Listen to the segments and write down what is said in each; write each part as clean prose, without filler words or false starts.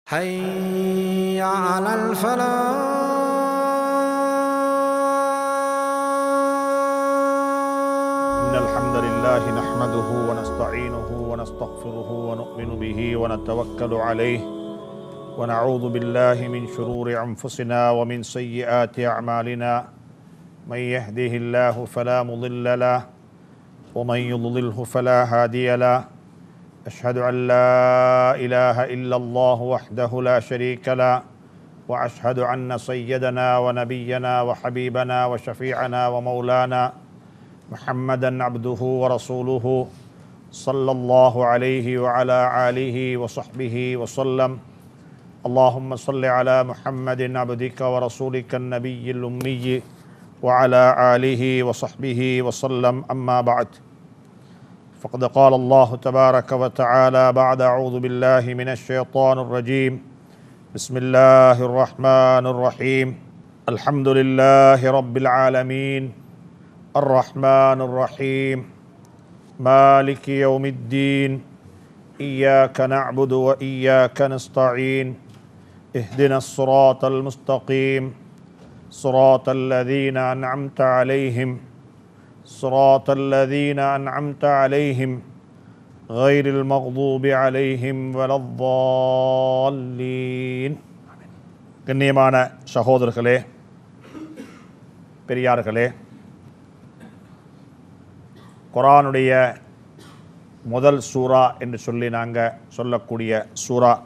حي على الفلاح. إن الحمد لله نحمده ونستعينه ونستغفره ونؤمن به ونتوكل عليه ونعوذ بالله من شرور أنفسنا ومن سيئات أعمالنا من يهده الله فلا مضل له ومن يضلله فلا هادي له أشهد أن لا إله إلا الله وحده لا شريك له وأشهد أن سيدنا ونبينا وحبيبنا وشفيعنا ومولانا محمدا عبده ورسوله صلى الله عليه وعلى آله وصحبه وسلم. اللهم صل على محمد عبدك ورسولك النبي الأمي وعلى آله وصحبه وسلم. أما بعد، فقد قال الله تبارك وتعالى بعد أعوذ بالله من الشيطان الرجيم. بسم الله الرحمن الرحيم. الحمد لله رب العالمين الرحمن الرحيم مالك يوم الدين إياك نعبد وإياك نستعين اهدنا الصراط المستقيم صراط الذين أنعمت عليهم صراط الذين أنعمت عليهم غير المغضوب عليهم ولا الضالين. கண்ணியமான சகோதரர்களே, பெரியார்களே, குர்ஆனுடைய முதல் சூரா என்று சொல்லி நாங்கள் சொல்லக்கூடிய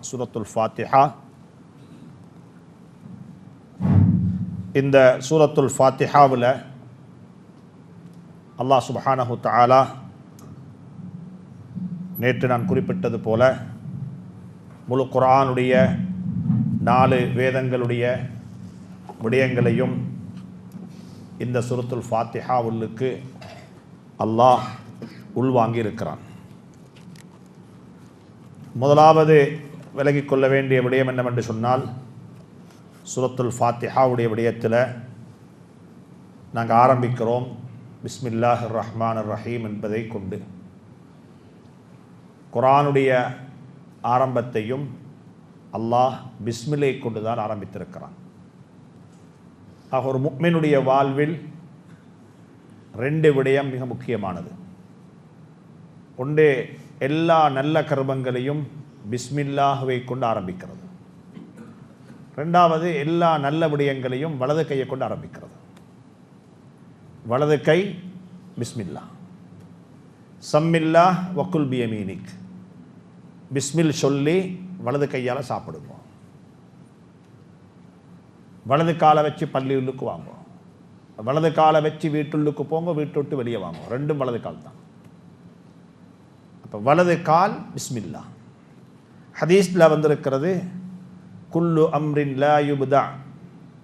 சூரத்துல் ஃபாத்திஹா. இந்த சூரத்துல் ஃபாத்திஹாவில் அல்லாஹ் சுப்ஹானஹு தஆலா நேற்று நான் குறிப்பிட்டது போல முழு குர்ஆனுடைய 4 வேதங்களுடைய விடயங்களையும் இந்த சூரத்துல் ஃபாத்திஹாவுக்கு அல்லாஹ் உள்வாங்கி இருக்கிறான். முதலாவது விலகிக் கொள்ள வேண்டிய விடயம் என்னவென்று சொன்னால், சூரத்துல் ஃபாத்திஹாவுடைய விடயத்தில் நாங்கள் ஆரம்பிக்கிறோம் பிஸ்மில்லாஹிர் ரஹ்மானிர் ரஹீம் என்பதை கொண்டு. குர்ஆனுடைய ஆரம்பத்தையும் அல்லாஹ் பிஸ்மில்லை கொண்டு தான் ஆரம்பித்திருக்கிறான். ஆக ஒரு முஃமினுடைய வாழ்வில் 2 விடயம் மிக முக்கியமானது. ஒன்று, எல்லா நல்ல கர்மங்களையும் பிஸ்மில்லாஹ்வை கொண்டு ஆரம்பிக்கிறது. 2வது, எல்லா நல்ல விடயங்களையும் வலது கையை கொண்டு ஆரம்பிக்கிறது. வலது கை பிஸ்மில்லா, சம்மில்லா வக்குல் பியமீனிக், பிஸ்மில் சொல்லி வலது கையால் சாப்பிடுவோம். வலது காலை வச்சு பள்ளியுள்ளுக்கு வாங்குவோம், வலது காலை வச்சு வீட்டுள்ளுக்கு போங்க, வீட்டு விட்டு வெளியே வாங்குவோம். 2ம் வலது கால் தான். அப்போ வலது கால் பிஸ்மில்லா. ஹதீஸில் வந்திருக்கிறது, குல்லு அம்ரின் லா யுப்தா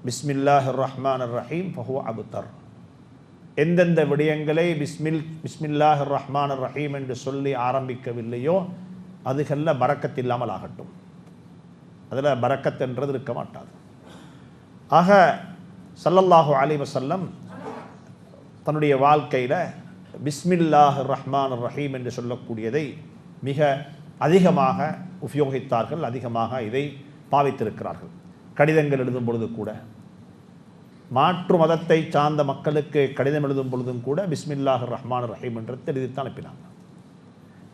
பிஸ்மில்லாஹிர் ரஹ்மானிர் ரஹீம் ஃபஹுவ அப்தர். எந்தெந்த விடயங்களை பிஸ்மில்லாஹிர் ரஹ்மானிர் ரஹீம் என்று சொல்லி ஆரம்பிக்கவில்லையோ அதுகளில் பரக்கத் இல்லாமல் ஆகட்டும். அதில் பரக்கத் என்றது இருக்க மாட்டாது. ஆக ஸல்லல்லாஹு அலைஹி வஸல்லம் தன்னுடைய வாழ்க்கையில் பிஸ்மில்லாஹிர் ரஹ்மானிர் ரஹீம் என்று சொல்லக்கூடியதை மிக அதிகமாக உபயோகித்தார்கள், அதிகமாக இதை பாவித்திருக்கிறார்கள். கடிதங்கள் எழுதும் பொழுது கூட, மாற்று மதத்தை சார்ந்த மக்களுக்கு கடிதம் எழுதும் பொழுதும் கூட பிஸ்மில்லாஹிர் ரஹ்மானிர் ரஹீம் என்று எழுதித்தான் அனுப்பினாங்க.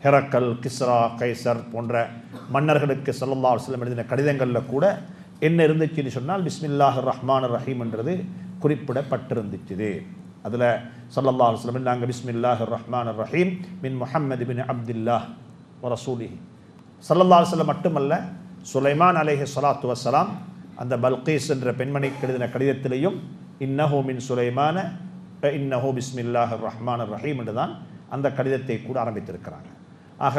ஹெரக்கல், கிஸ்ரா, கைசர் போன்ற மன்னர்களுக்கு ஸல்லல்லாஹு அலைஹி வஸல்லம் எழுதின கடிதங்களில் கூட என்ன இருந்துச்சுன்னு சொன்னால் பிஸ்மில்லாஹிர் ரஹ்மானிர் ரஹீம் என்றது குறிப்பிடப்பட்டிருந்துச்சு. அதில் ஸல்லல்லாஹு அலைஹி வஸல்லம் நாங்கள் பிஸ்மில்லாஹிர் ரஹ்மானிர் ரஹீம் மின் முஹம்மது பின் அப்துல்லாஹ் வ ரசூலிஹி. ஸல்லல்லாஹு அலைஹி வஸல்லம் மட்டுமல்ல, சுலைமான் அலைஹி ஸலாத்து வஸ்ஸலாம் அந்த பல்கீஸ் என்ற பெண்மணிக்கு எழுதின கடிதத்திலையும் இன்னஹு மின் சுலைமான இன்னஹு பிஸ்மில்லாஹிர் ரஹ்மானிர் ரஹீம் என்று தான் அந்த கடிதத்தை கூட ஆரம்பித்திருக்கிறாங்க. ஆக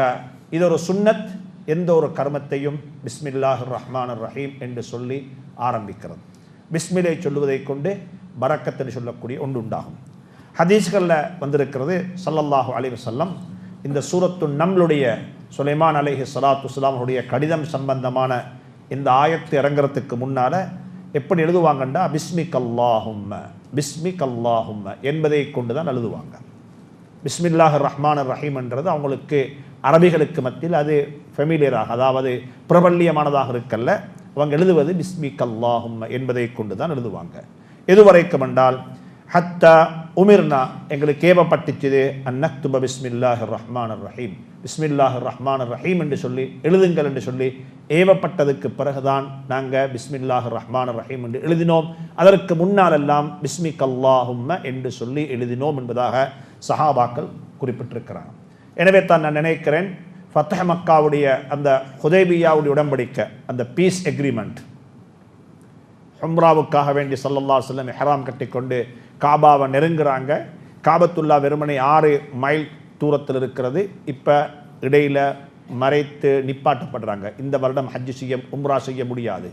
இது ஒரு சுன்னத். எந்த ஒரு கர்மத்தையும் பிஸ்மில்லாஹிர் ரஹ்மானிர் ரஹீம் என்று சொல்லி ஆரம்பிக்கிறது. பிஸ்மிலை சொல்லுவதை கொண்டு பரக்கத் என்று சொல்லக்கூடிய ஒன்று உண்டாகும். ஹதீஸ்களில் வந்திருக்கிறது, ஸல்லல்லாஹு அலைஹி வஸல்லம் இந்த சூரத்து நம்லுடைய சுலைமான் அலைஹி ஸலாத்து வஸ்ஸலாமுடைய கடிதம் சம்பந்தமான இந்த ஆயத்து இறங்குறதுக்கு முன்னால் எப்படி எழுதுவாங்கண்டா பிஸ்மிக் அல்லாஹும்ம என்பதை கொண்டு தான் எழுதுவாங்க. பிஸ்மில்லாஹிர் ரஹ்மானிர் ரஹீம் என்றது அவங்களுக்கு அரபிகளுக்கு மத்தியில் அது ஃபெமிலியராக, அதாவது பிரபல்யமானதாக இருக்கல்ல. அவங்க எழுதுவது பிஸ்மிக் அல்லாஹும்ம என்பதை கொண்டு தான் எழுதுவாங்க. எதுவரைக்கும் என்றால் ஹத்தா உமிர்னா, எங்களுக்கு ஏவப்பட்டுச்சுது அந்நக்துப பிஸ்மில்லாஹிர் ரஹ்மானிர் ரஹீம், பிஸ்மில்லாஹிர் ரஹ்மானிர் ரஹீம் என்று சொல்லி எழுதுங்கள் என்று சொல்லி ஏவப்பட்டதுக்கு பிறகுதான் நாங்கள் பிஸ்மில்லாஹிர் ரஹ்மானிர் ரஹீம் என்று எழுதினோம். அதற்கு முன்னாலெல்லாம் பிஸ்மிக் அல்லாஹும்ம என்று சொல்லி எழுதினோம் என்பதாக சஹாபாக்கள் குறிப்பிட்டிருக்கிறாங்க. எனவே தான் நான் நினைக்கிறேன், ஃபத்ஹ் மக்காவுடைய அந்த ஹுதைபியாவுடைய உடன்படிக்கை, அந்த பீஸ் எக்ரிமெண்ட், உம்ராவுக்காக வேண்டி ஸல்லல்லாஹு அலைஹி வஸல்லம் இஹ்ராம் கட்டிக்கொண்டு காபாவை நெருங்குறாங்க. காபத்துல்லா வெறுமனை 6 மைல் தூரத்தில் இருக்கிறது. இப்போ இடையில் மறைத்து நிப்பாட்டப்படுறாங்க. இந்த வருடம் ஹஜ் செய்ய, உம்ரா செய்ய முடியாது,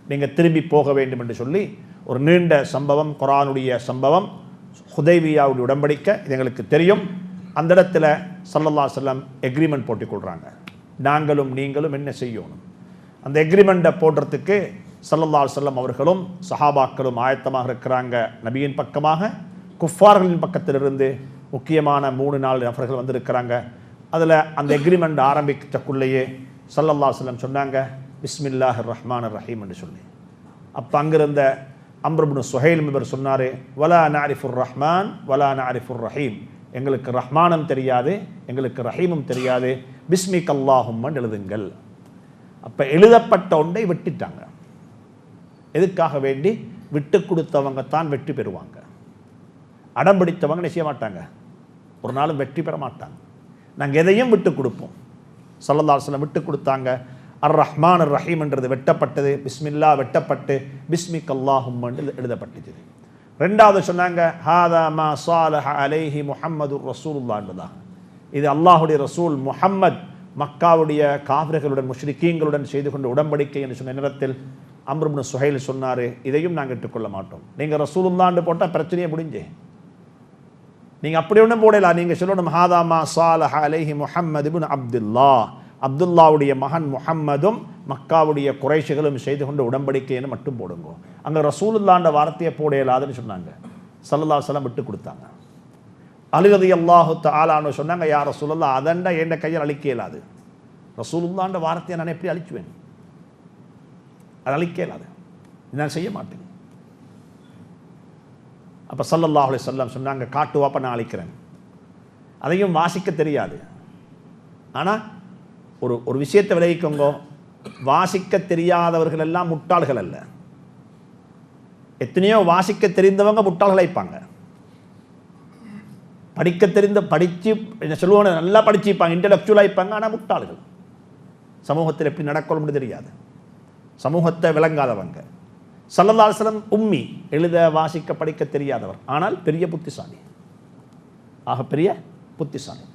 நீங்கள் திரும்பி போக வேண்டும் என்று சொல்லி ஒரு நீண்ட சம்பவம், குர்ஆனுடைய சம்பவம், ஹுதைபியாவுடைய உடன்படிக்கை, இது எங்களுக்கு தெரியும். அந்த இடத்துல ஸல்லல்லாஹு அலைஹி வஸல்லம் எக்ரிமெண்ட் போட்டுக்கொள்கிறாங்க, நாங்களும் நீங்களும் என்ன செய்யணும். அந்த எக்ரிமெண்ட்டை போடுறதுக்கு ஸல்லல்லாஹு அலைஹி வஸல்லம் அவர்களும் சஹாபாக்களும் ஆயத்தமாக இருக்கிறாங்க. நபியின் பக்கமாக குஃபார்களின் பக்கத்திலிருந்து முக்கியமான 3-4 நபர்கள் வந்திருக்கிறாங்க. அதில் அந்த எக்ரிமெண்ட் ஆரம்பிக்கக்குள்ளேயே ஸல்லல்லாஹு அலைஹி வஸல்லம் சொன்னாங்க பிஸ்மில்லாஹிர் ரஹ்மானிர் ரஹீம் என்று சொல்லி. அப்போ அங்கிருந்த அம்ர் இப்னு சுஹைல் இவர் சொன்னார், வலா நஅரிஃபுர் ரஹ்மான் வலா நஅரிஃபுர் ரஹீம், எங்களுக்கு ரஹ்மானும் தெரியாது, எங்களுக்கு ரஹீமும் தெரியாது, பிஸ்மிக் அல்லாஹும்மன்னு எழுதுங்கள். அப்போ எழுதப்பட்ட ஒன்றை விட்டுட்டாங்க. எதுக்காக வேண்டி? விட்டு கொடுத்தவங்க தான் வெற்றி பெறுவாங்க. அடம் பிடித்தவங்க நிச்சய மாட்டாங்க, ஒரு நாளும் வெற்றி பெற மாட்டாங்க. நாங்கள் எதையும் விட்டு கொடுப்போம். ஸல்லல்லாஹு அலைஹி வஸல்லம் விட்டு கொடுத்தாங்க. அர் ரஹ்மான் அர் ரஹீம் என்றது வெட்டப்பட்டது, பிஸ்மில்லா வெட்டப்பட்டு பிஸ்மிக் அல்லாஹும்மன்னு எழுதப்பட்டுச்சு. ரெண்டாவது சொன்னாங்க ஹாதா மா ஸாலஹ அலைஹி முஹம்மதுர் ரசூலுல்லாஹ் என்பதாக. இது அல்லாஹுடைய ரசூல் முஹம்மத் மக்காவுடைய காஃபிர்களுடன் முஷ்ரிக்கீங்களுடன் செய்து கொண்ட உடன்படிக்கை என்று சொன்ன நேரத்தில் அம்ர் இப்னு சுஹைல் சொன்னார், இதையும் நாங்கள் ஏற்றுக்கொள்ள மாட்டோம். நீங்கள் ரசூலுல்லாஹ்னு போட்டால் பிரச்சனையே முடிஞ்சே. நீங்கள் அப்படி ஒன்றும் போடலாம், நீங்கள் சொல்லணும் ஹாதா மா ஸாலஹ அலைஹி முஹம்மது இப்னு அப்துல்லாஹ், அப்துல்லாவுடைய மகன் முஹம்மதும் மக்காவுடைய குறைஷிகளும் செய்து கொண்ட உடன்படிக்கைன்னு மட்டும் போடுங்க. அங்கே ரசூலுல்லாஹ்ன்ற வார்த்தையை போட இயலாதுன்னு சொன்னாங்க. ஸல்லல்லாஹு அலைஹி வஸல்லம் விட்டு கொடுத்தாங்க. அலி ரலியல்லாஹு தஆலா அன்ஹு சொன்னாங்க, யா ரசூலல்லாஹ், அதண்டா என் கையில் அழிக்க இயலாது, ரசூலுல்லாஹ்ன்ற வார்த்தையை நான் எப்படி அழிச்சுவேன்? அது அழிக்க இயலாது, நான் செய்ய மாட்டேன். அப்போ ஸல்லல்லாஹு அலைஹி வஸல்லம் சொன்னாங்க, காட்டுவாப்ப நான் அழிக்கிறேன். அதையும் வாசிக்க தெரியாது. ஆனால் ஒரு விஷயத்தை விளைவிக்கோங்க, வாசிக்க தெரியாதவர்கள் எல்லாம் முட்டாள்கள் அல்ல. எத்தனையோ வாசிக்க தெரிந்தவங்க முட்டாள்கள் ஆயிப்பாங்க. படிக்க தெரிந்த படித்து சொல்லுவாங்க, நல்லா படிச்சுப்பாங்க, இன்டலெக்சுவலாக இருப்பாங்க, ஆனால் முட்டாள்கள். சமூகத்தில் எப்படி நடக்கணும்னு தெரியாது, சமூகத்தை விளங்காதவங்க. ஸல்லல்லாஹு அலைஹி வஸல்லம் உம்மி, எழுத வாசிக்க படிக்க தெரியாதவர், ஆனால் பெரிய புத்திசாலி, ஆக பெரிய புத்திசாலி.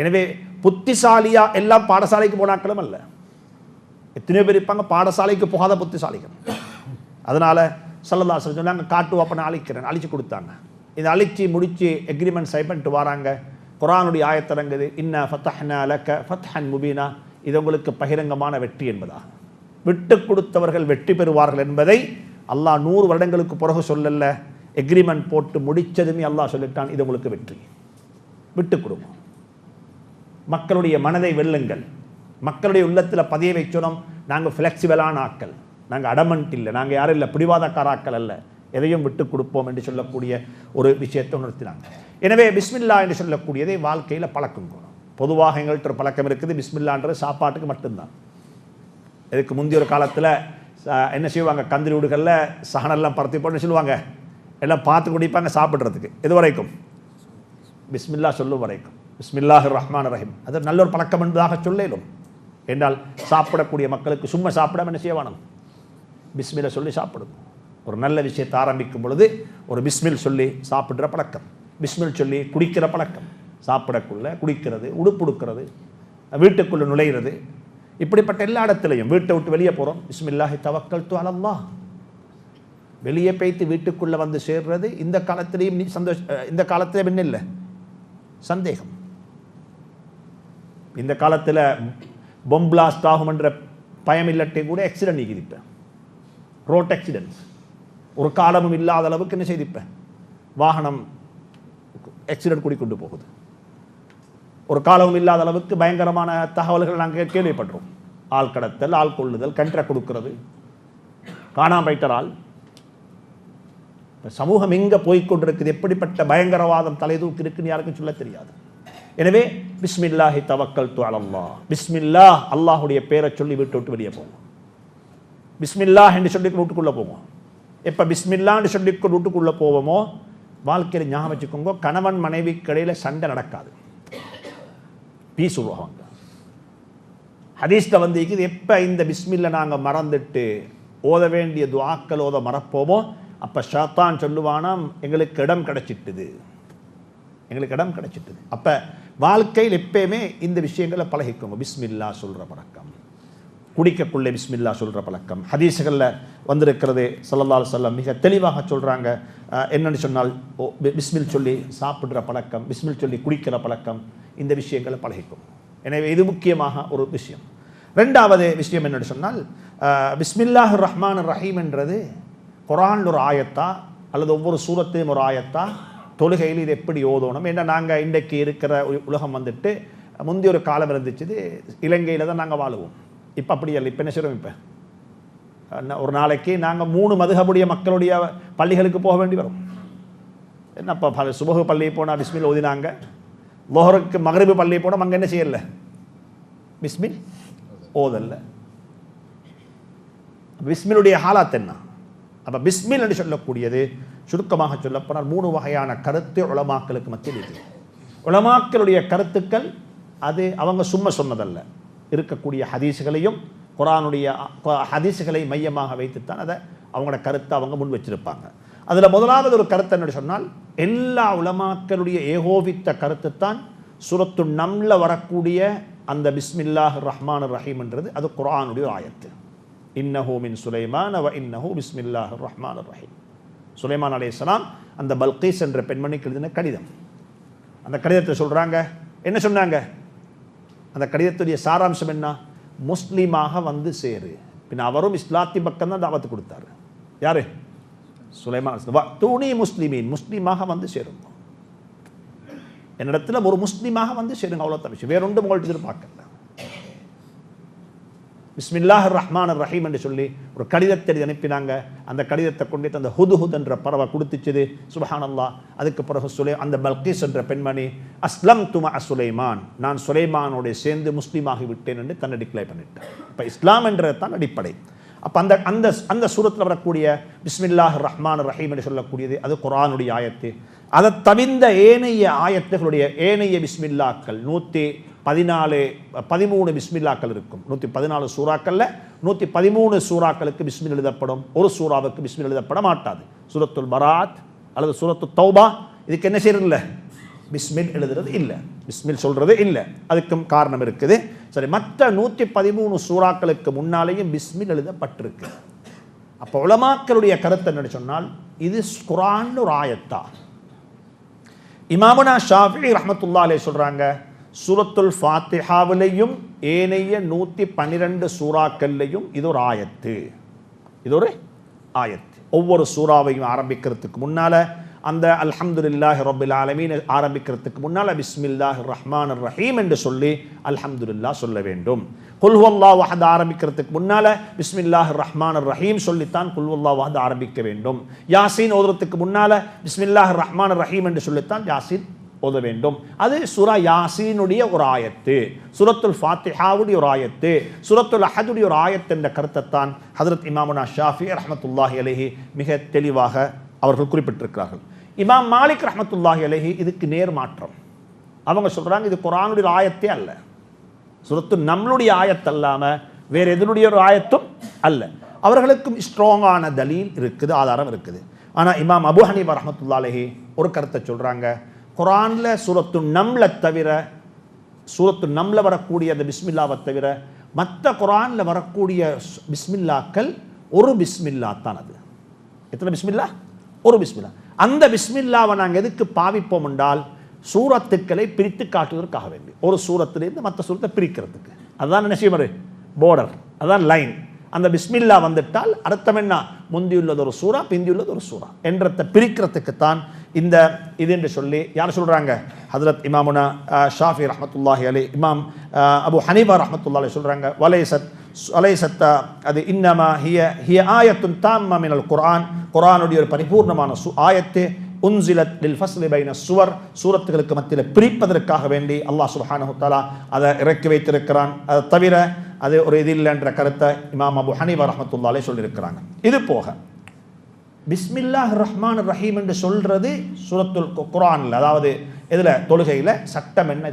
எனவே புத்திசாலியா எல்லாம் பாடசாலைக்கு போனாக்களும் அல்ல, எத்தனையோ பேர் இருப்பாங்க பாடசாலைக்கு போகாத புத்திசாலிகள். அதனால ஸல்லல்லாஹு அலைஹி வஸல்லம் சொன்னாங்க, காட்டுவாப்ப நான் அழிக்கிறேன், அழிச்சு கொடுத்தாங்க. இதை அழிச்சு முடிச்சு எக்ரிமெண்ட் சைன் பண்ணிட்டு வராங்க. குர்ஆனுடைய ஆயத்திறங்குது, இன்னா ஃபதஹ்னா லக ஃபத்ஹன் முபீனா, இது உங்களுக்கு பகிரங்கமான வெற்றி என்பதாக. விட்டு கொடுத்தவர்கள் வெற்றி பெறுவார்கள் என்பதை அல்லாஹ் 100 வருடங்களுக்கு பிறகு சொல்லல, எக்ரிமெண்ட் போட்டு முடிச்சதுமே அல்லாஹ் சொல்லிட்டான், இது உங்களுக்கு வெற்றி. விட்டு கொடுங்க, மக்களுடைய மனதை வெல்லுங்கள், மக்களுடைய உள்ளத்தில் பதிய வைச்சோம். நாங்கள் ஃப்ளெக்சிபிளான ஆக்கள், நாங்கள் அடமண்ட் இல்லை, நாங்கள் யாரும் இல்லை பிடிவாதக்காராக்கள் அல்ல, எதையும் விட்டு கொடுப்போம் என்று சொல்லக்கூடிய ஒரு விஷயத்தை உணர்த்தினாங்க. எனவே பிஸ்மில்லா என்று சொல்லக்கூடியதை வாழ்க்கையில் பழக்கம். பொதுவாக எங்கள்கிட்ட ஒரு பழக்கம் இருக்குது, பிஸ்மில்லான்றது சாப்பாட்டுக்கு மட்டும்தான். இதுக்கு முந்தைய ஒரு காலத்தில் என்ன செய்வாங்க, கந்திரி வீடுகளில் சகனெல்லாம் பரத்தி போட்டு சொல்லுவாங்க, எல்லாம் பார்த்து குடிப்பாங்க சாப்பிட்றதுக்கு. எது வரைக்கும்? பிஸ்மில்லா சொல்லும் வரைக்கும். பிஸ்மில்லாஹிர் ரஹ்மானிர் ரஹீம், அது நல்ல ஒரு பழக்கம் என்பதாக சொல்லும். என்றால் சாப்பிடக்கூடிய மக்களுக்கு சும்மா சாப்பிடாம என்ன செய்ய வேணும், பிஸ்மில்லை சொல்லி சாப்பிடும். ஒரு நல்ல விஷயத்தை ஆரம்பிக்கும் பொழுது ஒரு பிஸ்மில் சொல்லி சாப்பிட்ற பழக்கம், பிஸ்மில் சொல்லி குடிக்கிற பழக்கம், சாப்பிடக்குள்ள குடிக்கிறது, உடுப்புடுக்கிறது, வீட்டுக்குள்ளே நுழைகிறது, இப்படிப்பட்ட எல்லா இடத்துலையும். வீட்டை விட்டு வெளியே போகிறோம், பிஸ்மில்லாஹி தவக்கல்து அலல்லாஹ், வெளியே பேய்த்து வீட்டுக்குள்ளே வந்து சேர்றது. இந்த காலத்திலையும் இந்த காலத்திலே என்ன இல்லை சந்தேகம். இந்த காலத்தில் பொம் பிளாஸ்ட் ஆகும் என்ற பயம் இல்லாட்டையும் கூட ஆக்சிடென்ட் நீக்கிதிப்பேன், ரோட் ஆக்சிடென்ட்ஸ் ஒரு காலமும் இல்லாத அளவுக்கு என்ன செய்திப்பேன், வாகனம் ஆக்சிடென்ட் கூடிக்கொண்டு போகுது. ஒரு காலமும் இல்லாத அளவுக்கு பயங்கரமான தகவல்கள் நாங்கள் கேள்விப்படுறோம். ஆள் கடத்தல், ஆள் கொள்ளுதல், கண்ட்ராக்ட் கொடுக்கிறது, காணாம போயிட்டரால். சமூகம் எங்கே போய்கொண்டிருக்குது, எப்படிப்பட்ட பயங்கரவாதம் தலைதூக்கி இருக்குன்னு யாருக்கும் சொல்ல தெரியாது. எனவே பிஸ்மில்லாஹி தவக்கல்து அலல்லாஹ், பிஸ்மில்லாஹ் அல்லாஹுடைய பேரை சொல்லி வீட்டு விட்டு வெளியே போவோம். பிஸ்மில்லாஹ் என்று சொல்லி வீட்டுக்குள்ளே போவோம். எப்போ பிஸ்மில்லான்னு சொல்லி வீட்டுக்குள்ளே போவோமோ வாழ்க்கையில் ஞாபகம் வச்சுக்கோங்க, கணவன் மனைவிக்கு இடையில சண்டை நடக்காது, பீஸ் உருவாங்க. ஹதீஸ்ல வந்து இது எப்போ இந்த பிஸ்மில்ல நாங்கள் மறந்துட்டு ஓத வேண்டிய துஆக்கள் ஓத மறப்போமோ அப்போ ஷைத்தான் சொல்லுவானாம் எங்களுக்கு இடம் கிடைச்சிட்டுது, எங்களுக்கு இடம் கிடைச்சிட்டுது. அப்போ வாழ்க்கையில் எப்பயுமே இந்த விஷயங்களை பழகிக்கோங்க. பிஸ்மில்லா சொல்கிற பழக்கம், குடிக்கக்குள்ளே பிஸ்மில்லா சொல்கிற பழக்கம் ஹதீஸ்களில் வந்திருக்கிறது. ஸல்லல்லாஹு அலைஹி வஸல்லம் மிக தெளிவாக சொல்கிறாங்க. என்னென்னு சொன்னால் பிஸ்மில் சொல்லி சாப்பிட்ற பழக்கம், பிஸ்மில் சொல்லி குடிக்கிற பழக்கம், இந்த விஷயங்களை பழகிக்கும். எனவே இது முக்கியமாக ஒரு விஷயம். ரெண்டாவது விஷயம் என்னென்னு சொன்னால் பிஸ்மில்லாஹிர் ரஹ்மானிர் ரஹீம் என்றது குர்ஆனில் ஒரு ஆயத்தா அல்லது ஒவ்வொரு சூரத்தையும் ஒரு ஆயத்தா, தொழுகையில் இது எப்படி ஓதணும். ஏன்னா நாங்கள் இன்றைக்கு இருக்கிற உலகம் வந்துட்டு முந்தைய ஒரு காலம் இருந்துச்சு, இலங்கையில் தான் நாங்கள் வாழுவோம். இப்போ அப்படி இல்லை. இப்போ என்ன செய்கிறோம், இப்போ ஒரு நாளைக்கு நாங்கள் 3 மதுஹபுடைய மக்களுடைய பள்ளிகளுக்கு போக வேண்டி வரும். என்னப்பா சுபஹு பள்ளி போனால் பிஸ்மில் ஓதினாங்க, லோஹருக்கு மக்ரிபு பள்ளி போனால் அங்கே என்ன செய்யலை, பிஸ்மில் ஓதல்ல. பிஸ்மிலுடைய ஹாலாத் என்ன? அப்போ பிஸ்மில் என்று சொல்லக்கூடியது சுருக்கமாக சொல்லப்போனால் 3 வகையான கருத்து உலமாக்களுக்கு மத்தியில் இருக்குது. உலமாக்களுடைய கருத்துக்கள் அது அவங்க சும்மா சொன்னதல்ல, இருக்கக்கூடிய ஹதீஸ்களையும் குர்ஆனுடைய ஹதீஸ்களை மையமாக வைத்துத்தான் அதை அவங்களோட கருத்தை அவங்க முன் வச்சிருப்பாங்க. அதில் முதலாவது ஒரு கருத்து என்ன சொன்னால், எல்லா உலமாக்களுடைய ஏகோபித்த கருத்து தான் சூரத்து நம்ல வரக்கூடிய அந்த பிஸ்மில்லாஹிர் ரஹ்மானிர் ரஹீம் என்றது அது குர்ஆனுடைய ஆயத்து. இன்னஹு மின் சுலைமான வ இன்னஹு பிஸ்மில்லாஹிர் ரஹ்மானிர் ரஹீம். சுலைமான் அலைஹிஸ்ஸலாம் அந்த பல்கீஸ் என்ற பெண்மணிக்கு எழுதின கடிதம். அந்த கடிதத்தை சொல்கிறாங்க, என்ன சொன்னாங்க, அந்த கடிதத்துடைய சாராம்சம் என்ன, முஸ்லீமாக வந்து சேரு. பின் அவரும் இஸ்லாத்தி பக்கம் தான் தாவத்து கொடுத்தாரு. யாரு, சுலைமான். தூணி முஸ்லிமீன், முஸ்லீமாக வந்து சேருங்க, என்னிடத்துல ஒரு முஸ்லீமாக வந்து சேருங்க, அவ்வளோதான் விஷயம், வேறொன்றும் உங்கள்கிட்ட எதிர்பார்க்கல. பிஸ்மில்லாஹிர் ரஹ்மானிர் ரஹீம் என்று சொல்லி ஒரு கடிதத்தை எழுதி அனுப்பினாங்க. அந்த கடிதத்தை கொண்டு அந்த ஹுதுஹுத் என்ற பறவை கொடுத்துச்சுது. சுப்ஹானல்லாஹ். அதுக்கு பிறகு அந்த பல்கீஸ் என்ற பெண்மணி அஸ்லம்து மஅ சுலைமான், நான் சுலைமானோட சேர்ந்து முஸ்லீமாகி விட்டேன் என்று தன்னை டிக்ளேர் பண்ணிட்டார். இப்போ இஸ்லாம் என்றது தான் அடிப்படை. அப்போ அந்த அந்த அந்த சூரத்தில் வரக்கூடிய பிஸ்மில்லாஹிர் ரஹ்மானிர் ரஹீம் என்று சொல்லக்கூடியது அது குர்ஆனுடைய ஆயத்து. அதை தவிர்ந்த ஏனைய ஆயத்துகளுடைய ஏனைய பிஸ்மில்லாக்கள் 113 பிஸ்மில்லாக்கள் இருக்கும். 114 சூறாக்கள்ல 113 சூறாக்களுக்கு பிஸ்மில் எழுதப்படும், ஒரு சூறாவுக்கு பிஸ்மில் எழுதப்பட மாட்டாது. சூரத்துல் பராத் அல்லது சூரத்து தௌபா இதுக்கு என்ன செய்யறதில்லை, பிஸ்மில் எழுதுறது இல்லை, பிஸ்மில் சொல்றது இல்லை. அதுக்கும் காரணம் இருக்குது. சரி, மற்ற 113 சூறாக்களுக்கு முன்னாலேயும் பிஸ்மில் எழுதப்பட்டிருக்கு. அப்போ உலமாக்களுடைய கருத்து என்ன சொன்னால், இது குர்ஆன் ஒரு ஆயத்தா. இமாமுனா ஷாஃபிஈ ரஹ்மத்துல்லாஹி அலைஹி சொல்றாங்க, சூரத்துல் ஃபாத்திஹாவிலையும் ஏனைய 112 சூறாக்கள்லையும் இது ஒரு ஆயத்து, இது ஒரு ஆயத்து. ஒவ்வொரு சூறாவையும் ஆரம்பிக்கிறதுக்கு முன்னால அந்த அல்ஹம்துலில்லாஹி ரப்பில் ஆலமீன் ஆரம்பிக்கிறதுக்கு முன்னால பிஸ்மில்லாஹிர் ரஹ்மானிர் ரஹீம் என்று சொல்லி அல்ஹம்துலில்லாஹ் சொல்ல வேண்டும். குல் ஹுவல்லாஹு அஹத் ஆரம்பிக்கிறதுக்கு முன்னால பிஸ்மில்லாஹிர் ரஹ்மானிர் ரஹீம் சொல்லித்தான் குல் ஹுவல்லாஹு அஹத் ஆரம்பிக்க வேண்டும். யாசீன் ஓதுறதுக்கு முன்னால பிஸ்மில்லாஹிர் ரஹ்மானிர் ரஹீம் என்று சொல்லித்தான் யாசீன் ஓத வேண்டும். அது சூரா யாசீனுடைய ஒரு ஆயத்து, சூரத்துல் ஃபாத்திஹாவுடைய ஒரு ஆயத்து, சூரத்துல் அஹதுடைய ஒரு ஆயத்து என்ற கருத்தைத்தான் ஹஜ்ரத் இமாமுனா ஷாஃபிஈ ரஹ்மத்துல்லாஹி அலைஹி மிக தெளிவாக அவர்கள் குறிப்பிட்டிருக்கிறார்கள். இமாம் மாலிக் ரஹ்மத்துல்லாஹி அலைஹி இதுக்கு நேர் மாற்றம். அவங்க சொல்றாங்க இது குர்ஆனுடைய ஆயத்தே அல்ல, சூரத்து நம்லுடைய ஆயத்து அல்லாம வேற எதனுடைய ஒரு ஆயத்தும் அல்ல. அவர்களுக்கும் ஸ்ட்ராங்கான தலீல் இருக்குது, ஆதாரம் இருக்குது. ஆனா இமாம் அபு ஹனீஃபா ரஹ்மத்துல்லாஹி அலைஹி ஒரு கருத்தை சொல்றாங்க, குர்ஆன்ல சூரத்து நம்ல தவிர, சூரத்து நம்ல வரக்கூடிய அந்த பிஸ்மில்லாவை தவிர மற்ற குர்ஆன்ல வரக்கூடிய பிஸ்மில்லாக்கள் ஒரு பிஸ்மில்லா தான். அது எத்தனை பிஸ்மில்லா? ஒரு பிஸ்மில்லா. அந்த பிஸ்மில்லாவை நாங்கள் எதுக்கு பாவிப்போம் என்றால் சூரத்துக்களை பிரித்து காட்டுவதற்காக வேண்டி, ஒரு சூரத்திலிருந்து மற்ற சூரத்தை பிரிக்கிறதுக்கு. அதுதான் என்ன செய்யும், பார்டர், அதான் லைன். அந்த பிஸ்மில்லா வந்துட்டால் அர்த்தம் என்ன, முந்தியுள்ளது ஒரு சூரா, பிந்தியுள்ளது ஒரு சூரா என்றதை பிரிக்கிறதுக்குத்தான் இந்த இது என்று சொல்லி யார் சொல்றாங்க? ஹஜ்ரத் இமாமுனா ஷாஃபி ரஹ்மத்துல்லாஹி அலைஹி, இமாம் அபு ஹனீஃபா ரஹ்மத்துல்லாஹி அலைஹி சொல்றாங்க, வலைசத் அது இன்னமா ஹிய ஆயத்துன் தாம்மா மினல் குர்ஆன், குர்ஆனுடைய ஒரு பரிபூர்ணமான ஆயத்து, உன்சிலத் லில் ஃபஸ்லி பைன சுவர், சூரத்துகளுக்கு மத்தியில் பிரிப்பதற்காக வேண்டி அல்லாஹ் சுப்ஹானஹு வ தஆலா அதை இறக்கி வைத்திருக்கிறான். அதை தவிர அது ஒரு இது இல்லைன்ற கருத்தை இமாம் அபு ஹனீஃபா ரஹ்மத்துல்லாஹி அலைஹி சொல்லியிருக்கிறாங்க. இது போக பிஸ்மில்லாஹ் ரஹ்மான் ரஹீம் என்று சொல்றது சூரத்துல் குர்ஆன்ல, அதாவது இதில் தொழுகையில் சட்டம் என்ன?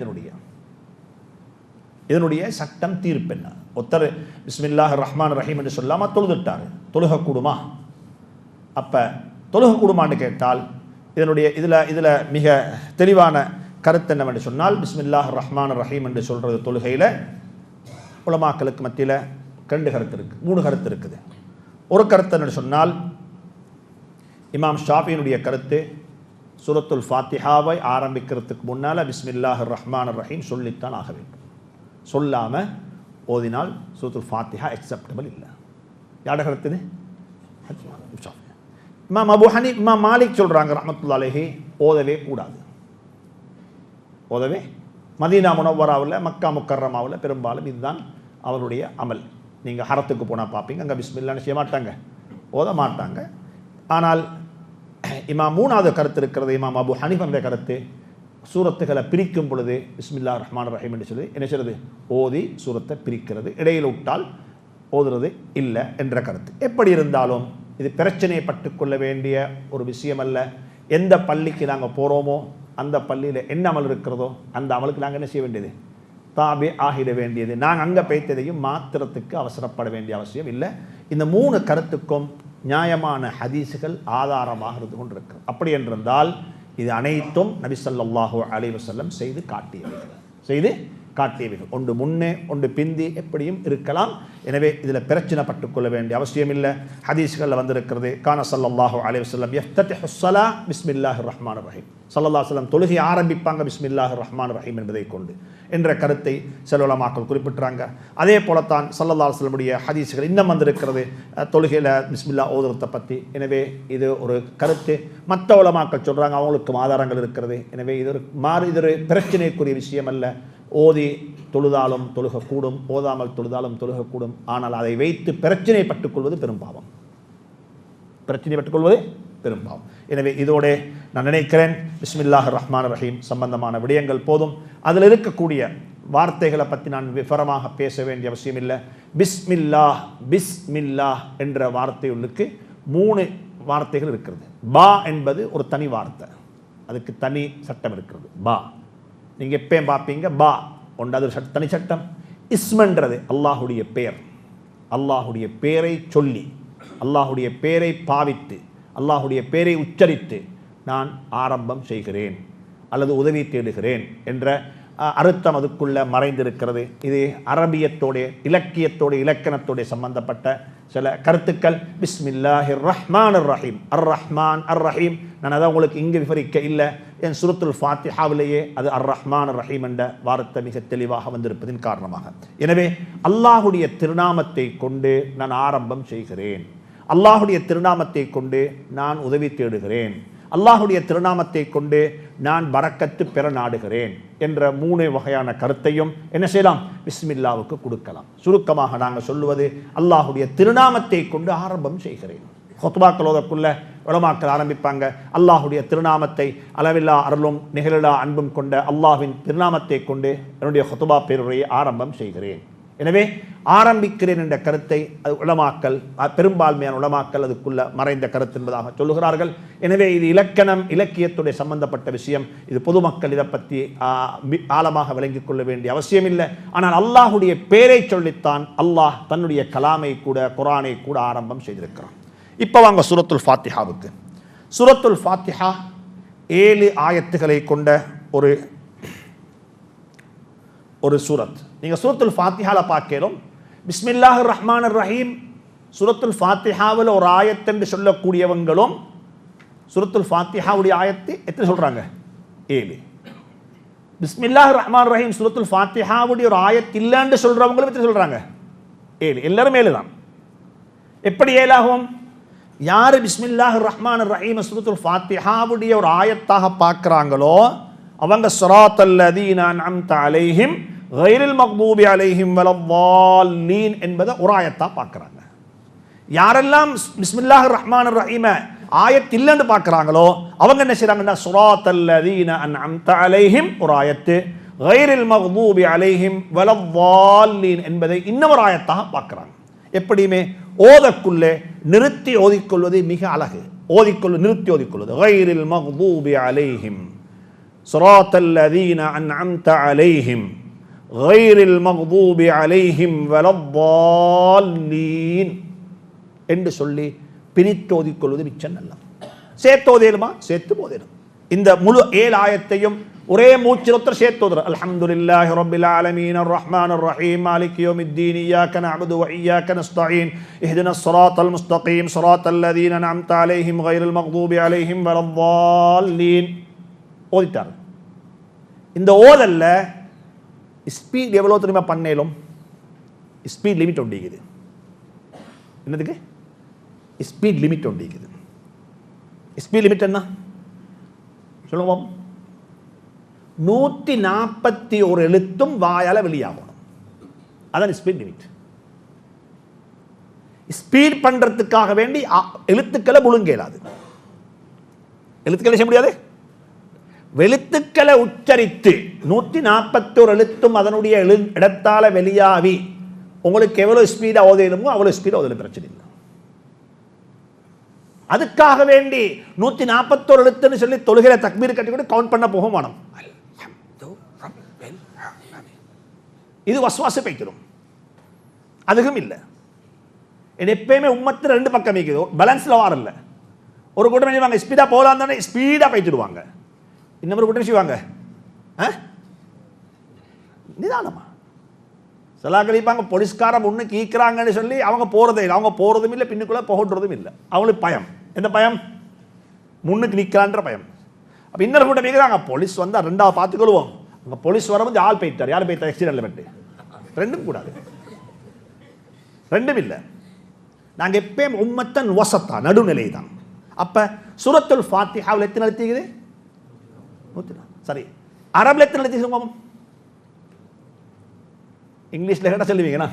இதனுடைய சட்டம் தீர்ப்பு என்ன? ஒருத்தர் பிஸ்மில்லாஹ் ரஹ்மான் ரஹீம் என்று சொல்லாமல் தொழுதுட்டார், தொழுக கூடுமா? அப்போ தொழுக கூடுமான்னு கேட்டால் இதில் மிக தெளிவான கருத்து என்னவென்று சொன்னால், பிஸ்மில்லாஹ் ரஹ்மான் ரஹீம் என்று சொல்கிறது தொழுகையில் உலமாக்களுக்கு மத்தியில் 2 கருத்து இருக்குது, 3 கருத்து இருக்குது. ஒரு கருத்து என்று சொன்னால் இமாம் ஷாஃபியினுடைய கருத்து, சூரத்துல் ஃபாத்திஹாவை ஆரம்பிக்கிறதுக்கு முன்னால் பிஸ்மில்லாஹ் ரஹ்மான் ரஹீம் சொல்லித்தான் ஆக வேண்டும். சொல்லாமல் ஓதினால் சூரத்துல் ஃபாத்திஹா அக்செப்டபிள் இல்லை. யாரோட கருத்து இது? இமாம் அபு ஹனீஃபா, இமாம் மாலிக் சொல்கிறாங்க ரஹ்மத்துல்லாஹி அலைஹி, ஓதவே கூடாது. ஓதவே மதீனா முனவ்வராவில், மக்கா முக்கர்ரமாவில் பெரும்பாலும் இதுதான் அவருடைய அமல். நீங்கள் ஹரத்துக்கு போனால் பார்ப்பீங்க, அங்கே பிஸ்மில்லான்னு செய்ய மாட்டாங்க, ஓத மாட்டாங்க. ஆனால் இமாம் 3வது கருத்து இருக்கிறது, இமாம் அபு ஹனீஃபாவுடைய கருத்து, சூரத்துகளை பிரிக்கும் பொழுது பிஸ்மில்லாஹ் ரஹ்மான் ரஹீம் என்று சொல்லி என்ன செய்கிறது? ஓதி சூரத்தை பிரிக்கிறது, இடையில் விட்டால் ஓதுறது இல்லை என்ற கருத்து. எப்படி இருந்தாலும் இது பிரச்சனையை பட்டுக்கொள்ள வேண்டிய ஒரு விஷயம் அல்ல. எந்த பள்ளிக்கு நாங்கள் போகிறோமோ அந்த பள்ளியில் என்ன அமல் இருக்கிறதோ அந்த அமலுக்கு நாங்கள் என்ன செய்ய வேண்டியது? தாபே ஆகிட வேண்டியது. நாங்கள் அங்கே பேய்த்ததையும் மாத்திரத்துக்கு அவசரப்பட வேண்டிய அவசியம் இல்லை. இந்த 3 கருத்துக்கும் நியாயமான ஹதீஸுகள் ஆதாரமாக இருந்து கொண்டிருக்கு. அப்படி என்றிருந்தால் இது அனைத்தும் நபி ஸல்லல்லாஹு அலைஹி வஸல்லம் செய்து காட்டியவைகள். ஒன்று முன்னே ஒன்று பிந்தி எப்படியும் இருக்கலாம். எனவே இதில் பிரச்சனை பட்டுக்கொள்ள வேண்டிய அவசியம் இல்லை. ஹதீஸ்களில் வந்திருக்கிறது, கான ஸல்லல்லாஹு அலைஹி வஸல்லம் யஃப்ததிஹு ஸலா பிஸ்மில்லாஹிர் ரஹ்மானிர் ரஹீம், ஸல்லல்லாஹு அலைஹி வஸல்லம் தொழுகை ஆரம்பிப்பாங்க பிஸ்மில்லாஹிர் ரஹ்மானிர் ரஹீம் என்பதை கொண்டு என்ற கருத்தை சில உலமாக்கள் குறிப்பிட்றாங்க. அதே போலத்தான் ஸல்லல்லாஹு அலைஹி வஸல்லமுடைய ஹதீஸ்கள் இன்னும் வந்திருக்கிறது தொழுகையில் பிஸ்மில்லா ஓதுறதை பற்றி. எனவே இது ஒரு கருத்து. மற்ற உலமாக்கள் சொல்கிறாங்க அவங்களுக்கும் ஆதாரங்கள் இருக்கிறது. எனவே இது ஒரு பிரச்சனைக்குரிய விஷயம் அல்ல. ஓதி தொழுதாலும் தொழுக கூடும், ஓதாமல் தொழுதாலும் தொழுக கூடும். ஆனால் அதை வைத்து பிரச்சனை பட்டுக்கொள்வது பெரும்பாவம். எனவே இதோட நான் நினைக்கிறேன் பிஸ்மில்லாஹ் ரஹ்மான் ரஹீம் சம்பந்தமான விடயங்கள் போதும். அதில் இருக்கக்கூடிய வார்த்தைகளை பற்றி நான் விவரமாக பேச வேண்டிய அவசியம் இல்லை. பிஸ்மில்லாஹ் என்ற வார்த்தையுள்ளுக்கு 3 வார்த்தைகள் இருக்கிறது. பா என்பது ஒரு தனி வார்த்தை, அதுக்கு தனி சட்டம் இருக்கிறது. பா நீங்கள் எப்பயும் பார்ப்பீங்க, பா ஒன்று, அது ஒரு தனி சட்டம். இஸ்மன்றது அல்லாஹுடைய பெயர், அல்லாஹுடைய பெயரை சொல்லி, அல்லாஹுடைய பெயரை பாவித்து, அல்லாஹுடைய பெயரை உச்சரித்து நான் ஆரம்பம் செய்கிறேன் அல்லது உதவி தேடுகிறேன் என்ற அர்த்தம் அதுக்குள்ள மறைந்திருக்கிறது. இது அரபியத்தோட இலக்கணத்தோட சம்பந்தப்பட்ட சில கருத்துக்கள். பிஸ்மில்லாஹிர் ரஹ்மானிர் ரஹீம், அர் ரஹ்மான் அர் ரஹீம். நான் அதை உங்களுக்கு இங்கு விவரிக்க இல்லை. என் சூரத்துல் ஃபாத்திஹாவிலேயே அது அர் ரஹ்மான் ரஹீம் என்ற வார்த்தை மிக தெளிவாக வந்திருப்பதின் காரணமாக. எனவே அல்லாஹுடைய திருநாமத்தை கொண்டு நான் ஆரம்பம் செய்கிறேன், அல்லாஹுடைய திருநாமத்தை கொண்டு நான் உதவி தேடுகிறேன், அல்லாஹுடைய திருநாமத்தை கொண்டு நான் பரக்கத்து பெற நாடுகிறேன் என்ற 3 வகையான கருத்தையும் என்ன செய்யலாம்? பிஸ்மில்லாவுக்கு கொடுக்கலாம். சுருக்கமாக நாங்கள் சொல்லுவது அல்லாஹுடைய திருநாமத்தை கொண்டு ஆரம்பம் செய்கிறேன். ஹுத்பாக்கள் ஓதக்குள்ள உலமாக்கள் ஆரம்பிப்பாங்க, அல்லாஹுடைய திருநாமத்தை அளவில்லா அருளும் நிகழலா அன்பும் கொண்ட அல்லாஹ்வின் திருநாமத்தை கொண்டு என்னுடைய ஹுத்பா பேருரையை ஆரம்பம் செய்கிறேன். எனவே ஆரம்பிக்கிறேன் என்ற கருத்தை அது உலமாக்கல், பெரும்பான்மையான உலமாக்கல் அதுக்குள்ள மறைந்த கருத்து என்பதாக சொல்லுகிறார்கள். எனவே இது இலக்கியத்துடைய சம்பந்தப்பட்ட விஷயம். இது பொதுமக்கள் இதை பற்றி ஆழமாக விளங்கிக் கொள்ள வேண்டிய அவசியம் இல்லை. ஆனால் அல்லாஹுடைய பேரை சொல்லித்தான் அல்லாஹ் தன்னுடைய கலாமை கூட குர்ஆனை கூட ஆரம்பம் செய்திருக்கிறான். இப்போ வாங்க சூரத்துல் ஃபாத்திஹாவுக்கு. சூரத்துல் ஃபாத்திஹா 7 ஆயத்துக்களை கொண்ட ஒரு சூரத். நீங்கள் சூரத்துல் ஃபாத்திஹாவில் பார்க்கிறோம், பிஸ்மில்லாஹிர் ரஹ்மானிர் ரஹீம் சூரத்துல் ஃபாத்திஹாவில் ஒரு ஆயத்து என்று சொல்லக்கூடியவங்களும் சூரத்துல் ஃபாத்திஹாவுடைய ஆயத்து எத்தனை சொல்கிறாங்க? 7. பிஸ்மில்லாஹிர் ரஹ்மானிர் ரஹீம் சூரத்துல் ஃபாத்திஹாவுடைய ஒரு ஆயத்து இல்லைன்னு சொல்கிறவங்களும் எத்தனை சொல்கிறாங்க? 7. எல்லாரும் 7 தான். எப்படி 7 ஆகும்? யார் பிஸ்மில்லாஹிர் ரஹ்மானிர் ரஹீம் சூரத்துல் ஃபாத்திஹாவுடைய ஒரு ஆயத்தாக பார்க்குறாங்களோ அவங்க ஸிராத்தல் லதீன அன்அம்த அலைஹிம் கைரில் மக்தூபி அலைஹிம் வலல்லாலீன் என்பதை ஒரு ஆயத்தாக பார்க்குறாங்க. யாரெல்லாம் பிஸ்மில்லாஹிர் ரஹ்மானிர் ரஹீம ஆயத் இல்லைன்னு பார்க்குறாங்களோ அவங்க என்ன செய்கிறாங்கன்னா ஸிராத்தல் லதீன அன்அம்த அலைஹிம் ஒரு ஆயத்து, கைரில் மக்தூபி அலைஹிம் வலல்லாலீன் என்பதை இன்னொரு ஆயத்தாக பார்க்குறாங்க. எப்படியுமே ஓதக்குள்ளே நிறுத்தி ஓதிக்கொள்வது மிக அழகு. நிறுத்தி ஓதிக்கொள்வது கைரில் மக்தூபி அலைஹிம் ஸிராத்தல் லதீன அன்அம்த அலைஹிம் கைரில் மக்தூபி அலைஹிம் வலல்லாலீன் என்று சொல்லி பிரித்து ஓதிக்கொள்வது மிச்சம் நல்லது. சேர்த்து ஓதேலுமா? சேர்த்து ஓதேலும். இந்த முழு 7 ஆயத்தையும் ஒரே மூச்சில் ஒருத்தர் சேர்த்து ஓதுறார். அல்ஹம்துலில்லாஹி ரப்பில் ஆலமீன் அர்ரஹ்மானிர் ரஹீம் மாலிகி யௌமித்தீன் இய்யாக நஅபுது வ இய்யாக நஸ்தஈன் இஹ்தினஸ் ஸிராத்தல் முஸ்தகீம் ஸிராத்தல் லதீன அன்அம்த அலைஹிம் கைரில் மக்தூபி அலைஹிம் வலல்லாலீன் ஓதிட்டார். இந்த ஓதல்ல ஸ்பீட் எவ்வளோ தெரியுமா பண்ணேலும்? ஸ்பீட் லிமிட் ஒண்டிக்குது. என்னதுக்கு? ஸ்பீட் லிமிட் ஒண்டிக்குது. ஸ்பீட் லிமிட் என்ன சொல்லுவோம்? 141 எழுத்தும் வாயால வெளியாகணும். அதான் ஸ்பீட் லிமிட். ஸ்பீட் பண்றதுக்காக வேண்டி எழுத்துக்களை முழுங்க இயலாது. எழுத்துக்களை செய்ய முடியாது. எழுத்துக்களை உச்சரித்து 141 எழுத்தும் அதனுடைய இடத்தால வெளியாவி உங்களுக்கு எவ்வளவு ஸ்பீடா ஓதலுமோ அவ்வளவு ஸ்பீடா ஓதலும் பிரச்சனை இல்லை. அதுக்காக வேண்டி 141 எழுத்துன்னு சொல்லி தொழுகையில தக்பீர் கட்டி கூட கவுண்ட் பண்ண போக மாட்டோம். இது வஸ்வாசு பைக்கிறோம். அதுவும் இல்லை. எப்பயுமே உம்மத்து 2 பக்கம் இருக்குது, பேலன்ஸ்ல வாரல்ல. ஒரு கூட்டம் செய்வாங்க ஸ்பீடா போகலாம் தானே ஸ்பீடா பைச்சிடுவாங்க. இன்னொரு கூட்டம் செய்வாங்க நிதானமா. சில கழிப்பாங்க போலீஸ்காரம் ஒன்று கீக்கிறாங்கன்னு சொல்லி அவங்க போறதே இல்லை. அவங்க போறதும் இல்லை, பின்னுக்குள்ள போகன்றதும் இல்லை. அவங்களுக்கு பயம். எந்த பயம்? முன்னுக்கு நிற்கிறான்ற பயம். அப்ப இன்னொரு கூட்டம் கேட்குறாங்க போலீஸ் வந்தா 2வது பார்த்துக்கொள்வோம். அங்கே போலீஸ் வரும்போது ஆள் போயிட்டார். யார் போயிட்டார்? ஆக்சிடென்ட்ல பட்டு. ரெண்டும் கூடாது, ரெண்டும் இல்லை. நாங்கள் எப்பயும் உம்மத்தன் வசத்தா நடுநிலை தான். அப்ப சூரத்துல் ஃபாத்திஹாவில் எத்தனை எழுத்துக்குது? சரி, அரபில் எத்தனை எழுத்து சொல்லுவோம்? இங்கிலீஷ்ல கேட்டால் சொல்லுவீங்கண்ணா,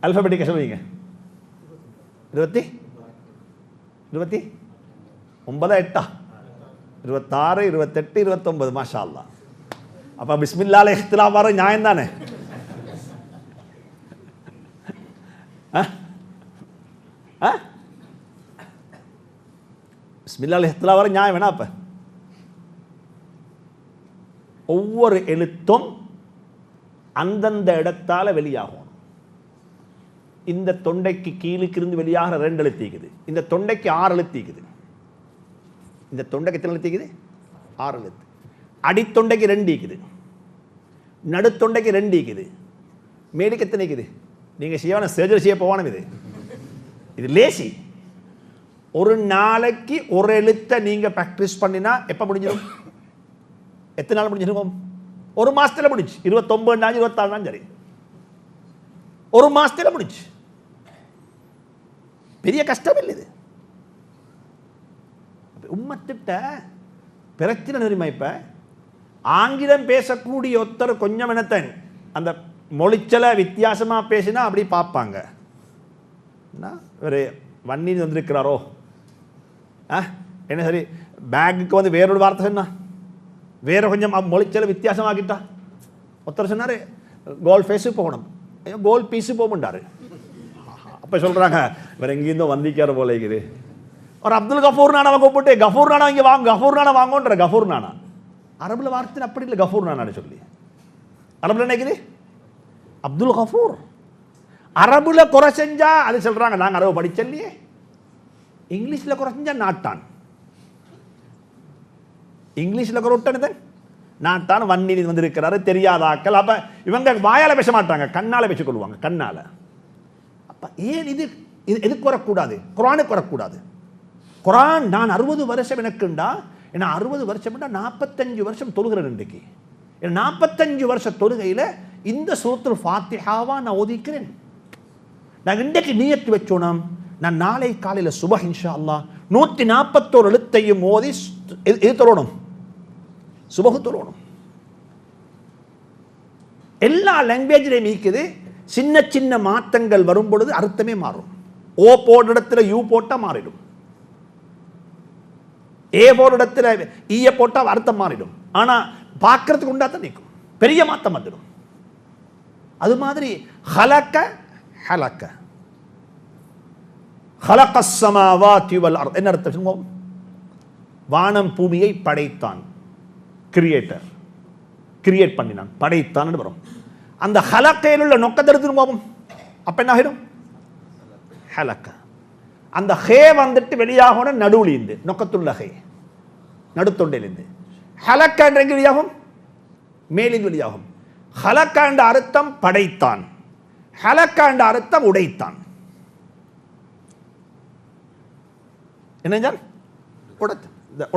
அல்பபெட்டிக்கா சொல்லுவீங்க. 29 8 26 28 29 மாஷா அல்லாஹ். அப்ப பிஸ்மில்லாஹ் இஹ்திலாஃப் வர நியாயம் தானே? பிஸ்மில்லாஹ் இஹ்திலாஃப் வர நியாயம் வேணா? அப்ப ஒவ்வொரு எழுத்தும் அந்தந்த இடத்தால வெளியாகும். இந்த தொண்டைக்கு கீழுக்கு இருந்து வெளியாகிற 2 எழுத்திக்குது. இந்த தொண்டைக்கு 6 எழுத்திக்குது. இந்த தொண்டைக்கு எத்தனை எழுத்திக்குது? 6 எழுத்து. அடித்தொண்டைக்கு 2 இருக்குது, நடுத்தொண்டைக்கு 2 இருக்குது, மேலுக்கு எத்தனை இருக்குது? நீங்க செய்யவான சர்ஜரி செய்ய போவான இது லேசி. ஒரு நாளைக்கு ஒரு எழுத்தை நீங்க பிராக்டிஸ் பண்ணினா எப்ப முடிஞ்சிடும்? எத்தனை நாள் முடிஞ்சிருக்கும்? ஒரு மாசத்துல முடிச்சு. 29 நாள் 26 நாள் சரி, ஒரு மாசத்துல முடிச்சு. பெரிய கஷ்டம் இல்லை இது. உம்மத்திட்ட பிரச்சனை தெரியுமா? இப்ப ஆங்கிலம் பேசக்கூடிய ஒருத்தர் கொஞ்சம் என்னத்தன் அந்த மொழிச்சல வித்தியாசமா பேசினா அப்படி பார்ப்பாங்க. ஒரு வன்னி வந்திருக்கிறாரோ என்ன சரி, பேக்குக்கு வந்து வேறொரு வார்த்தை சொன்னா வேற கொஞ்சம் மொழிச்சல வித்தியாசமாக்கிட்டா. ஒருத்தர் சொன்னாரு கோல் ஃபேஸு போகணும், கோல் பீஸு போகணுண்டாரு. அப்ப சொல்றாங்க வேற எங்கேருந்தோ வந்திக்கார போல இருக்குது. ஒரு அப்துல் கஃபூர் நானா கூப்பிட்டு கஃபூர் நானா இங்க வாங்க, கஃபூர் நானா வாங்கன்ற. கஃபூர் நானா அரபுல வார்த்தை அப்படி இல்லை. கஃபூர் நானான்னு சொல்லி அரபுல நினைக்குது அப்துல் கஃபூர். அரபுல குறை செஞ்சா அது சொல்றாங்க நாங்க அரபு படிச்சல்லையே. இங்கிலீஷ்ல குறை செஞ்சா நாட்டான். இங்கிலீஷ்ல குறை விட்டது நாட்டான் வன்னி வந்திருக்கிறாரு தெரியாதாக்கள். அப்ப இவங்க வாயால பேச மாட்டாங்க, கண்ணால பேசிக் கொள்வாங்க. கண்ணால. அப்ப ஏன் இது எதுக்கு வரக்கூடாது? குர்ஆனுக்கு வரக்கூடாது. குர்ஆன் நான் 60 வருஷம் எனக்குண்டா, ஏன்னா 60 வருஷம் 45 வருஷம் தொழுகிறேன் இன்றைக்கு. 45 வருஷ தொழுகையில இந்த சூரத்துல் ஃபாத்திஹாவா நான் ஓதிக்கிறேன். நான் இன்றைக்கு நியத்து வச்சோம் நான் நாளை காலையில் சுபஹ் இன்ஷா அல்லாஹ் 141 எழுத்தையும் ஓதி இது தொழணும், சுபஹ் தொழணும். எல்லா லாங்குவேஜ்லையும் இருக்குது. சின்ன சின்ன மாற்றங்கள் வரும் பொழுது அர்த்தமே மாறும். ஓ போடுற இடத்துல யூ போட்டா மாறிடும், ஏ போடுற இடத்துல ஈய போட்டா அர்த்தம் மாறிடும். ஆனா பார்க்கறதுக்கு உண்டாத்தான் நிற்கும், பெரிய மாற்றம் வந்துடும். அது மாதிரி ஹலக்க ஹலக்க ஹலகஸ் ஸமாவாதி வல் அர்த் என்ன அர்த்தம் சொல்லுங்க? வானம் பூமியை படைத்தான், கிரியேட்டர், கிரியேட் பண்ணினான், படைத்தான் வரும். அந்த ஹலக்கையில் உள்ள நொக்கத்தை எடுத்துருவோம், அப்ப என்ன ஆகிடும்? ஹலக்க. அந்த ஹே வந்துட்டு வெளியாகன நடுவுலிருந்து, நொக்கத்துள்ள ஹே நடுத்தொண்டையிலிருந்து. ஹலக்க என்ற எங்கே வெளியாகும்? மேலிருந்து வெளியாகும். ஹலக்க என்ற அர்த்தம் படைத்தான், ஹலக்க என்ற அர்த்தம் உடைத்தான். என்ன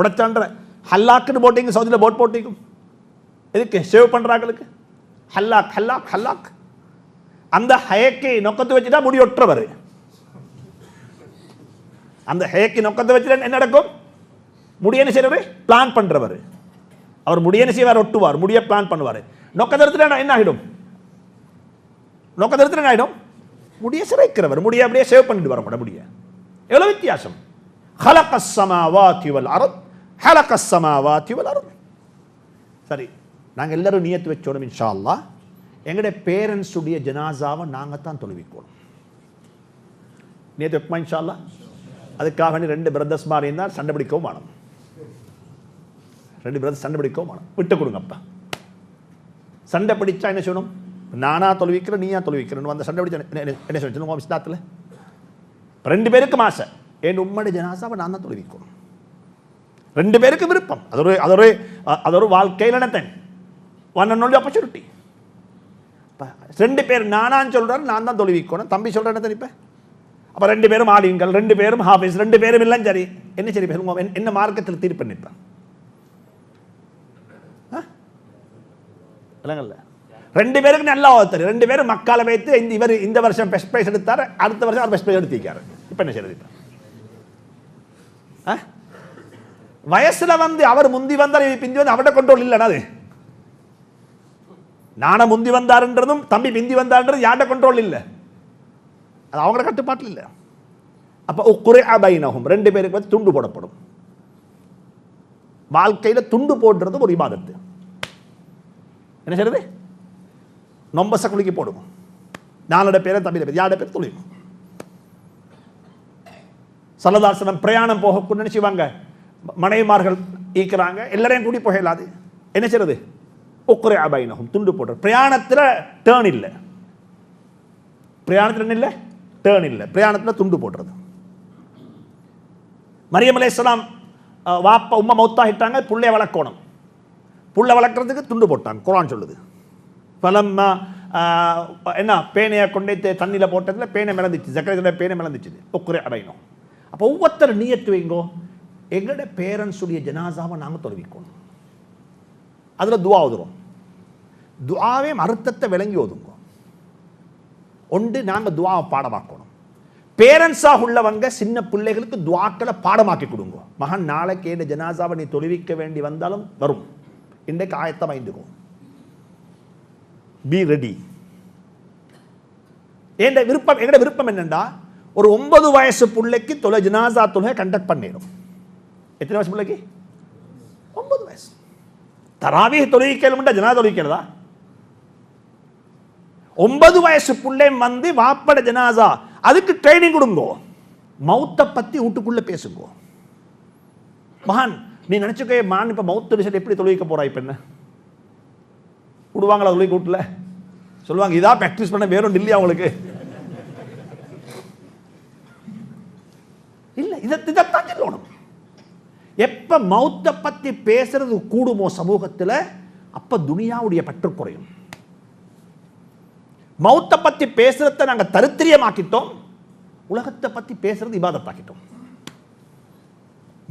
உடைச்சான்ற ஹல்லாக்குன்னு போட்டீங்க, சவுதியில் போட் போட்டீங்க. எதுக்கு? சேவ் பண்றாங்களுக்கு ஹல்லாக் ஹல்லாக் ஹல்லாக். அந்த ஹேக்கை நொக்கத்தை வச்சுட்டா முடி ஒற்றவர். அந்த ஹேக்கை நொக்கத்தை வச்சுட்டா என்ன நடக்கும்? முடிய என்ன செய்யறவர்? பிளான் பண்றவர். அவர் முடிய என்ன செய்வார்? ஒட்டுவார், முடிய பிளான் பண்ணுவார். நொக்கத்தை எடுத்துட்டா என்ன ஆகிடும்? நொக்கத்தை எடுத்துட்டா என்ன ஆகிடும்? முடிய சிறைக்கிறவர், முடிய அப்படியே சேவ் பண்ணிட்டு வர முடிய. எவ்வளவு வித்தியாசம்! ஹலகஸ் ஸமாவாதி வல் அர்த், ஹலகஸ் ஸமாவாதி வல் அர்த். சரி, நாங்கள் எல்லாரும் நியத்து வச்சோம் இன்ஷா அல்லாஹ் எங்களுடைய பேரண்ட்ஸ் உடைய ஜனாசாவை நாங்கள் தான் தொழுவிக்கணும். நியத்து வைப்போமா இன்ஷா அல்லாஹ்? அதுக்காக 2 பிரதர்ஸ் மாதிரி இருந்தால் சண்டை பிடிக்கவும் வேணும். 2 பிரதர்ஸ் சண்டை பிடிக்கவும் வேணும், விட்டு கொடுங்கப்பா. சண்டை பிடிச்சா என்ன சொல்லணும்? நானா தொழுவிக்கிறேன், நீயா தொழுவிக்கிறேன். அந்த சண்டை பிடிச்சா என்ன சொல்லணும்? இஸ்லாத்தில் 2 பேருக்கும் ஆசை, என் உம்மடி ஜனாசாவை நான் தான் தொழுவிக்கணும். 2 பேருக்கு விருப்பம். அது ஒரு வாழ்க்கையில் என்னத்தன் ஒன் அண்ட் ஒன்லி ஆப்பர்ச்சுனிட்டி. 2 பேர் நானான்னு சொல்றாரு, நான் தான் தொழுவிக்கணும். தம்பி சொல்ற என்ன இப்ப? அப்ப 2 பேரும் ஆலிம்கள், 2 பேரும் ஹாஃபிஸ், 2 பேரும் எல்லாம் சரி. என்ன சரி பேசுங்க? என்ன மார்க்கத்தில் தீர்ப்பு நிற்பேன் இல்லைங்கல்ல? 2 பேருக்கு நல்லா ஒருத்தர், 2 பேரும் மக்களை வைத்து இவர் இந்த வருஷம் பெஸ்ட் பிரைஸ் எடுத்தார், அடுத்த வருஷம் அவர் பெஸ்ட் பிரைஸ் எடுத்திருக்காரு. இப்ப என்ன செய்யறது? வயசுல அவர் முந்தி வந்தார், பிந்தி வந்து அவட கண்ட்ரோல் இல்லைன்னா அது நான முந்தி வந்தாருன்றதும் தம்பி பிந்தி வந்தாருன்றது யார்ட கண்ட்ரோல் இல்லை, அது அவங்களோட கட்டுப்பாட்டில் இல்லை. அப்ப உக்ரிஅ பைனஹும் 2 பேருக்கு வந்து துண்டு போடப்படும். வாழ்க்கையில துண்டு போடுறது ஒரு இபாதத்து. என்ன செய்யறது? நொம்பச குளிக்கு போடுவோம். 4 பேரை தம்பியில பேர் 2 பேர் துளிக்கும். ஸல்லல்லாஹு அலைஹி வஸல்லம் பிரயாணம் போக நினைச்சுவாங்க, மனைவிமார்கள் ஈக்கிறாங்க, எல்லாரையும் கூடி போகலாது. என்ன செய்யறது? உக்ரிஅ பைனஹும் துண்டு போடுற. பிரயாணத்தில் டேர்ன் இல்லை, பிரயாணத்தில் என்ன இல்லை? டேர்ன் இல்லை. பிரயாணத்தில் துண்டு போடுறது. மரியம் அலைஹிஸ்ஸலாம் வாப்பா உம்மா மௌத்தாகிட்டாங்க, புள்ளைய வளர்க்கணும். புள்ள வளர்க்கறதுக்கு துண்டு போட்டாங்க, குர்ஆன் சொல்லுது. பலம்மா என்ன பேனையை கொண்டே தண்ணியில் போட்டதில் பேனை மிளந்துச்சு, ஜக்கரியா பேனை மிளந்துச்சு. உக்ரிஅ பைனஹும். அப்போ ஒவ்வொருத்தர் நியத்து வைங்கோ, எங்களுடைய பேரண்ட்ஸுடைய ஜனாசாவை நாங்கள் தொழுவிக்கணும். அதில் துவா ஓதுறோம். துவாவே அர்த்தத்தை விளங்கி ஓதுங்க. ஒன்று நாங்கள் துவாவை பாடமாக்கணும். பேரண்ட்ஸாக உள்ளவங்க சின்ன பிள்ளைகளுக்கு துவாக்களை பாடமாக்கி கொடுங்க. மகன் நாளைக்கு ஏன் ஜனாசாவை நீ தொழுவிக்க வேண்டி வந்தாலும் வரும், இன்றைக்கு ஆயத்தம் ஐந்துக்கும், பி ரெடி. எங்களுடைய விருப்பம் என்னண்டா, ஒரு 9 வயசு பிள்ளைக்கு ஜனாசா தொழுகை கண்டக்ட் பண்ணிடும். எத்தனை வயசு பிள்ளைக்கு? 9 வயசு. தராவீஹ் தொழுவிக்கலும்டா ஜனாசா தொழுவிக்கிறதா? 9 வயசு பிள்ளை வந்து வாப்பட ஜனாசா, அதுக்கு ட்ரைனிங் கொடுங்கோ. மௌத்தை பத்தி வீட்டுக்குள்ள பேசுங்கோ. மகான் நீ நினைச்சுக்கே, மான் இப்ப மௌத் ரிசல்ட் எப்படி தொழுவிக்க போறா? இப்ப என்ன விடுவாங்களா தொழுவிக்க வீட்டுல? சொல்லுவாங்க இதா பிராக்டிஸ் பண்ண, வேறும் இல்லையா அவங்களுக்கு? இல்ல, இதைத்தான் சொல்லணும். எப்ப மௌத்தை பத்தி பேசுறது கூடுமோ சமூகத்தில், அப்ப துனியாவுடைய பற்று குறையும். மௌத்தை பத்தி பேசுறத நாங்க தரித்திரியமாக்கிட்டோம், உலகத்தை பத்தி பேசுறது இபாதத்தாக்கிட்டோம்.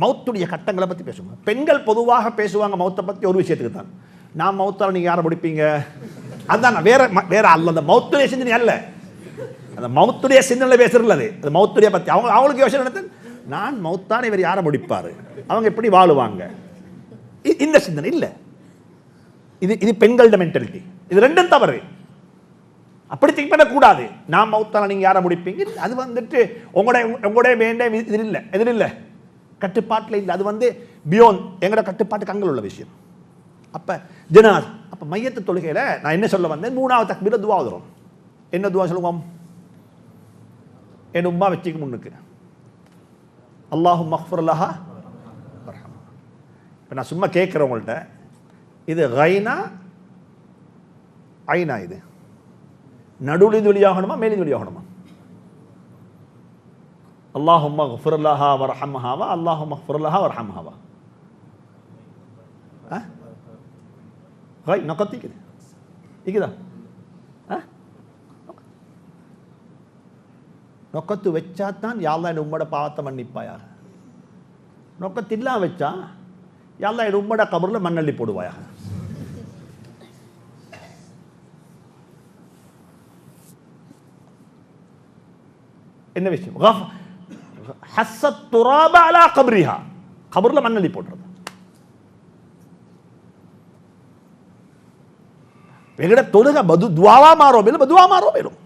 மௌத்துடைய கட்டங்களை பத்தி பேசுவோம். பெண்கள் பொதுவாக பேசுவாங்க மௌத்தை பத்தி ஒரு விஷயத்துக்கு தான். நான் மௌத்தால நீங்க யாரை முடிப்பீங்க, அதான் வேற வேற அல்ல, அந்த மௌத்துடைய செஞ்சு அல்ல. அந்த மௌத்துடைய சிந்தனை பேசுறதுல அது மௌத்துடைய பத்தி அவங்களுக்கு யோசனை நடத்த நான் மௌத்தான இவர் யாரை முடிப்பாரு, அவங்க எப்படி வாழுவாங்க, இந்த சிந்தனை இல்லை. இது பெண்களோட மென்டாலிட்டி. இது ரெண்டும் தவறு. அப்படி திங்க் பண்ணக்கூடாது. நான் மௌத்தான நீங்க யாரை முடிப்பீங்க, அது வந்துட்டு உங்களுடைய வேண்டாம் இதில் இல்லை, கட்டுப்பாட்டில் இல்லை. அது பியோண்ட் எங்களோட கட்டுப்பாட்டுக்கு அங்கே உள்ள விஷயம். அப்போ ஜனாஸ் அப்போ மையத்து தொழுகையில் நான் என்ன சொல்ல வந்தேன், 3வது தக்பீரில் துவா வரும். என்ன துவா சொல்லுவோம்? என் உம்மா வச்சுக்கு முன்னுக்கு அல்லாஹும்ம அக்ஃபிர் லஹா வர்ஹம்ஹா. இப்போ நான் சும்மா கேட்குறேன் உங்கள்கிட்ட, இது கைனா ஐனா, இது நடுவில் இது வெளியாகணுமா மேலே இது வெளியாகணுமா? அல்லாஹும்ம அக்ஃபிர் லஹா வர்ஹம்ஹாவா அல்லாஹும்ம அக்ஃபிர் லஹா வர்ஹம்ஹாவா? நொக்கத்திக்குது இருக்குதா? நொக்கத்து வச்சா தான் யாழ்லா என் உம்மோட பாவத்தை மன்னிப்பாயாக. நொக்கத்தில்லா வச்சா யாழ்லா என் உம்மோட கபரில் மண்ணள்ளி போடுவாயாக. என்ன விஷயம்? ஹஸ்ஸத் துராப அலா கப்ரிஹா, கபரில் மண்ணள்ளி போடுறது. எங்கட தொழுக துவாவா மாறோம் இல்லை, துவா மாறோம் மேலும்.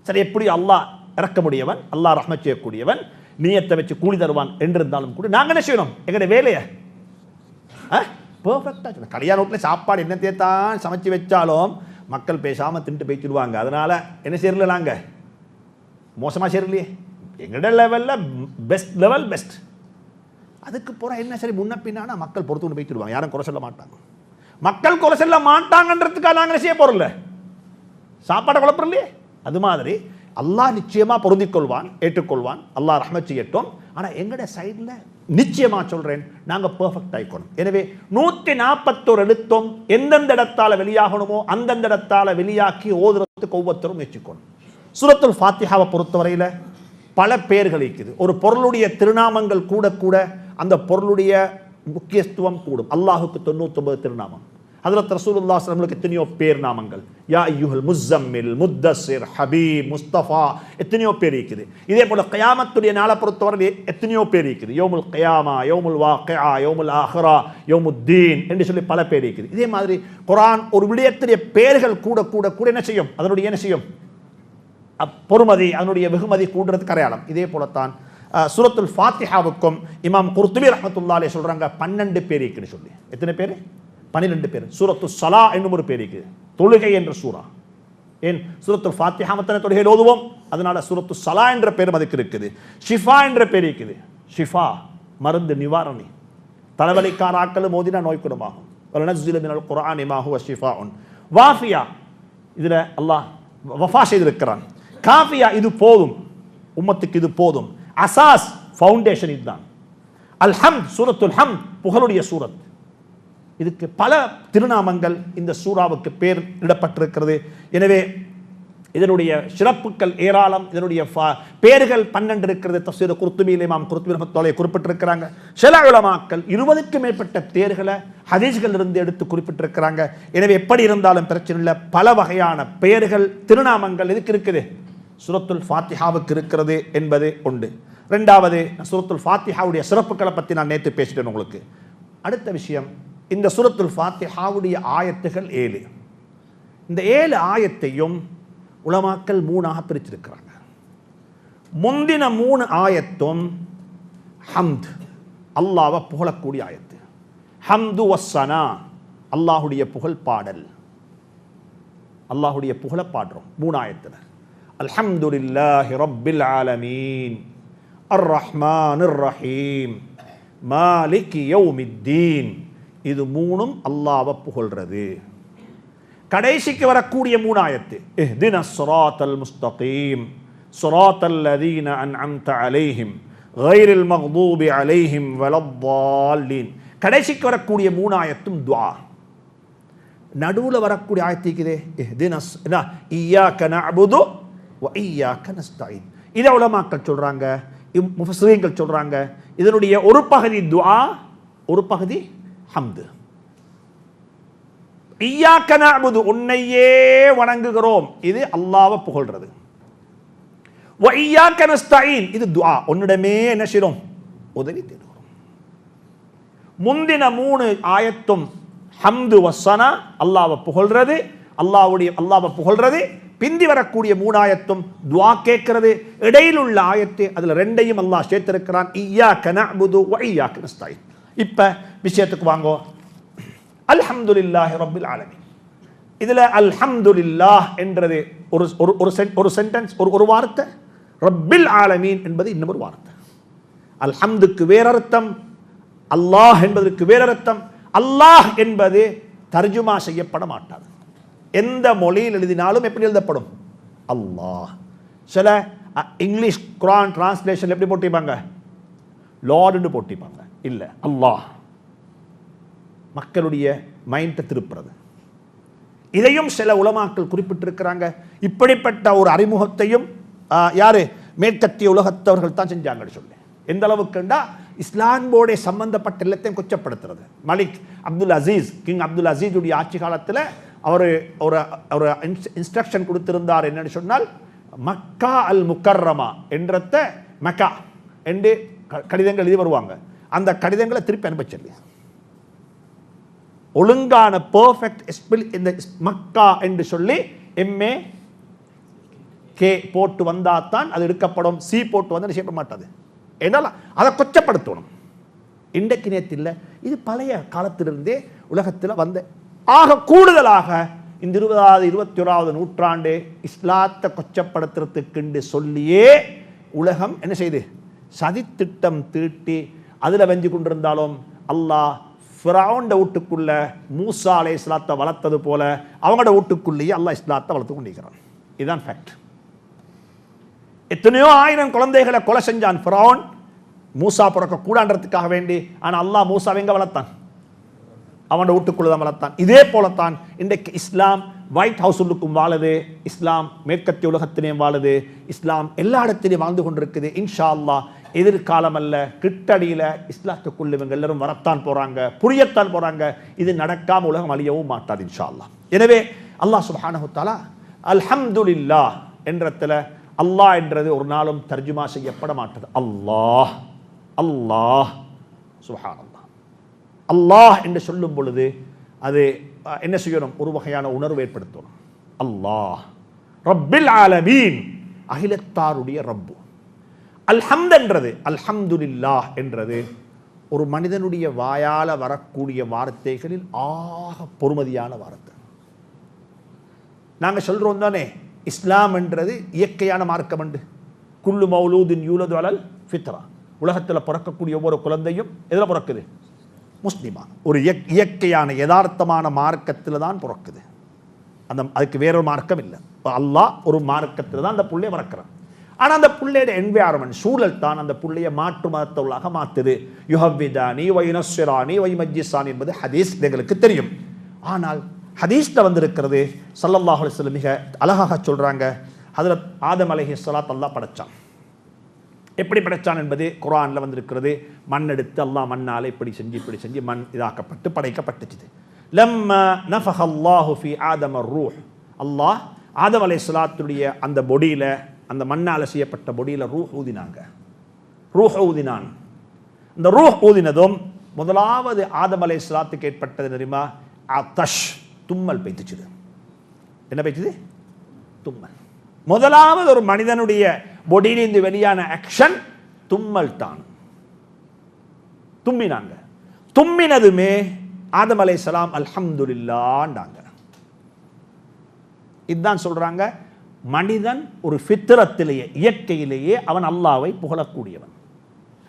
சரி, எப்படி அல்லாஹ் இறக்க முடியவன், அல்லாஹ் ரஹ்மத் செய்யக்கூடியவன், நியத்தை வச்சு கூலி தருவான் என்றிருந்தாலும் கூட நாங்கள் என்ன செய்யணும்? எங்களுடைய வேலையை பெர்ஃபெக்டாக. கல்யாண வீட்டில் சாப்பாடு என்னத்தையே தான் சமைச்சு வச்சாலும் மக்கள் பேசாமல் தின்ட்டு போய்ச்சிடுவாங்க. அதனால என்ன செய்யல, நாங்கள் மோசமாக செய்யலையே. எங்களோட லெவலில் பெஸ்ட் லெவல் பெஸ்ட். அதுக்கு போகிற என்ன சரி முன்ன பின்னானா மக்கள் பொறுத்து கொண்டு போய்ச்சிடுவாங்க. யாரும் குறை சொல்ல மாட்டாங்க. மக்கள் குறை சொல்ல மாட்டாங்கன்றதுக்காக நாங்கள் செய்ய போகிறோம்ல, சாப்பாடை குழப்பம் இல்லையே. அது மாதிரி அல்லாஹ் நிச்சயமாக பொருந்திக் கொள்வான், ஏற்றுக்கொள்வான். அல்லாஹ் ரஹ்மத் செய்யட்டும். ஆனால் எங்களுடைய சைடில் நிச்சயமாக சொல்கிறேன், நாங்கள் பெர்ஃபெக்ட் ஆகிக்கணும். எனவே 141 எழுத்தும் எந்தெந்த இடத்தால் வெளியாகணுமோ அந்தந்த இடத்தால் வெளியாக்கி ஓதுறதுக்கு ஒவ்வொருத்தரும் முயற்சிக்கணும். சூரத்துல் ஃபாத்திஹாவை பொறுத்தவரையில் பல பெயர்கள் இருக்குது. ஒரு பொருளுடைய திருநாமங்கள் கூட கூட அந்த பொருளுடைய முக்கியத்துவம் கூடும். அல்லாஹுக்கு 99 திருநாமம். ஹஜ்ரத் ரசூலுல்லாஹி ஸல்லல்லாஹு அலைஹி வஸல்லம் எத்தனையோ பேர் நாமங்கள். யா அய்யுஹல் முஸம்மில், முத்தஸிர், ஹபீப், முஸ்தஃபா, எத்தனையோ பேர் இருக்குது. இதே போல கியாமத்துடைய நாளை பொறுத்தவரை எத்தனையோ பேர் இருக்குது. யௌமுல் கியாமா, யௌமுல் வாக்கிஆ, யௌமுல் ஆஹிரா, யௌமுத்தீன் என்று சொல்லி பல பேர் இருக்குது. இதே மாதிரி குர்ஆன் ஒரு விடயத்துடைய பெயர்கள் கூட கூட கூட என்ன செய்யும், அதனுடைய என்ன செய்யும், பொறுமதி, அதனுடைய வெகுமதி கூடுறதுக்கு அடையாளம். இதே போலத்தான் சூரத்துல் ஃபாத்திஹாவுக்கும் இமாம் குர்துபி ரஹ்மத்துல்லாஹி அலைஹி சொல்றாங்க 12 பேர் இருக்குன்னு சொல்லி. எத்தனை பேர்? 12 பேர். சூரத்து ஸலா என்னும் ஒரு பேர் இருக்குது, தொழுகை என்ற சூரா. ஏன் சூரத்துல் ஃபாத்திஹா மத்தன தொழுகையில் ஓதுவோம், அதனால சூரத்து ஸலா என்ற பேர் அதுக்கு இருக்குது. ஷிஃபா என்ற பேர் இருக்குது. ஷிஃபா மருந்து, நிவாரணி. தலைவலிக்கார ஆக்களும் ஓதினா நோய் குணமாகும். வலனஸ்ஸிலு மினல் குர்ஆனி மா ஹுவ ஷிஃபாஉன். வாஃபியா, இதில் அல்லாஹ் வஃபா செய்திருக்கிறான். காஃபியா, இது போதும் உம்மத்துக்கு, இது போதும். அசாஸ், ஃபவுண்டேஷன் இதுதான். அல்ஹம்த், சூரத்துல் ஹம்த், புகழுடைய சூரத். இதுக்கு பல திருநாமங்கள் இந்த சூறாவுக்கு பேர் இடப்பட்டிருக்கிறது. எனவே இதனுடைய சிறப்புகள் ஏராளம். இதனுடைய பேர்கள் 12 இருக்கிறது. தஃசீர் குர்துபியில் இமாம் குர்துபி ரஹ்மத்துல்லாஹி குறிப்பிட்டிருக்கிறாங்க. சில உலமாக்கள் 20க்கும் மேற்பட்ட பேர்களை ஹதீஸ்கள் இருந்து எடுத்து குறிப்பிட்டிருக்கிறாங்க. எனவே எப்படி இருந்தாலும் பிரச்சனை இல்லை. பல வகையான பெயர்கள், திருநாமங்கள் இதுக்கு இருக்குது, சூரத்துல் ஃபாத்திஹாவுக்கு இருக்கிறது என்பது உண்டு. ரெண்டாவது, சூரத்துல் ஃபாத்திஹாவுடைய சிறப்புகளை பற்றி நான் நேற்று பேசிட்டேன் உங்களுக்கு. அடுத்த விஷயம், இந்த சூரத்துல் ஃபாத்திஹாவுடைய ஆயத்துகள் 7. இந்த 7 ஆயத்தையும் உலமாக்கள் 3ஆக பிரிச்சிருக்கிறாங்க. முந்தின 3 ஆயத்தும் ஹம்த், அல்லாஹ்வை புகழக்கூடிய ஆயத்து. ஹம்து வஸ்ஸனா, அல்லாஹுடைய புகழ் பாடல், அல்லாஹுடைய புகழ பாடுறோம் 3 ஆயத்தில். அல்ஹம்துலில்லாஹி ரப்பில் ஆலமீன், அர் ரஹ்மானிர் ரஹீம், மாலிகி யௌமித்தீன். இது 3ம் அல்லாஹ்வை புகழ்றது. கடைசிக்கு வரக்கூடிய 3 ஆயத்து, இஹ்தினஸ் ஸிராத்தல் முஸ்தகீம், ஸிராத்தல் லதீன அன்அம்த அலைஹிம், கைரில் மக்தூபி அலைஹிம் வலத்தால்லீன். கடைசிக்கு வரக்கூடிய 3 ஆயத்தும் துஆ. நடுவில் வரக்கூடிய ஆயத்துக்குதே இஹ்தினஸ் இய்யாக நஅபுது வ இய்யாக நஸ்தஈன். இதை உலமாக்கள் சொல்றாங்க, முஃபஸ்ஸிரீன்கள் சொல்றாங்க, இதனுடைய ஒரு பகுதி துஆ, ஒரு பகுதி ஹம்து. இய்யாக நஅபுது, உன்னையே வணங்குகிறோம், இது அல்லாஹ்வை புகழ்றது. வ இய்யாக நஸ்தஈன், இது துஆ, உன்னிடமே என்ன செய்றோம், உதவி தேடுகிறோம். முந்தின 3 ஆயத்தும் ஹம்து வஸ்ஸனா, அல்லாஹ்வை புகழ்றது, அல்லாஹ்வை புகழ்றது. பிந்தி வரக்கூடிய 3 ஆயத்தும் துஆ கேட்கிறது. இடையில் உள்ள ஆயத்து அதுல 2ஐயும் அல்லாஹ் சேர்த்திருக்கிறான், இய்யாக நஅ்புது வ இய்யாக நஸ்தஈன். இப்ப விஷயத்துக்கு வாங்கோ. அல்ஹம்துலில்லாஹி ரப்பில் ஆலமீன். இதுல அல்ஹம்துலில்லாஹ் என்றது ஒரு சென்டென்ஸ், ஒரு வார்த்தை. ரப்பில் ஆலமீன் என்பது இன்னொரு வார்த்தை. அல்ஹம்துக்கு வேற அர்த்தம், அல்லாஹ் என்பதற்கு வேற அர்த்தம். அல்லாஹ் என்பது தர்ஜுமா செய்யப்பட மாட்டாது. எந்த மொழியில் எழுதினாலும் எப்படி எழுதப்படும், அல்லாஹ். சில இங்கிலீஷ் குர்ஆன் டிரான்ஸ்லேஷன் எப்படி போட்டிருப்பாங்க, லார்டுன்னு போட்டிருப்பாங்க. இல்ல, அல்லாஹ். மக்களுடைய மைண்டை திருப்புறது. இதையும் சில உலமாக்கள் குறிப்பிட்டிருக்கிறாங்க. இப்படிப்பட்ட ஒரு அறிமுகத்தையும் யாரு, மேற்கத்திய உலகத்தவர்கள் தான் செஞ்சாங்கன்னு சொல்லி. எந்த அளவுக்குண்டா இஸ்லாமோட சம்பந்தப்பட்ட எல்லாத்தையும் கொச்சப்படுத்துறது. மலிக் அப்துல் அசீஸ், கிங் அப்துல் அசீஸுடைய ஆட்சி காலத்தில் அவர் ஒரு இன்ஸ்ட்ரக்ஷன் கொடுத்திருந்தார். என்னன்னு சொன்னால், மக்கா அல் முக்கர்ரமா என்றத மக்கா என்று கடிதங்கள் எழுதி வருவாங்க. அந்த கடிதங்களை திருப்பி அனுப்ப சொல்லி, ஒழுங்கான பெர்ஃபெக்ட் ஸ்பெல் இந்த மக்கா என்று சொல்லி எம்ஏ கே போட்டு வந்தாதான் அது எடுக்கப்படும். சி போட்டு வந்து செய்ய மாட்டாது. என்னால் அதை கொச்சப்படுத்தணும். இன்றைக்கு நேற்று இல்லை, இது பழைய காலத்திலிருந்தே உலகத்தில் வந்த ஆக கூடுதலாக இந்த 20வது 21வது நூற்றாண்டு இஸ்லாத்தை கொச்சப்படுத்துறதுக்கு சொல்லியே உலகம் என்ன செய்து சதித்திட்டம் தீட்டி அதில் வெஞ்சு கொண்டிருந்தாலும், அல்லாஹ் ஃபிரௌன் வீட்டுக்குள்ள மூசா அலைஹிஸ்ஸலாத்தை வளர்த்தது போல அவங்களோட வீட்டுக்குள்ளேயே அல்லாஹ் இஸ்லாத்தை வளர்த்து கொண்டிருக்கிறான். இதுதான் ஃபேக்ட். எத்தனையோ ஆயிரம் குழந்தைகளை கொலை செஞ்சான் ஃபிரௌன், மூசா பிறக்க கூடான்றதுக்காக வேண்டி. ஆனால் அல்லாஹ் மூசாவை எங்க வளர்த்தான், அவனோட வீட்டுக்குள்ள தான் வளர்த்தான். இதே போலத்தான் இன்றைக்கு இஸ்லாம் ஒயிட் ஹவுஸுக்கும் வாழுது, இஸ்லாம் மேற்கத்திய உலகத்திலேயும் வாழுது, இஸ்லாம் எல்லா இடத்திலையும் வாழ்ந்து கொண்டிருக்குது. இன்ஷா அல்லாஹ் எதிர்காலம் அல்ல, கிட்டடியில இஸ்லாத்துக்குள்ள இவங்க எல்லாரும் வரத்தான் போறாங்க, புரியத்தான் போறாங்க. இது நடக்காம உலகம் அழியவும் மாட்டாது இன்ஷா அல்லாஹ். எனவே அல்லாஹ் சுப்ஹானஹு தஆலா அல்ஹம்துலில்லாஹ் என்றத்துல அல்லாஹ் என்றது ஒரு நாளும் தர்ஜுமா செய்யப்பட மாட்டது. அல்லாஹ் அல்லாஹ் சுப்ஹானல்லாஹ். அல்லாஹ் என்று சொல்லும் பொழுது அது என்ன செய்யணும், ஒரு வகையான உணர்வு ஏற்படுத்தணும். அல்லாஹ் ரப்பில் ஆலமீன், அகிலத்தாருடைய ரப்பு. அல்ஹம்து என்றது, அல்ஹம்துலில்லாஹ் என்றது ஒரு மனிதனுடைய வாயால வரக்கூடிய வார்த்தைகளில் ஆக பொறுமதியான வார்த்தை. நாங்கள் சொல்றோம் தானே, இஸ்லாம் என்றது இயற்கையான மார்க்கம் என்று. குல்லு மௌலூதின் யூலது அலல் ஃபித்ரா, உலகத்தில் பிறக்கக்கூடிய ஒவ்வொரு குழந்தையும் எதில் பிறக்குது, முஸ்லிமா. ஒரு இயற்கையான யதார்த்தமான மார்க்கத்தில் தான் பிறக்குது. அதுக்கு வேறொரு மார்க்கம் இல்லை. அல்லாஹ் ஒரு மார்க்கத்தில் தான் அந்த புள்ளைய வளர்க்குறான். ஆனால் அந்த புள்ளையோட என்வைரன்மெண்ட், சூழல் தான் அந்த புள்ளைய மாற்று மதத்தவளாக மாற்றுது. யுஹவ்விதானி வைனஸ்ஸிரானி வைமஜ்ஜிசானி என்பது ஹதீஸ் எங்களுக்கு தெரியும். ஆனால் ஹதீஸில் வந்திருக்கிறது, ஸல்லல்லாஹு அலைஹி வஸல்லம் மிக அழகாக சொல்றாங்க, ஹஜ்ரத் ஆதம் அலைஹிஸ்ஸலாத் அல்லாஹ் படைச்சான். எப்படி படைச்சான் என்பது குர்ஆனில் வந்திருக்கிறது. மண் எடுத்து அல்லாஹ் மண்ணால் இப்படி செஞ்சு மண் இதாக்கப்பட்டு படைக்கப்பட்டுச்சு. லம்மா நஃபஹல்லாஹு ஃபீ ஆதம ரூஹ், அல்லாஹ் ஆதம் அலைஹிஸ்ஸலாத்துடைய அந்த பொடியில், அந்த மண்ணால் செய்யப்பட்ட பொடியில் ரூஹ் ஊதினாங்க. ரூஹ் ஊதினான். இந்த ரூஹ் ஊதினதும் முதலாவது ஆதம் அலைஹிஸ்ஸலாத்துக்கு ஏற்பட்டது தெரியுமா, அதஷ், தும்மல் பெய்துச்சு. என்ன பெய்துது, தும்மல். முதலாவது ஒரு மனிதனுடைய பொடியிலிருந்து வெளியான ஆக்ஷன் தும்மல் தான். தும்மினாங்க. தும்மினதுமே ஆதம் அலைஹிஸ்ஸலாம் அல்ஹம்துலில்லாஹ்ன்றாங்க. இதுதான் சொல்றாங்க, மனிதன் ஒரு ஃபித்ரத்திலேயே, இயற்கையிலேயே அவன் அல்லாஹ்வை புகழக்கூடியவன்.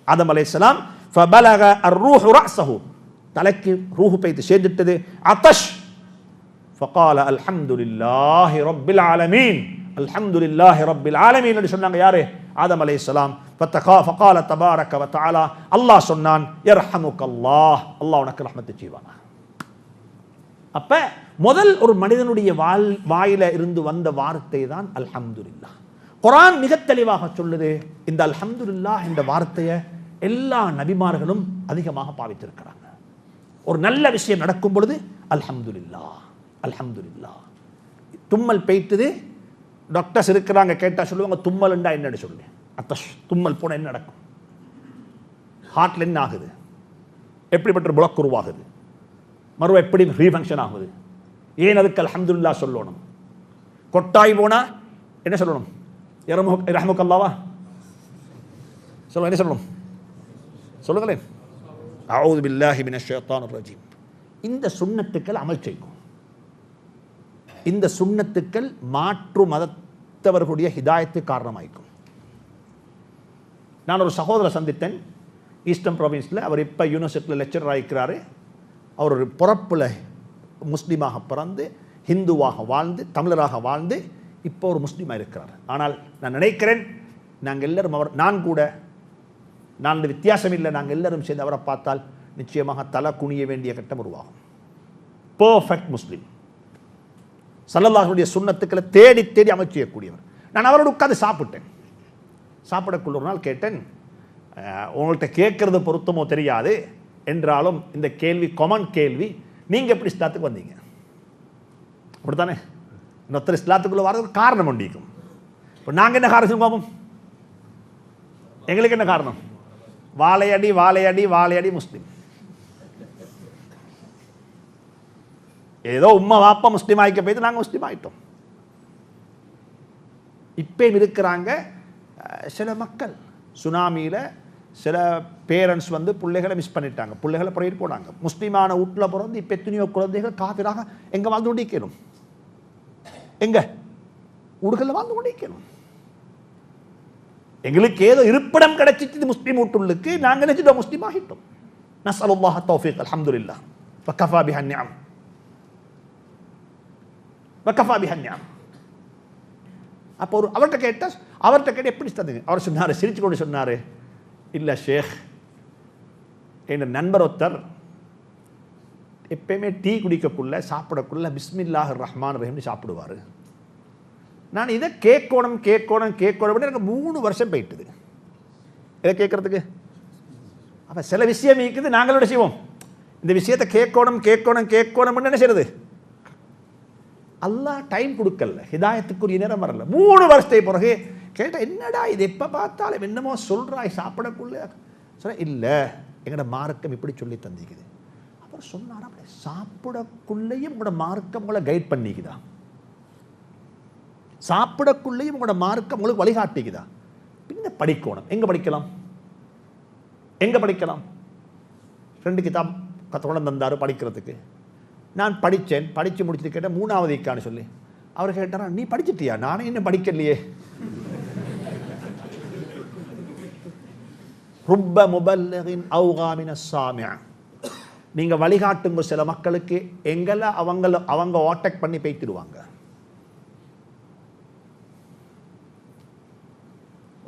ஆதம் அலைஹிஸ்ஸலாம் ஃபபலக அர்ரூஹு ரஅஸஹு, தலைக்கு ரூஹ் பெய்து சேர்ந்துட்டது. அதஷ் ஃபகால அல்ஹம்துலில்லாஹி ரப்பில் ஆலமீன், அல்ஹம்துலில்லாஹி ரப்பில் ஆலமீன் என்று சொன்னாங்க. யாரு, ஆதம் அலைஹிஸ்ஸலாம். ஃபகால தபாரக வ தஆலா, அல்லாஹ் சொன்னான், யர்ஹமுக்கல்லாஹ், அல்லாஹ் உனக்கு ரஹ்மத் செய்வானா. அப்ப முதல் ஒரு மனிதனுடைய வாயில இருந்து வந்த வார்த்தை தான் அல்ஹம்துலில்லாஹ். குர்ஆன் மிக தெளிவாக சொல்லுது, இந்த அல்ஹம்துலில்லாஹ் என்ற வார்த்தையை எல்லா நபிமார்களும் அதிகமாக பாவித்திருக்கிறாங்க. ஒரு நல்ல விஷயம் நடக்கும் பொழுது அல்ஹம்துலில்லாஹ் அல்ஹம்துலில்லாஹ். தும்மல் பெய்த்தது, டாக்டர்ஸ் இருக்கிறாங்க, கேட்டால் சொல்லுவாங்க தும்மல்ண்டா என்னன்னு சொல்லி. தும்மல் போனால் என்ன நடக்கும், ஹார்ட்ல என்ன ஆகுது, எப்படிப்பட்ட புளக் உருவாகுது, மறுவ எப்படி ரீஃபங்க்ஷன் ஆகுது, ஏன் அதுக்கு அல்ஹம்துலில்லாஹ் சொல்லணும். கொட்டாய் போனா என்ன சொல்லணும், ரஹ்மக்கல்லாவா சொல்லுங்க, என்ன சொல்லணும் சொல்லுங்களேன், அஊது பில்லாஹி மினஷ் ஷைத்தானிர் ரஜீம். இந்த சுன்னத்துக்கள் அமல் செய்யும். இந்த சுன்னத்துக்கள் மாற்று மதத்தவர்களுடைய ஹிதாயத்து காரணமாயிருக்கும். நான் ஒரு சகோதரர் சந்தித்தேன் ஈஸ்டர்ன் ப்ரொவின்ஸில். அவர் இப்போ யூனிவர்சிட்டியில் லெக்சரர் ஆகிக்கிறாரு. அவர் ஒரு பிறப்பில் முஸ்லீமாக பிறந்து ஹிந்துவாக வாழ்ந்து தமிழராக வாழ்ந்து இப்போ ஒரு முஸ்லீமாக இருக்கிறார். ஆனால் நான் நினைக்கிறேன் நாங்கள் எல்லோரும் நான் வித்தியாசம் இல்லை, நாங்கள் எல்லோரும் சேர்ந்து அவரை பார்த்தால் நிச்சயமாக தலை குனிய வேண்டிய கட்டம் உருவாகும். பர்ஃபெக்ட் முஸ்லீம், ஸல்லல்லாஹுடைய சுன்னத்துக்களை தேடி தேடி அமல் செய்யக்கூடியவர். நான் அவரோடு உட்காந்து சாப்பிட்டேன். சாப்பிடக்குள்ள ஒரு நாள் கேட்டேன், உங்கள்கிட்ட கேட்கறது பொருத்தமோ தெரியாது என்றாலும் இந்த கேள்வி காமன் கேள்வி, நீங்கள் எப்படி இஸ்லாத்துக்கு வந்தீங்க? அப்படித்தானே, இன்னொருத்தர் இஸ்லாத்துக்குள்ள வர ஒரு காரணம் உண்டிக்கும். இப்போ நாங்கள் என்ன காரணம் பார்ப்போம், எங்களுக்கு என்ன காரணம்? வாழையடி வாழையடி வாழையடி முஸ்லீம். ஏதோ உம்மா வாப்பா முஸ்லீம் ஆகிக்க போயிட்டு நாங்கள் முஸ்லீம் ஆகிட்டோம். இப்பயும் இருக்கிறாங்க சில மக்கள். சுனாமியில் சில பேரண்ட்ஸ் வந்து பிள்ளைகளை மிஸ் பண்ணிட்டாங்க, பிள்ளைகளை பிறகு போனாங்க. முஸ்லீமான வீட்டில் பிறந்து இப்போ எத்தனையோ குழந்தைகள் காஃபிராக எங்கே வாழ்ந்து கொண்டிருக்கணும், எங்க ஊடுகளில் வாழ்ந்து கொண்டிருக்கணும். எங்களுக்கு ஏதோ இருப்பிடம் கிடைச்சிட்டு முஸ்லீம் வீட்டுள்ளுக்கு நாங்கள் நினைச்சிட்டோம் முஸ்லீம் ஆகிட்டோம். நஸ்அலுல்லாஹ் தௌஃபீக், அல்ஹம்துலில்லாஹ், வகஃபா பிஹன் நிஅம், வகஃபா பிஹன் நிஅம். அப்போ ஒரு அவர்கிட்ட கேட்ட எப்படி தந்தீங்க? அவர் சொன்னார், சிரிச்சு கொண்டு சொன்னார், இல்லை ஷேக், என் நண்பர் ஒருத்தர் எப்பயுமே டீ குடிக்கக்குள்ள சாப்பிடக்குள்ள பிஸ்மில்லாஹிர் ரஹ்மான் ரஹீம்னு சாப்பிடுவார். நான் இதை கேட்கணும் எனக்கு 3 வருஷம் போயிட்டுது இதை கேட்கறதுக்கு. அப்போ சில விஷயம் இருக்குது, நாங்களோட செய்வோம் இந்த விஷயத்தை கேட்கணும் என்ன செய்யறது? அல்லாஹ் டைம் கொடுக்கல, ஹிதாயத்துக்குரிய நேரம் வரல. 3 வருஷத்துக்கு பிறகு கேட்டால் என்னடா இது எப்போ பார்த்தாலும் என்னமோ சொல்கிறாய் சாப்பிடக்குள்ள. சொல்ல இல்லை, எங்களோட மார்க்கம் இப்படி சொல்லி தந்திக்குது. அப்புறம் சொன்னார், அப்படி சாப்பிடக்குள்ளேயும் உங்களோட மார்க்கம் உங்களை கைட் பண்ணிக்குதா? சாப்பிடக்குள்ளேயும் உங்களோட மார்க்கம் உங்களுக்கு வழிகாட்டிக்குதா? பின்ன படிக்கணும். எங்க படிக்கலாம்? 2 கிதாப் கத்தோடம் தந்தார் படிக்கிறதுக்கு. நான் படித்தேன், படித்து முடிச்சுட்டு கேட்டேன் 3வது இக்கான்னு சொல்லி. அவர் கேட்டாரா, நீ படிச்சிட்டியா? நானே இன்னும் படிக்கலையே. ருப்ப முபல்லிகின் அவ்கா மினஸ் சாமிஅ. நீங்கள் வழிகாட்டுங்க சில மக்களுக்கு, எங்களை அவங்க ஓட்டக் பண்ணி பேய்த்திடுவாங்க.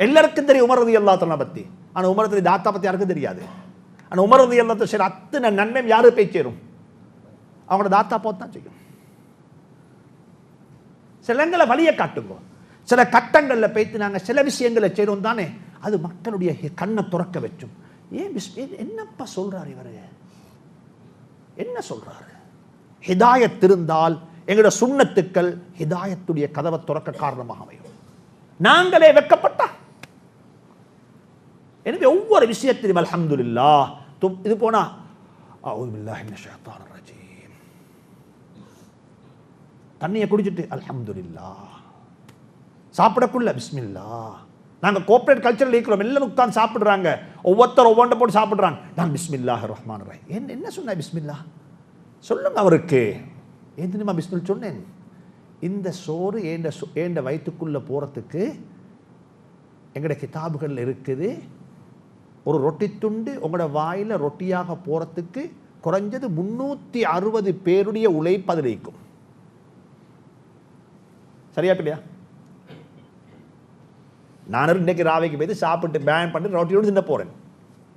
எல்லாருக்கும் தெரியும் உமர் ரலியல்லாஹு தஆலா பற்றி. ஆனால் உமர் ரலியல்லாஹு தாத்தா பற்றி யாருக்கும் தெரியாது. ஆனால் உமர் ரலியல்லாஹு தஆலா சரி அத்தனை நன்மையும் யாரு போய் சேரும்? அவங்களோட தாத்தா போத்து தான் செய்யும். சிலங்களை வழியை காட்டுங்க. சில கட்டங்களில் போய்த்து நாங்கள் சில விஷயங்களை செய்கிறோம் தானே, அது மக்களுடைய கண்ணை துறக்க வச்சோம். என்னப்பா சொல்றாரு இவரு, என்ன சொல்றாரு? ஹிதாயத் இருந்தால் எங்களோட சுன்னத்துக்கள் ஹிதாயத்துடைய கதவை துறக்க காரணமாக அமையும். நாங்களே வெக்கப்பட்டா. எனவே ஒவ்வொரு விஷயத்திலும் அல்ஹம்துலில்லாஹ் இது போனா அஊது பில்லாஹி மினஷ் ஷைத்தானிர் ரஜீம், தண்ணியை குடிச்சிட்டு அல்ஹம்துலில்லாஹ், சாப்பிடக்குள்ள பிஸ்மில்லாஹ். நாங்கள் கோஆப்ரேட் கல்ச்சரில் இருக்கிறோம், எல்லாரும் உட்கார்ந்து சாப்பிட்றாங்க, ஒவ்வொருத்தர் ஒவ்வொன்றை போட்டு சாப்பிட்றாங்க. நான் பிஸ்மில்லாஹிர் ரஹ்மானிர் ரஹீம். என்ன சொன்ன பிஸ்மில்லா சொல்லுங்க அவருக்கு. ஏன் தெரியுமா பிஸ்மில் சொன்னேன்? இந்த சோறு ஏண்ட வயிற்றுக்குள்ளே போகிறதுக்கு எங்களோட கிதாபுகளில் இருக்குது, ஒரு ரொட்டி துண்டு உங்களோட வாயில் ரொட்டியாக போகிறதுக்கு குறைஞ்சது 360 பேருடைய உழைப்பு அதில் இருக்கும். சரியா இல்லையா? நான் இன்றைக்கு ராவைக்கு போய் சாப்பிட்டு பேன் பண்ணி ரொட்டியோடு தின்ன போகிறேன்.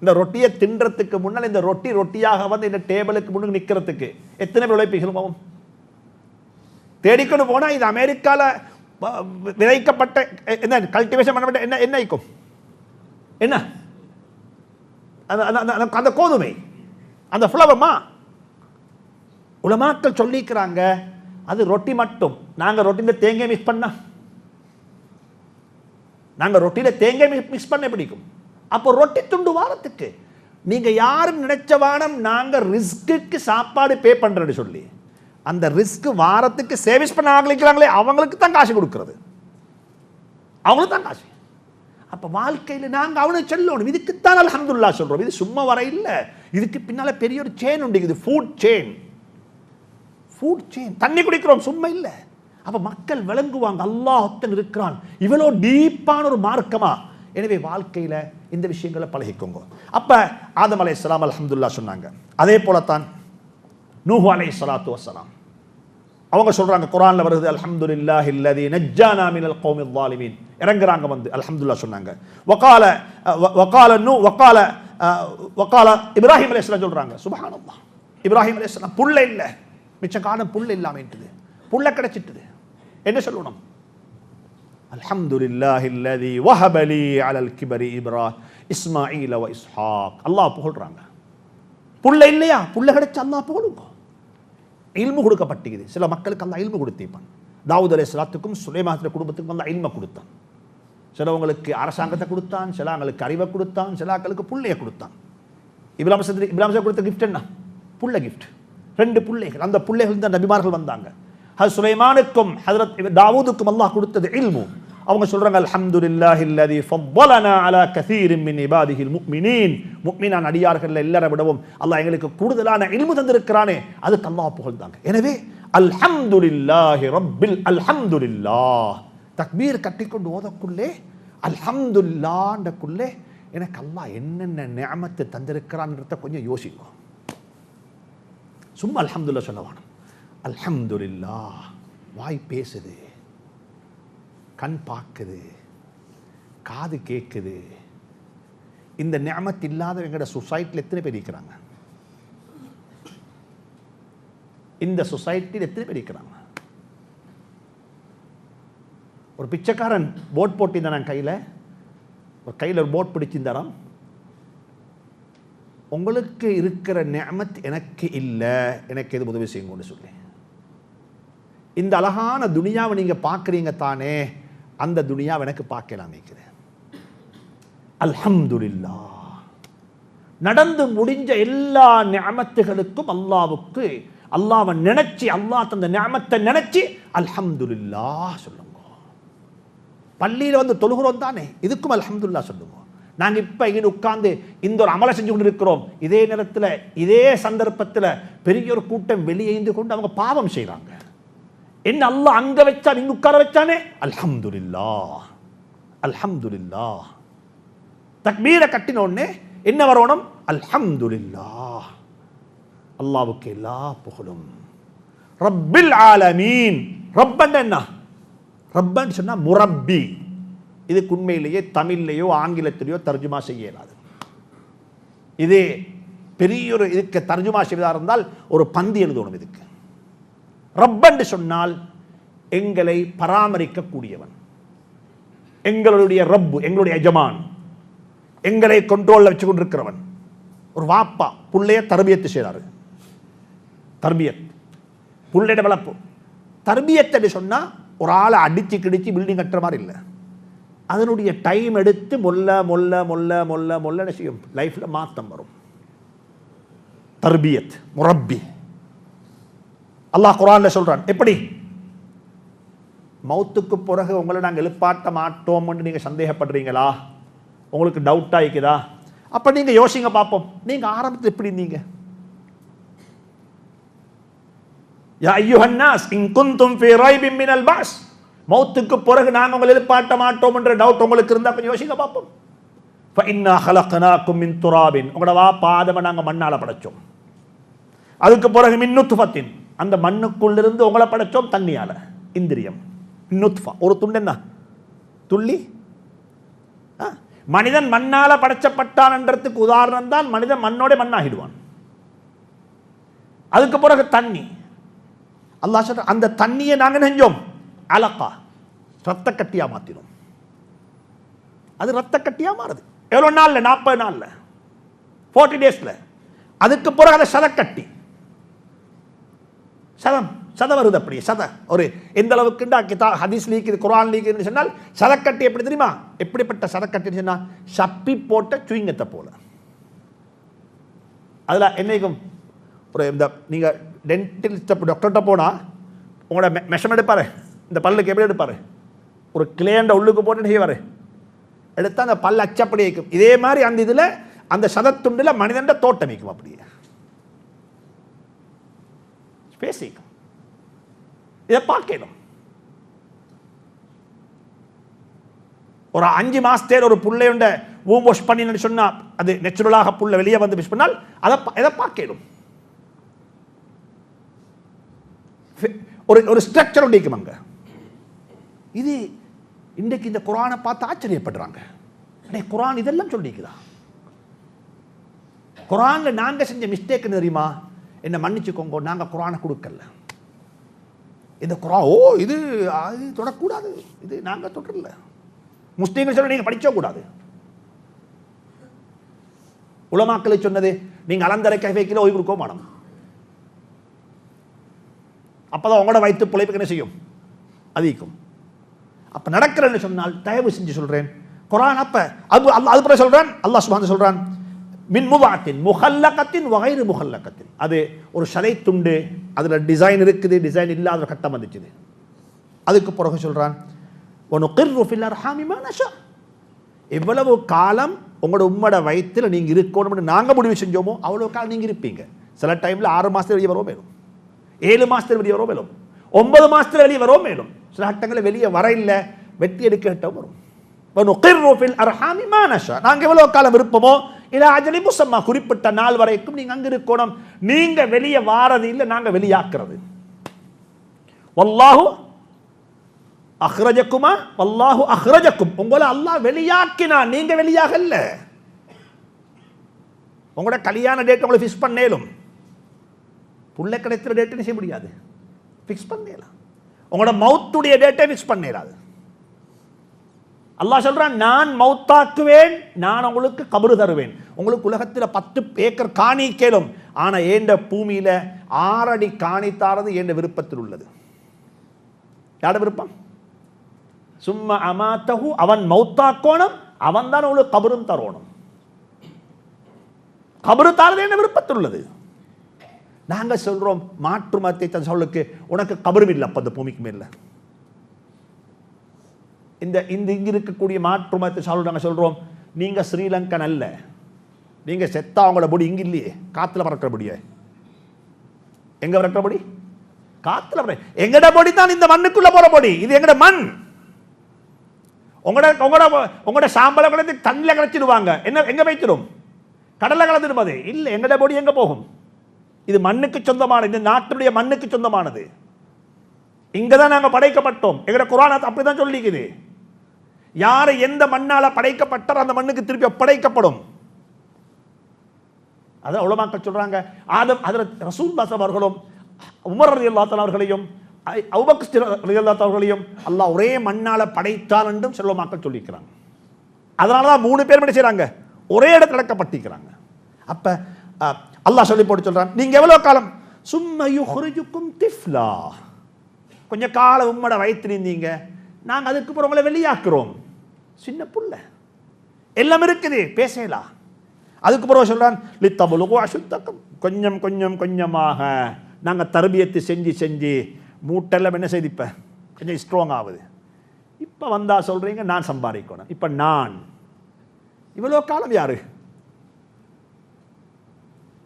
இந்த ரொட்டியை தின்றதுக்கு முன்னால் இந்த ரொட்டியாக வந்து இந்த டேபிளுக்கு முன்னுக்கு நிற்கிறதுக்கு எத்தனை பேர் உழைப்புகளும் தேடிக்கொண்டு போனால் இது அமெரிக்காவில் விதைக்கப்பட்ட என்ன கல்டிவேஷன் பண்ணப்பட்ட என்ன இருக்கும், என்ன அந்த கோதுமை, அந்த ஃப்ளவர்மா. உலமாக்கள் சொல்லிக்கிறாங்க அது ரொட்டி மட்டும். நாங்கள் ரொட்டியில் தேங்காய் மிக்ஸ் பண்ணா நாங்கள் ரொட்டியில் தேங்காய் மிக்ஸ் பண்ண பிடிக்கும். அப்போ ரொட்டி துண்டு வாரத்துக்கு நீங்கள் யாரும் நினைச்ச வானம் நாங்கள் ரிஸ்க்கு சாப்பாடு பே பண்ணுறேன்னு சொல்லி அந்த ரிஸ்க் வாரத்துக்கு சேவிங்ஸ் பண்ண ஆரம்பிக்கிறாங்களே அவங்களுக்கு தான் காசு கொடுக்கறது, அவங்களுக்கு தான் காசு. அப்போ வாழ்க்கையில் நாங்கள் அவனுக்கு சொல்லணும், இதுக்குத்தான் அல்ஹம்துலில்லாஹ் சொல்கிறோம். இது சும்மா வர இல்லை, இதுக்கு பின்னால் பெரிய ஒரு செயின் உண்டு. இது ஃபுட் செயின். தண்ணி குடிக்கிறோம் சும்மா இல்லை. அப்போ மக்கள் விளங்குவாங்க அல்லாஹ் ஒருத்தன் இருக்கிறான், இவ்வளோ டீப்பான ஒரு மார்க்கமா. எனவே வாழ்க்கையில் இந்த விஷயங்களை பழகிக்கோங்க. அப்போ ஆதம் அலைஹிஸ்ஸலாம் அல்ஹம்துலில்லாஹ் சொன்னாங்க. அதே போலத்தான் நூஹ் அலைஹிஸ்ஸலாத்து வஸ்ஸலாம் அவங்க சொல்றாங்க, குர்ஆன்ல வருது அல்ஹம்துலில்லாஹில்லதீ நஜ்ஜானா மினல் கௌமில் ஸாலிமீன். இறங்குறாங்க வந்து அல்ஹம்துலில்லாஹ் சொன்னாங்க. வகால இப்ராஹிம் அலைஹிஸ்ஸலாம் சொல்றாங்க, சுப்ஹானல்லாஹ், இப்ராஹிம் அலைஹிஸ்ஸலாம் புள்ள இல்லை, மிச்ச காலம் புள்ள இல்லாமட்டுது, புள்ள கிடைச்சிட்டுது. என்ன சொல்லணும்? அல்ஹம்துலில்லாஹில்லதீ வஹபலி அலல் கிபரி இஸ்மாஈல வ இஸ்ஹாக். அல்லாஹ் புகழ்றாங்க. புள்ள இல்லையா, புள்ள கிடைச்ச அல்லாஹ் புகழுங்க. இல்மு கொடுக்கப்பட்டிருக்குது. சில மக்களுக்கு அல்லாஹ் இல்மு கொடுத்திருப்பான். தாவூத் அலைஹிஸ்ஸலாத்துக்கும் சுலைமான் குடும்பத்துக்கும் அல்லாஹ் இல்மை கொடுத்தான். சிலவங்களுக்கு அரசாங்கத்தை கொடுத்தான், சிலவங்களுக்கு அறிவை கொடுத்தான், சிலாக்களுக்கு புள்ளையை கொடுத்தான். இப்ராஹிம் கொடுத்த கிஃப்ட் என்ன? புள்ள கிஃப்ட். 2 பிள்ளைகள். அந்த பிள்ளைகள் தான் நபிமார்கள் வந்தாங்க. ஹஜ்ரத் சுலைமானுக்கும் ஹஜ்ரத் தாவூதுக்கும் அல்லாஹ் கொடுத்தது இல்மு. அவங்க சொல்றாங்க அல்ஹம்துலில்லாஹில்லதீ ஃபضலனா அலா கஸீரின் மின் இபாதிஹில் முஃமினீன். முஃமினான அடியார்கள் எல்லாரை விடவும் அல்லாஹ் எங்களுக்கு கூடுதலான இல்மு தந்திருக்கிறானே, அதுக்கு அல்லாஹ் புகழ்ந்தாங்க. எனவே அல்ஹம்துலில்லாஹி ரப்பில் அல்ஹம்துலில்லாஹ் தக்பீர் கட்டிக்கொண்டு ஓதக்குள்ளே அல்ஹம்துலில்லாஹ்ன்றக்குள்ளே எனக்கு அல்லாஹ் என்னென்ன நிஅமத்தை தந்திருக்கிறான்றத கொஞ்சம் யோசிங்க. சும்மா அல்ஹம்துலில்லாஹ் சொல்ல வேணும். அல்ஹம்துலில்லாஹ் வாய் பேசுது, கண் பார்க்குது, காது கேட்குது. இந்த நிஅமத் இல்லாத எங்களோட சொசைட்டியில் எத்தனை பேர் இருக்கிறாங்க? இந்த சொசைட்டியில் எத்தனை பேர் இருக்கிறாங்க? ஒரு பிச்சைக்காரன் போட் போட்டிருந்தான் கையில், ஒரு கையில் ஒரு போட் பிடிச்சிருந்தாராம். உங்களுக்கு இருக்கிற நிஅமத் எனக்கு இல்லை, எனக்கு எது உதவி செய்யுங்கன்னு சொல்லி. இந்த அழகான துனியாவை நீங்கள் பார்க்குறீங்க தானே, அந்த துனியாவை எனக்கு பார்க்கலாம் நினைக்கிறேன். அல்ஹம்துலில்லாஹ். நடந்து முடிஞ்ச எல்லா நிஅமத்துகளுக்கும் அல்லாஹ்வுக்கு அல்லாஹ்வை நினைச்சு, அல்லாஹ் தந்த நிஅமத்தை நினைச்சு அல்ஹம்துலில்லாஹ் சொல்லுங்க. பள்ளியில் வந்து தொழுகிறோம் தானே, இதுக்கும் அல்ஹம்துலில்லாஹ் சொல்லுங்க. நாங்கள் இப்போ இங்கே உட்கார்ந்து இந்த ஒரு அமலை செஞ்சு கொண்டு இருக்கிறோம். இதே நேரத்தில் இதே சந்தர்ப்பத்தில் பெரிய ஒரு கூட்டம் வெளியேந்து கொண்டு அவங்க பாவம் செய்கிறாங்க. என்ன அல்லாஹ் அங்க வச்சான், இங்க உட்கார வச்சானே, அல்ஹம்துலில்லாஹ் அல்ஹம்துலில்லாஹ். தக்பீரை கட்டினோடனே என்ன வரணும்? அல்ஹம்துலில்லாஹ். அல்லாஹ்வுக்கு எல்லா புகழும். ரப்பில் ஆலமீன். ரப்பன் என்ன? ரப்பன் சொன்னா முரப்பி. இதுக்கு உண்மையிலேயே தமிழ்லையோ ஆங்கிலத்திலேயோ தர்ஜுமா செய்ய இயலாது. இதே பெரிய ஒரு இதுக்கு தர்ஜுமா செய்வதாக இருந்தால் ஒரு பந்தி எழுதணும். இதுக்கு ரப்பன்னு சொன்னால் எங்களை பராமரிக்கக்கூடியவன், எங்களுடைய ரப்பு, எங்களுடைய எஜமான், எங்களை கண்ட்ரோலில் வச்சு கொண்டிருக்கிறவன். ஒரு வாப்பா புள்ளைய தர்பியத்து செய்கிறாரு. தர்பியத் புள்ளைய வளர்ப்பு. தர்பியத்தை சொன்னால் ஒரு ஆளை அடித்து கிடிச்சு பில்டிங் கட்டுற மாதிரி இல்லை. அதனுடைய டைம் எடுத்து மொல்ல மொல்ல மொல்ல மொல்ல மொல்ல செய்யும். லைஃப்பில் மாற்றம் வரும். தர்பியத் முரப்பி. அல்லாஹ் குர்ஆன்ல சொல்றான். எப்படி? மௌத்துக்கு பிறகு உங்களை நாங்கள் எழுப்பாட்ட மாட்டோம்னு நீங்கள் சந்தேகப்படுறீங்களா? உங்களுக்கு டவுட் ஆகிக்குதா? அப்போ நீங்கள் யோசிங்க பார்ப்போம். நீங்கள் ஆரம்பத்தில் எப்படி இருந்தீங்க? யா அய்யுஹன் நாஸ் இன் குன்தும் ஃபீ ரைபின் மினல் பஅஸ். மௌத்துக்கு பிறகு நாங்கள் உங்களை எழுப்பாட்ட மாட்டோம் என்ற டவுட் உங்களுக்கு இருந்தால் கொஞ்சம் யோசிங்க பார்ப்போம். ஃபஇன்னா ஹலக்னாக்கும் மின் துராபின். உங்களோட வாப்பா ஆதம நாங்கள் மண்ணால் படைச்சோம். அதுக்கு பிறகு மின் நுத்ஃபத்தின், அந்த மண்ணுக்குள்ளிருந்து உங்களை படைச்சோம் தண்ணியால். இந்திரியம் நுத்ஃபா, ஒரு துண்டு என்ன துள்ளி. மனிதன் மண்ணால படைச்சப்பட்டான் என்றதுக்கு உதாரணம் தான் மனிதன் மண்ணோட மண்ணாகிடுவான். அதுக்கு பிறகு தண்ணி. அல்லாஹ் சொல்ற அந்த தண்ணியை நாங்கள் செஞ்சோம் அலகா, ரத்த கட்டியா மாத்தினோம். அது ரத்த கட்டியா மாறுது. எவ்வளவு நாள்ல? 40 நாள்ல, 40 டேஸ்ல. அதுக்கு பிறகு அதை சதக்கட்டி, சதம் சதை வருது. அப்படியே சதை ஒரு எந்த அளவுக்குண்டா ஹதீஸ் லீக்குது, குர்ஆன் லீக்குன்னு சொன்னால் சதக்கட்டி எப்படி தெரியுமா? எப்படிப்பட்ட சதக்கட்டின்னு சொன்னால் சப்பி போட்ட சுயிங்கத்தை போல. அதில் என்னைக்கும் ஒரு இந்த நீங்கள் டென்டிஸ்ட் டாக்டர்கிட்ட போனால் உங்களோட மெஷம் எடுப்பார், இந்த பல்லுக்கு எப்படி எடுப்பார்? ஒரு கிளேண்ட உள்ளுக்கு போட்டு செய்வார், எடுத்தால் அந்த பல் அச்சப்படி வைக்கும். இதே மாதிரி அந்த இதில் அந்த சதத்துண்டில் மனிதண்ட தோட்டம் வைக்கும். அப்படியே பேசிக்கும். இதை பார்க்கணும். ஒரு 5 மாசத்தேர் ஒரு புள்ளையுண்ட ஊம் வாஷ் பண்ணின்னு சொன்னா அது நேச்சுரலாக புள்ள வெளியே வந்து விஷ் பண்ணால் அதை பார்க்கணும். ஒரு ஸ்ட்ரக்சர் உண்டிக்கும் அங்க. இது இன்றைக்கு இந்த குர்ஆனை பார்த்து ஆச்சரியப்படுறாங்க. குர்ஆன் இதெல்லாம் சொல்லிக்குதா? குர்ஆன்ல நாங்க செஞ்ச மிஸ்டேக் தெரியுமா? என்ன மன்னிச்சுக்கோங்க, நாங்க குர்ஆனை கொடுக்கல. இந்த குர்ஆன் இது தொடக்கூடாது, இது நாங்க தொடரல. முஸ்லீம்கள் சொல்ல நீங்க படிச்ச கூடாது. உலமாக்களை சொன்னது நீங்க அலந்தரை கைவைக்கில ஓய்வு கொடுக்க மாட்டோம். அப்பதான் உங்களோட வயிற்று பிழைப்புக்கு என்ன செய்யும்? அதிகம். அப்ப நடக்கிறேன்னு சொன்னால் தயவு செஞ்சு சொல்றேன், குர்ஆன் அப்ப அது பிறகு சொல்றான், அல்லாஹ் சுப்ஹானஹு சொல்றான் மின் முதாத்தின் முஹல்லகத்தின் வகைரு முஹல்லகத்தின். அது ஒரு சதை துண்டு, அதுல டிசைன் இருக்குது, டிசைன் இல்லாத கட்டம் வந்துச்சு. அதுக்கு பிறகு சொல்றான் வனுகிர்ரு ஃபில் அர்ஹாமி மா நஷா. எவ்வளவு காலம் உங்களோட உம்மோட வயிற்றில் நீங்க இருக்கணும்னு நாங்க முடிவு செஞ்சோமோ அவ்வளவு காலம் நீங்க இருப்பீங்க. சில டைம்ல 6 மாசத்துல வெளியே வரவும் மேலும், 7 மாசத்துல வெளியே வரவும் மேலும், 9 மாசத்துல வெளியே வரவும் மேலும். சில கட்டங்களில் வெளியே வர இல்லை, வெட்டி எடுக்க கட்டம் வரும். வனுகிர்ரு ஃபில் அர்ஹாமி மா நஷா. நாங்க எவ்வளவு காலம் இருப்போமோ இல்ல அஜலி முசம்மா குறிப்பிட்ட நாள் வரைக்கும் நீங்க அங்க இருக்கணும். நீங்க வெளியே வாரது இல்லை, நாங்க வெளியாக்குறது. வல்லாஹு அஹ்ரஜக்குமா வல்லாஹு அஹ்ரஜக்கும். உங்களை அல்லாஹ் வெளியாக்கினா, நீங்க வெளியாகல. உங்களோட கல்யாண டேட் உங்களை ஃபிக்ஸ் பண்ணேலும், புள்ள கிடைக்கிற டேட் செய்ய முடியாது, ஃபிக்ஸ் பண்ணலாம். உங்களோட மௌத்துடைய டேட்டை ஃபிக்ஸ் பண்ணலாது. அல்லாஹ் சொல்றான் நான் மௌத்தாக்குவேன், நான் உங்களுக்கு கபரு தருவேன். உங்களுக்கு உலகத்தில் 10 ஏக்கர் காணி கேளும், ஆனா ஏண்ட பூமியில 6 அடி காணி தாரது ஏண்ட விருப்பத்தில் உள்ளது. யாரோட விருப்பம்? சும்மா அமாத்தஹு, அவன் மௌத்தாக்கோணும், அவன் தான் உங்களுக்கு கபரும் தரணும். கபரு தாரது என்ன விருப்பத்தில் உள்ளது. நாங்க சொல்றோம் மாற்று மதத்தை சொல்லுக்கு உனக்கு கபரும் இல்லை, அப்ப அந்த பூமிக்கு மேல இந்த இங்க இருக்கக்கூடிய மாற்று மதத்தை நாங்கள் சொல்றோம் நீங்க ஸ்ரீலங்கன் அல்ல, நீங்க செத்தா அவங்களோட பொடி இங்க இல்லையே, காத்துல பறக்கிற பொடிய. எங்க பறக்கிற பொடி? காத்துல. எங்கட பொடி தான் இந்த மண்ணுக்குள்ள போற பொடி, இது எங்கட மண். உங்களோட சாம்பலை கலந்து தண்ணில கலச்சிடுவாங்க, என்ன எங்க வைத்திடும்? கடலை கலந்துடுவது இல்லை. எங்கட பொடி எங்க போகும்? இது மண்ணுக்கு சொந்தமானது, இந்த நாட்டுடைய மண்ணுக்கு சொந்தமானது. இங்கதான் நாங்க படைக்கப்பட்டோம். எங்கட குர்ஆன் அப்படிதான் சொல்லிக்குது. யாரு எந்த மண்ணால படைக்கப்பட்டார் அந்த மண்ணுக்கு திருப்பி படைக்கப்படும். அதான் உலமாக்கள் சொல்றாங்க. ஆதம் ஹஜ்ரத் ரசூலுல்லாஹி அவர்களும் உமர் ரலியல்லாஹு தஆலா அவர்களையும் அபூபக்கர் ரலியல்லாஹு தஆலா அவர்களையும் அல்லாஹ் ஒரே மண்ணால படைத்தான் என்றும் உலமாக்கள் சொல்லிக்கிறாங்க. அதனாலதான் 3 பேர் என்ன செய்றாங்க? ஒரே இடத்துல அடக்கப்பட்டிருக்கிறாங்க. அப்ப அல்லாஹ் சொல்லி போட்டு சொல்றான் நீங்க எவ்வளவு காலம் சும்ம யுஹ்ரிஜுக்கும் திஃப்லா, கொஞ்ச காலம் உம்மோட வயிற்றில் இருந்தீங்க, நாங்க அதுக்கு அப்புறம் உங்களை வெளியாக்குறோம். சின்ன புள்ள எல்லாம் இருக்குது, பேசலாம். அதுக்கு பிறகு சொல்றான் லித்தபுலுகு அஷுத்தக்கும், கொஞ்சம் கொஞ்சம் கொஞ்சமாக நாங்க தர்பியத்து செஞ்சு செஞ்சு மூட்டெல்லாம் என்ன செய்து இப்ப கொஞ்சம் ஸ்ட்ராங் ஆகுது. இப்ப வந்தா சொல்றீங்க நான் சம்பாதிக்கணும். இப்ப நான் இவ்வளவு காலம் யாரு?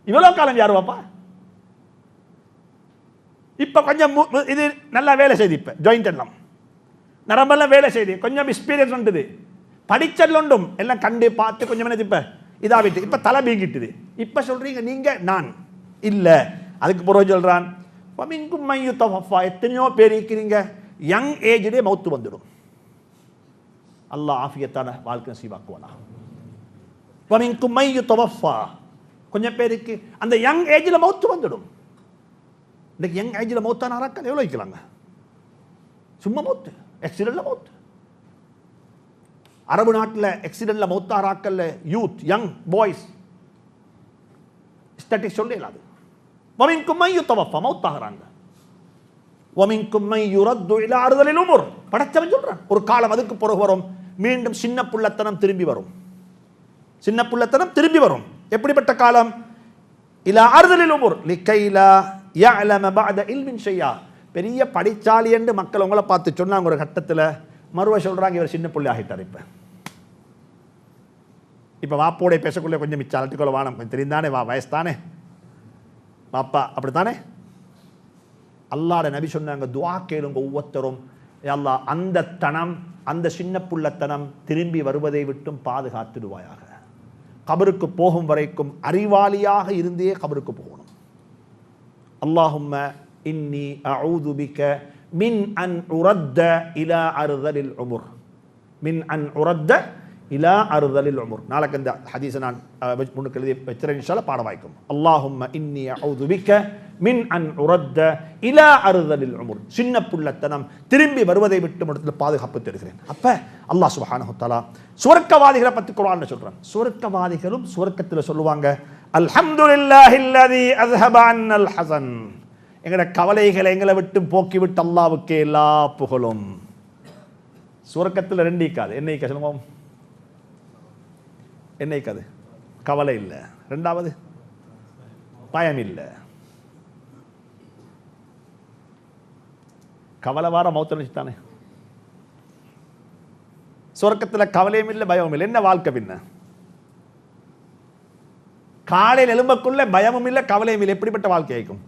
இவ்வளவு காலம் யாரு பாப்பா? இப்ப கொஞ்சம் இது நல்லா வேலை செய்து, இப்ப ஜாயிண்ட் எல்லாம் நரம்பெல்லாம் வேலை செய்து, கொஞ்சம் எக்ஸ்பீரியன்ஸ் உண்டுது, படிச்சல் உண்டும் எல்லாம் கண்டு பார்த்து கொஞ்சம் என்ன இப்ப இதாவிட்டு இப்ப தலை பீங்கிட்டுது. இப்ப சொல்றீங்க நீங்க நான் இல்ல. அதுக்கு பிறகு சொல்றான் எத்தனையோ பேர் இருக்கிறீங்க யங் ஏஜ்லயே மௌத்து வந்துடும். அல்லாஹ் ஆஃபியத்தான வாழ்க்கை நசீபாக்குவானா. கொஞ்சம் பேருக்கு அந்த யங் ஏஜ்ல மௌத்து வந்துடும். இன்னைக்கு யங் ஏஜ்ல மௌத்தான ஆராக்கள் எவ்வளவு வைக்கலாங்க? சும்மா மௌத்து, ஆக்சிடென்ட்ல மௌத்து. அரபு நாட்டில் ஆக்சிடென்ட்ல மௌத்தாராக்கல்ல யூத் யங் பாய்ஸ் ஸ்டாட்டிஸ்டிக்ஸ் சொல்லலாது. மௌத்தாகிறாங்க. வமின்கும் மை யுரத்து இலா அர்தலில் உமுர். படைச்சவன் சொல்றான் ஒரு காலம் அதுக்கு பிறகு வரும், மீண்டும் சின்ன புள்ளத்தனம் திரும்பி வரும். சின்ன புள்ளத்தனம் திரும்பி வரும். எப்படிப்பட்ட காலம்? இலா அர்தலில் உமுர் லிகைலா யஅலம பஅத இல்மின் ஷையா. பெரிய படிச்சாலி என்று மக்கள் உங்களை பார்த்து சொன்னாங்க ஒரு கட்டத்தில். மறுவ சொல்றாங்க இவர் சின்ன புள்ளி ஆகிட்டார். இப்போ வாப்போட பேசக்குள்ள கொஞ்சம் மிச்சம் அலட்டிக்கொள்ள வானம் கொஞ்சம் தெரிந்தானே, வா வயசு தானே வாப்பா அப்படித்தானே. அல்லாஹ்வுடைய நபி சொன்னாங்க, துஆ கேளுங்க ஒவ்வொருத்தரும், அல்லாஹ் அந்த தனம் அந்த சின்ன புள்ளத்தனம் திரும்பி வருவதை விட்டும் பாதுகாத்துடுவாயாக. கபருக்கு போகும் வரைக்கும் அறிவாளியாக இருந்தே கபருக்கு போகணும். அல்லாஹும்ம இன்னி அஊது பிக மின் அன் உரத்த இலா அர்தலில் உமுர். மின் அன் உரத்த இலா அர்தலில் உமுர். நாளைக்கு இந்த ஹதீஸை நான் முன்னுக்கு எழுதி வச்சிருக்கேன், இன்ஷா அல்லாஹ் பாட வாய்க்கும். அல்லாஹும்ம இன்னி அஊது பிக மின் அன் உரத்த இலா அர்தலில் உமுர். சின்ன புள்ளத்தனம் திரும்பி வருவதை விட்டு இடத்துல பாதுகாப்பு தருகிறேன். அப்ப அல்லாஹ் சுப்ஹானஹு வ தஆலா சுவர்க்கவாதிகளை பத்தி குர்ஆன்ல சொல்றான். சுவர்க்கவாதிகளும் சுவர்க்கத்தில் சொல்லுவாங்க, அல்ஹம்துலில்லாஹில்லதி அஸ்ஹப அன்னல் ஹஸன். எங்கட கவலைகளை எங்களை விட்டு போக்கி விட்டு அல்லாஹ்வுக்கே எல்லா புகழும். சுவர்க்கத்தில் ரெண்டு இருக்காது. என்ன இருக்க சொல்லுவோம்? என்ன இருக்காது? கவலை இல்லை. ரெண்டாவது பயம் இல்லை. கவலை வார மௌத்த நினைச்சுத்தானே. சொர்க்கத்தில் கவலையும் இல்லை பயமும் இல்லை. என்ன வாழ்க்கை பின்ன? காலையில் எலும்பக்குள்ள பயமும் இல்லை கவலையும் இல்லை. எப்படிப்பட்ட வாழ்க்கை ஆயிக்கும்?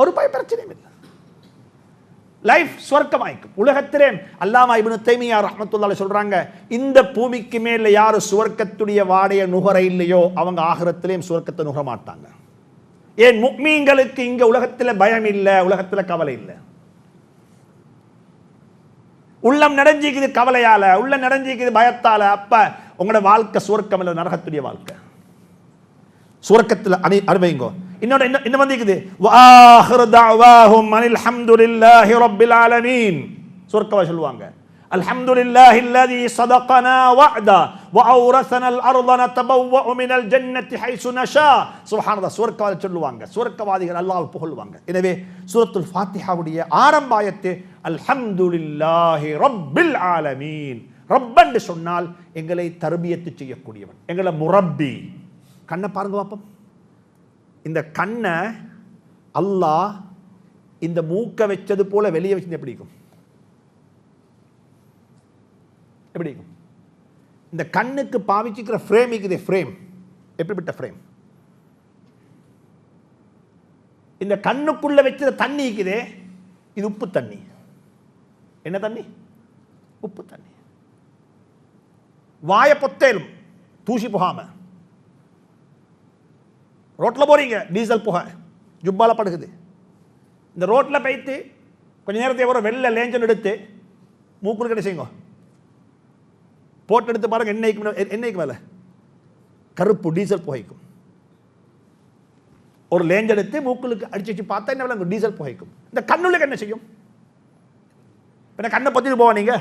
ஒரு பய பிரச்சனையும் இல்லை. லைஃப் சொர்க்கமாய்க்கும். உலகத்திலே அல்லாமா இப்னு தைமியா ரஹ்மத்துல்லாஹி சொல்றாங்க, இந்த பூமிக்கு மேல யாரு சுவர்க்கத்துடைய வாடைய நுகர இல்லையோ அவங்க ஆகிரத்திலேயும் சுவர்க்கத்தை நுகர மாட்டாங்க. ஏன்? முஃமின்களுக்கு இங்க உலகத்தில் பயம் இல்லை, உலகத்தில் கவலை இல்லை. உள்ளம் நிறைஞ்சிக்குது கவலையால, உள்ள நிறைஞ்சிக்குது பயத்தால. அப்ப உங்களோட வாழ்க்கை சுவர்க்கம் இல்லை, நரகத்துடைய வாழ்க்கை. சுவர்க்கத்தில் அனுபவிங்கோ. இன்னும் வந்திருக்குது, வஆஹிரு தஅவாஹும் அனில் ஹம்துலில்லாஹி ரப்பில் ஆலமீன். சுவர்க்கவா சொல்லுவாங்க, அல்ஹம்துலில்லாஹில்லதி ஸதகனா வஅதா வஅவ்ரஸனல் அர்த நதபவ்வஉ மினல் ஜன்னத்தி ஹைஸு நஷா. சுப்ஹானல்லாஹ். சுவர்க்கவாதி சொல்லுவாங்க, சுவர்க்கவாதிகள் அல்லாஹ்வை புகழ்வாங்க. எனவே சூரத்துல் ஃபாத்திஹாவுடைய ஆரம்ப ஆயத்து அல்ஹம்துலில்லாஹி ரப்பில் ஆலமீன். ரப் என்று சொன்னால் எங்களை தர்பியத்து செய்யக்கூடியவன், எங்களை முரப்பி. கண்ணை பாருங்க பாப்போம். இந்த கண்ணை அல்லாஹ் இந்த மூக்க வச்சது போல வெளியே வச்சு எப்படி இருக்கும்? எப்படி இருக்கும்? இந்த கண்ணுக்கு பாவிச்சுக்கிற ஃப்ரேம் இருக்குது. ஃப்ரேம் எப்படிப்பட்ட ஃப்ரேம்? இந்த கண்ணுக்குள்ள வச்சிருந்த தண்ணி இருக்குது, இது உப்பு தண்ணி. என்ன தண்ணி? உப்பு தண்ணி. வாய பொத்தேலும் தூசி போகாம. ரோட்டில் போறீங்க, டீசல் புகை ஜுப்பால படுகுது. இந்த ரோட்டில் போய்த்து கொஞ்ச நேரத்தை ஒரு வெள்ளை லேஞ்சன் எடுத்து மூக்குள் கிட்ட செய்யுங்க, போட்டு எடுத்து பாருங்க, எண்ணெய்க்கு மேலே கருப்பு டீசல் புகைக்கும். ஒரு லேஞ்ச் எடுத்து மூக்குளுக்கு அடிச்சு வச்சு பார்த்தா என்ன விளங்கும்? டீசல் புகைக்கும். இந்த கண்ணுள்ளுக்கு என்ன செய்யும்? என்ன கண்ணை பத்திட்டு போவானீங்க,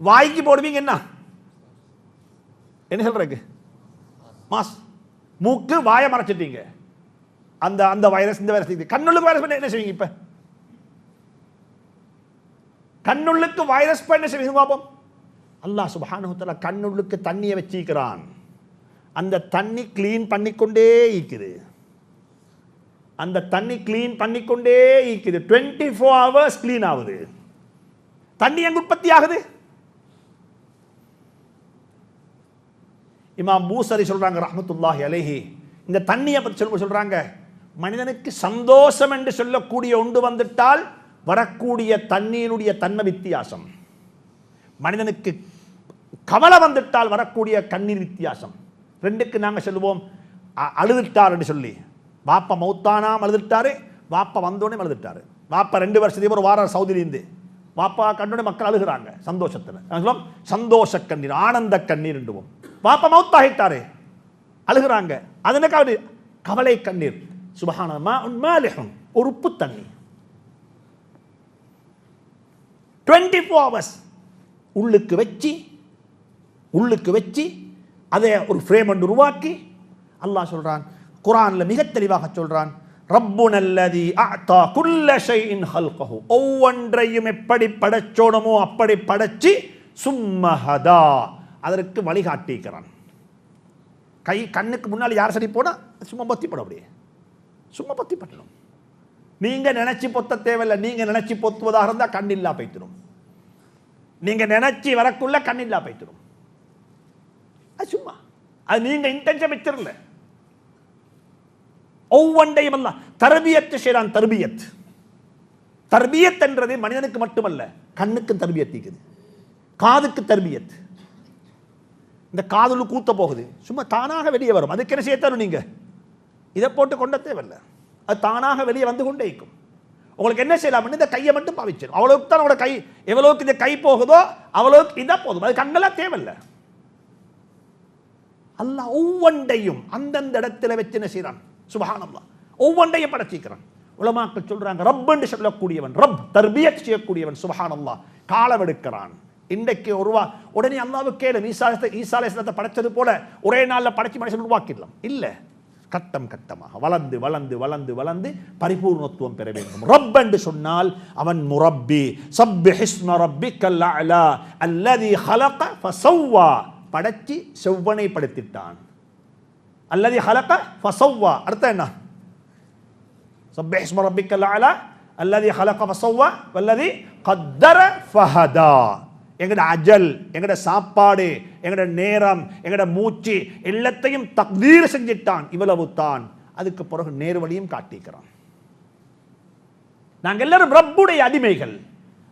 வாய்க்கு போடுவீங்க, என்ன சொல்றீங்க? மாஸ். மூக்கு வாயை மறைச்சிட்டீங்க, அந்த அந்த வைரஸ் இந்த வைரஸ். கண்ணுள்ளுக்கு வைரஸ் பண்ண என்ன செய்வீங்க? இப்ப கண்ணுள்ளுக்கு வைரஸ் பண்ண என்ன செய்வீங்க பாப்போம்? அல்லாஹ் சுப்ஹானஹு வ தஆலா கண்ணுள்ளுக்கு தண்ணியை வச்சிருக்கிறான். அந்த தண்ணி கிளீன் பண்ணிக்கொண்டே இருக்குது. அந்த தண்ணி கிளீன் பண்ணிக்கொண்டே இருக்குது. 24 hours கிளீன் ஆகுது. தண்ணி எங்க உற்பத்தி ஆகுது? இமாம் பூசரி சொல்றாங்க ரஹ்மத்துல்லாஹி அலைஹி, இந்த தண்ணியை பற்றி சொல்றாங்க, மனிதனுக்கு சந்தோஷம் என்று சொல்லக்கூடிய ஒன்று வந்துட்டால் வரக்கூடிய தண்ணீருடைய தன்மை வித்தியாசம். மனிதனுக்கு கவலை வந்துட்டால் வரக்கூடிய கண்ணீர் வித்தியாசம். ரெண்டுக்கு நாங்கள் சொல்லுவோம் அழுதுட்டார் என்று சொல்லி. வாப்பா மௌத்தானாம் அழுதுட்டாரு, வாப்பா வந்தோடனே அழுதுட்டாரு. வாப்பா 2 வருஷத்துக்கு ஒரு வாரம் சவுதியிலிருந்து வாப்பா கண்ணோட மக்கள் அழுகிறாங்க சந்தோஷத்தில். சொல்லுவோம் சந்தோஷ கண்ணீர், ஆனந்த கண்ணீர் என்றுவோம். வாப்பா மௌத்தாகிட்டாரு அழுகிறாங்க, அதனுக்காக கவலை கண்ணீர். சுப்ஹானல்லாஹ், ஒரு உப்பு தண்ணி 24 hours உள்ளுக்கு வச்சு அதை ஒரு ஃப்ரேம் ஒன்று உருவாக்கி அல்லாஹ் சொல்றான், குர்ஆன்ல மிக தெளிவாக சொல்றான், ரப்புனல்லதி அஅதா குல்ல ஷைஇன் ஹல்கஹு, ஒவ்வொன்றையும் எப்படி படைச்சோனமோ அப்படி படைச்சி சும்மஹதா, அதற்கு வழிகாட்டிக்கிறான். கை கண்ணுக்கு முன்னால் யார் சரி போனா சும்மா பத்தி படம், அப்படியே சும்மா பத்தி பண்ணணும். நீங்க நினைச்சு பொத்த தேவையில்லை. நீங்க நினைச்சு பொத்துவதாக இருந்தால் கண்ணில்லா போய்த்திடும். நீங்க நினைச்சு வரக்குள்ள கண்ணில்லா போய்த்திடும். அது சும்மா, அது நீங்க இன்டென்ஷன் வச்சிடல. ஒவ்வொன்றையும் அல்ல தர்பியத் செய்றான். தர்பியத் தர்பியத் என்றது மனிதனுக்கு மட்டுமல்ல, கண்ணுக்கு தர்பியத் இருக்குது, காதுக்கு தர்பியத். இந்த காதுல கூத்த போகுது, சும்மா தானாக வெளியே வரும். அதுக்கு என்ன செய்ய தரும்? நீங்க இதை போட்டு கொண்ட தேவையில்லை, அது தானாக வெளியே வந்து கொண்டே இருக்கும். உங்களுக்கு என்ன செய்யலாம்? இந்த கையை மட்டும் பாவிச்சிடும். அவ்வளவுக்கு தான் உங்களோட கை, எவ்வளவுக்கு இந்த கை போகுதோ அவ்வளவுக்கு இதான் போதும். அது கண்ணெல்லாம் தேவையில்லை. அல்லாஹ் ஒவ்வொன்றையும் அந்தந்த இடத்துல வச்சு என்ன செய்யறான்? சுப்ஹானல்லாஹ், ஒவ்வொன்றையும் படைச்சிக்கிறான். உலமாக்கள் சொல்றாங்க, ரப் என்று சொல்லக்கூடியவன், ரப் தர்பியத் செய்யக்கூடியவன், சுப்ஹானல்லாஹ், காலம் எடுக்கிறான். இன்றைக்கு உடனே அல்லாஹ்வுக்கு கேளு, ஈசா அலைஹிஸ்ஸலாத்தை படைச்சது போல ஒரே நாள்ல படைச்சு மனுஷன் உருவாக்கிடலாம். இல்ல, கட்டம் கட்டமாக வளர்ந்து வளர்ந்து வளர்ந்து வளர்ந்து பரிபூர்ணத்துவம் பெற வேண்டும். ரப் என்று சொன்னால் அவன் முரப்பி. சப்பிஹ் இஸ்ம ரப்பிக்கல் அலா அல்லதி ஹலக ஃபஸவ்வா, படைச்சி செவ்வனை படைத்திட்டான். அல்லதி ஹலக ஃபஸவ்வா, அர்த்தம் என்ன? சப்பிஹ் இஸ்ம ரப்பிக்கல் அலா அல்லதி ஹலக ஃபஸவ்வா வல்லதி கத்தர ஃபஹதா. எங்கட அஜல், எங்கட சாப்பாடு, எங்கட நேரம், எங்கட மூச்சு எல்லாத்தையும் தக்தீர் செஞ்சிட்டான். இவ்வளவு தான். அதுக்கு பிறகு நேர்வழியும் காட்டிக்கிறான். நாங்கள் எல்லாரும் ரப்புடைய அடிமைகள்.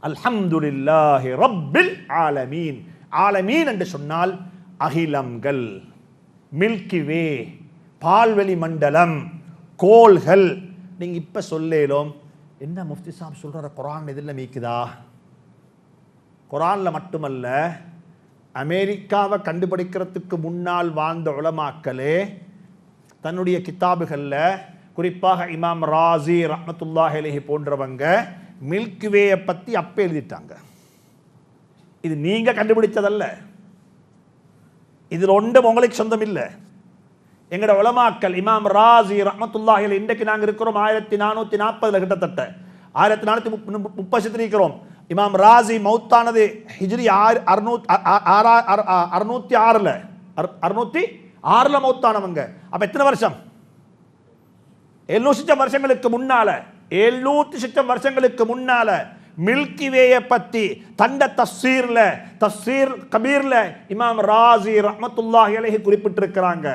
அல்ஹம்துலில்லாஹி ரப்பில் ஆலமீன். ஆலமீன் என்று சொன்னால் அகிலங்கள், மில்கி வே, பால்வெளி மண்டலம், கோள்கள். நீங்க இப்ப சொல்லேலும் என்ன முஃப்தி சாப் சொல்ற குர்ஆன் இதில் மீக்குதா? குர்ஆன்ல மட்டுமல்ல, அமெரிக்காவை கண்டுபிடிக்கிறதுக்கு முன்னால் வாழ்ந்த உலமாக்களே தன்னுடைய கிதாபுகளில், குறிப்பாக இமாம் ராசி ரஹ்மத்துல்லாஹி அலைஹி போன்றவங்க மில்கிவேயை பற்றி அப்போ எழுதிட்டாங்க. இது நீங்க கண்டுபிடிச்சதல்ல, இதில் ஒன்றும் உங்களுக்கு சொந்தம் இல்லை. எங்கட உலமாக்கள் இமாம் ராசி ரஹ்மத்துல்லாஹி அலைஹி, இன்றைக்கு நாங்கள் இருக்கிறோம் 1440 கிட்டத்தட்ட 1430 இருக்கிறோம். இமாம் ராசி மௌத்தானது ஹிஜ்ரி 606 மௌத்தானவங்க. அப்ப எத்தனை வருஷம்? 700 வருஷங்களுக்கு முன்னால, 700 வருஷங்களுக்கு முன்னால மில்கி வேயை பத்தி தண்ட தஃசீர் கபீர்ல இமாம் ராசி ரஹ்மத்துல்லாஹி அலைஹி குறிப்பிட்டிருக்கிறாங்க.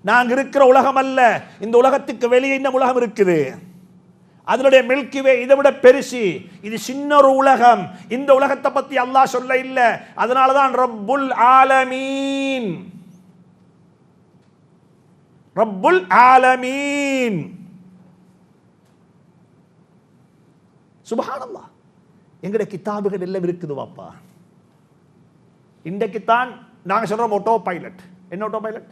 நாங்க இருக்கிற உலகம் அல்ல, இந்த உலகத்துக்கு வெளியே இன்னும் உலகம் இருக்குது. அதனுடைய மில்கி வே இதை விட பெருசி. இது சின்ன ஒரு உலகம். இந்த உலகத்தை பத்தி அல்லாஹ் சொல்ல இல்ல. அதனாலதான் ரப்புல் ஆலமீன், ரப்புல் ஆலமீன். சுப்ஹானல்லாஹ். எங்கட கிதாபுகள் எல்லாம் இருக்குது வாப்பா. இன்றைக்குத்தான் நாங்க சொல்றோம் ஆட்டோ பைலட். என்ன ஆட்டோ பைலட்?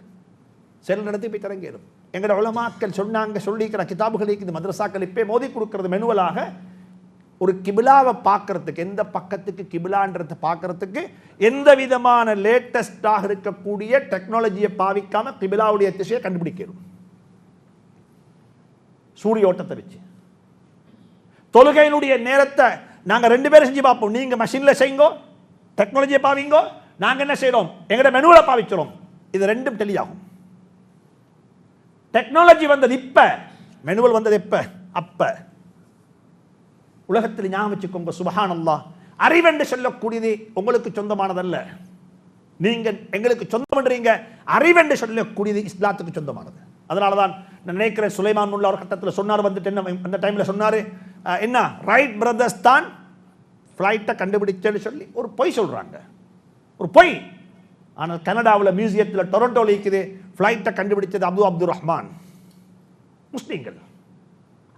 செல் நடத்தி போய் திறங்கிடும். எங்கட உலமாக்கள் சொன்னாங்க, சொல்லிக்கிற கிதாபுகள் இருக்குது, மதரசாக்கள் இப்போ மோதி கொடுக்கறது மெனுவலாக. ஒரு கிபிலாவை பார்க்கறதுக்கு, எந்த பக்கத்துக்கு கிபிலான்றதை பார்க்கறதுக்கு எந்த விதமான லேட்டஸ்டாக இருக்கக்கூடிய டெக்னாலஜியை பாவிக்காம கிபிலாவுடைய திசையை கண்டுபிடிக்கிறோம். சூரிய ஓட்டத்தை வச்சு தொழுகையினுடைய நேரத்தை நாங்க 2 பேரும் செஞ்சு பார்ப்போம். நீங்க மெஷின்ல செய்யுங்க, டெக்னாலஜியை பாவிங்க, நாங்க என்ன செய்யறோம்? எங்கட மெனுவலை பாவிக்கிறோம். இது ரெண்டும் டெலியாகும். டெக்னாலஜி வந்தது இப்ப, மெனுவல் வந்தது எப்ப? அப்ப. உலகத்தில் ஞாபகம் வச்சுக்கோங்க, சுப்ஹானல்லாஹ். அறிவென்று சொல்லக்கூடியது உங்களுக்கு சொந்தமானதல்ல. நீங்க எங்களுக்கு சொந்தம்ன்றீங்க. அறிவென்று சொல்லக்கூடியது இஸ்லாத்துக்கு சொந்தமானது. அதனாலதான் நான் நினைக்கிறேன், சுலைமான் முல்லா ஒரு கட்டத்தில் சொன்னார், வந்துட்டு என்ன அந்த டைம்ல சொன்னாரு, என்ன ரைட் பிரதர்ஸ் தான் ஃப்ளைட்டை கண்டுபிடிச்சேன்னு சொல்லி ஒரு பொய் சொல்றாங்க, ஒரு பொய். ஆனால் கனடாவில் மியூசியத்தில் டொரண்டோவில் இருக்குது, ஃப்ளைட்டை கண்டுபிடிச்சது அப்துல் ரஹ்மான். முஸ்லீம்கள்.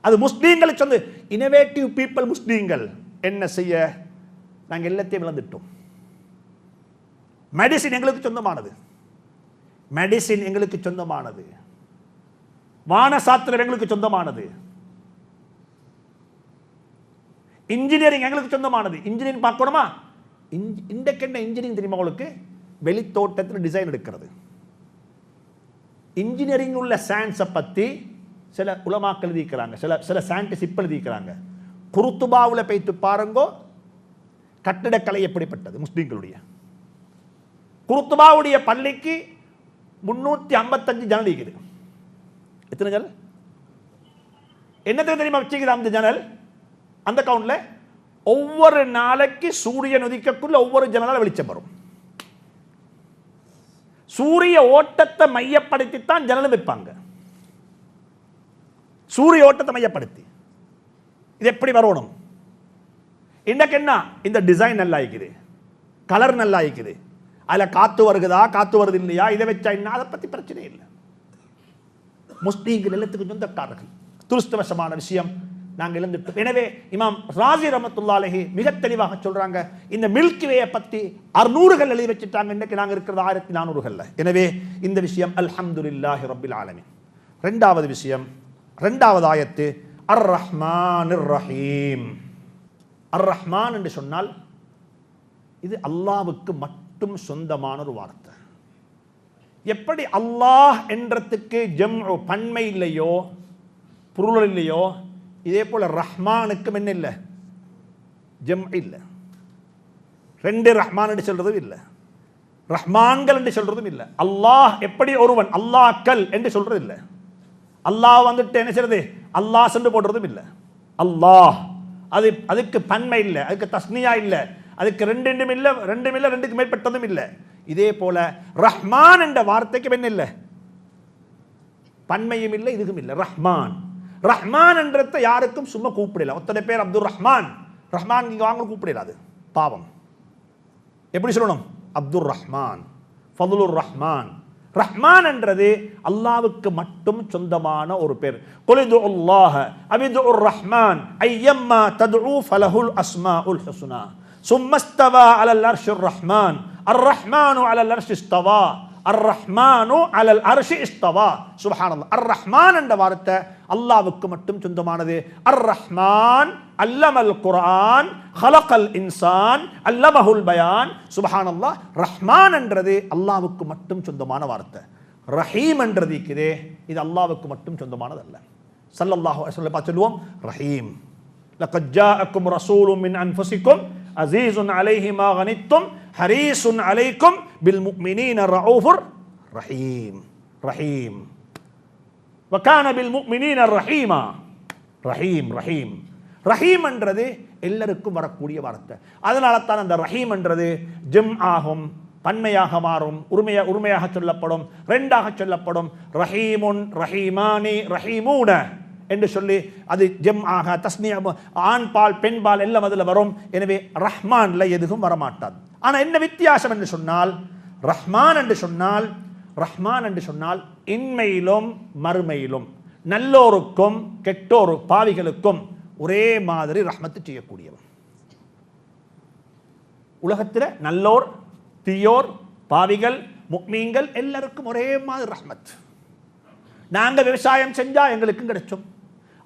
அது முஸ்லீம்களை சொந்த இனோவேட்டிவ் பீப்புள் முஸ்லீம்கள். என்ன செய்ய? நாங்கள் எல்லாத்தையும் இழந்துட்டோம். மெடிசின் எங்களுக்கு சொந்தமானது, மெடிசின் எங்களுக்கு சொந்தமானது, வான சாஸ்திரம் எங்களுக்கு சொந்தமானது, இன்ஜினியரிங் எங்களுக்கு சொந்தமானது. இன்ஜினியரிங் பார்க்கணுமா? இன்றைக்கு என்ன இன்ஜினியரிங் தெரியுமா உங்களுக்கு? வெளித்தோட்டத்தில் டிசைன் எடுக்கிறது. இன்ஜினியரிங் உள்ள சயின்ஸை பற்றி சில உலமாக்கள் எழுதிக்கிறாங்க, சில சயின்டிஸ்ட் இப்போ எழுதிக்கிறாங்க, குருத்துபாவில் போய்த்து பாருங்கோ கட்டிடக்கலை எப்படிப்பட்டது. முஸ்லீம்களுடைய குருத்துபாவுடைய பள்ளிக்கு 355 ஜன்னல் இருக்குது. எத்தனை ஜன்னல்? என்னத்துக்கு தெரியுமா வச்சுக்குது அந்த ஜன்னல்? அந்த கவுண்ட்ல ஒவ்வொரு நாளைக்கு சூரியன் உதிக்கக்குள்ள ஒவ்வொரு ஜன்னலால வெளிச்சம் வரும். சூரிய ஓட்டத்தை மையப்படுத்தித்தான் ஜன்னல் வைப்பாங்க. சூரிய ஓட்டத்தை மையப்படுத்தி இது எப்படி வரணும்? இன்னைக்கு என்ன, இந்த டிசைன் நல்லா இருக்குது, கலர் நல்லா இருக்குது, அதில் காத்து வருகுதா காத்து வருது இல்லையா, இதை வச்சா என்ன, அதை பற்றி பிரச்சனை இல்லை. முஸ்லீம்கள் எல்லாத்துக்கும் சொந்தக்காரர்கள். துருஷ்டவசமான விஷயம் நாங்கள் இழந்துட்டோம். எனவே இமாம் ராசி ரஹ்மத்துல்லாஹி அலைஹி மிக தெளிவாக சொல்றாங்க, இந்த மில்கி வேயை பற்றி 600கள் எழுதி வச்சுட்டாங்க. இன்னைக்கு நாங்கள் இருக்கிறது 1400கள். எனவே இந்த விஷயம் அல்ஹம்துலில்லாஹி ரப்பில் ஆலமீன். ரெண்டாவது விஷயம், ரெண்டாவது ஆயத்து அர் ரஹ்மானிர் ரஹீம். அர் ரஹ்மான் என்று சொன்னால் இது அல்லாஹ்வுக்கு மட்டும் சொந்தமான ஒரு வார்த்தை. எப்படி அல்லாஹ் என்றதுக்கு ஜம்உ பன்மை இல்லையோ, புருளல் இல்லையோ, இதே போல ரஹ்மானுக்கும் என்ன இல்லை, ஜம்உ இல்லை. ரெண்டு ரஹ்மான் என்று சொல்றதும் இல்லை, ரஹ்மான்கள் என்று சொல்றதும் இல்லை. அல்லாஹ் எப்படி ஒருவன், அல்லாஹ்கள் என்று சொல்றது இல்லை. அல்லாஹ் வந்துட்டு என்ன செய்யறது, அல்லாஹ் சென்று போடுறதும் இல்லை. அல்லாஹ் அதுக்கு பன்மை இல்லை, அதுக்கு தஸ்னியா இல்லை, அதுக்கு ரெண்டும் இல்லை, ரெண்டுக்கு மேற்பட்டதும் இல்லை. இதே போல ரஹ்மான் என்ற வார்த்தைக்கு என்ன இல்லை, பன்மையும் இல்லை, இதுக்கும் இல்லை. ரஹ்மான் ரஹ்மான் என்றதை யாருக்கும் சும்மா கூப்பிடல. ஒத்தனை பேர் அப்துல் ரஹ்மான், ரஹ்மான் நீங்க வாங்க கூப்பிடலாது, பாவம். எப்படி சொல்லணும், அப்துல் ரஹ்மான், ஃபதுலுர் ரஹ்மான். ரஹ்மான் என்றது அல்லாஹ்வுக்கு மட்டும் சொந்தமான ஒரு பேர். குலிது அல்லாஹ் அபிதுர் ரஹ்மான் ஐயம்மா ததுஉ ஃபலஹுல் அஸ்மாஉல் ஹுஸ்னா சும்மஸ்தவா அலல் அர்ஷிர் ரஹ்மான் அர் ரஹ்மானு அலல் அர்ஷி இஸ்தவா அர் ரஹ்மானு அலல் அர்ஷி இஸ்தவா. சுப்ஹானல்லாஹ். அர் ரஹ்மான் என்ற வார்த்தை அல்லாஹ்வுக்கு மட்டும் சொந்தமானது. அர் ரஹ்மான் அல்லமல் குர்ஆன் ஹலகல் இன்சான் அல்லமஹுல் பயான். சுப்ஹானல்லாஹ். ரஹ்மான் என்றது அல்லாஹ்வுக்கு மட்டும் சொந்தமான வார்த்தை. ரஹீம் என்றது இருக்கிறே, இது அல்லாஹ்வுக்கு மட்டும் சொந்தமானது அல்ல. ஸல்லல்லாஹு அலைஹி வஸல்லம் சொல்லுவோம், ரஹீம். லகத் ஜாஅக்கும் ரசூலும் மின் அன்ஃபுசிக்கும் அஸீஸுன் அலைஹி மா கனித்தும் ஹரீஸுன் அலைக்கும் பில் முஃமினீன ரഊஃபுர் ரஹீம். ரஹீம் வகான பில் முஃமினீன ரஹீமா. ரஹீம் ரஹீம் ரஹீம் என்றது எல்லாருக்கும் வரக்கூடிய வார்த்தை. அதனால தான் அந்த ரஹீம் என்றது ஜம் ஆகும், பன்மையாக மாறும், உரிமையாக சொல்லப்படும், ரெண்டாக சொல்லப்படும். ரஹீமுன் ரஹீமானி ரஹீமூன என்று சொல்லி அது ஜம் ஆக தஸ்னியா, ஆண் பால் பெண் பால் எல்லாம் அதில் வரும். எனவே ரஹ்மான்ல எதுவும் வரமாட்டாது. ஆனால் என்ன வித்தியாசம் என்று சொன்னால், ரஹ்மான் என்று சொன்னால் இன்மையிலும் மறுமையிலும் நல்லோருக்கும் கெட்டோரு பாவிகளுக்கும் ஒரே மாதிரி ரஹ்மத்து செய்யக்கூடியவன். உலகத்தில் நல்லோர் தீயோர் பாவிகள் முக்மீன்கள் எல்லாருக்கும் ஒரே மாதிரி ரஹ்மத். நாங்கள் விவசாயம் செஞ்சா எங்களுக்கும் கிடைச்சோம்,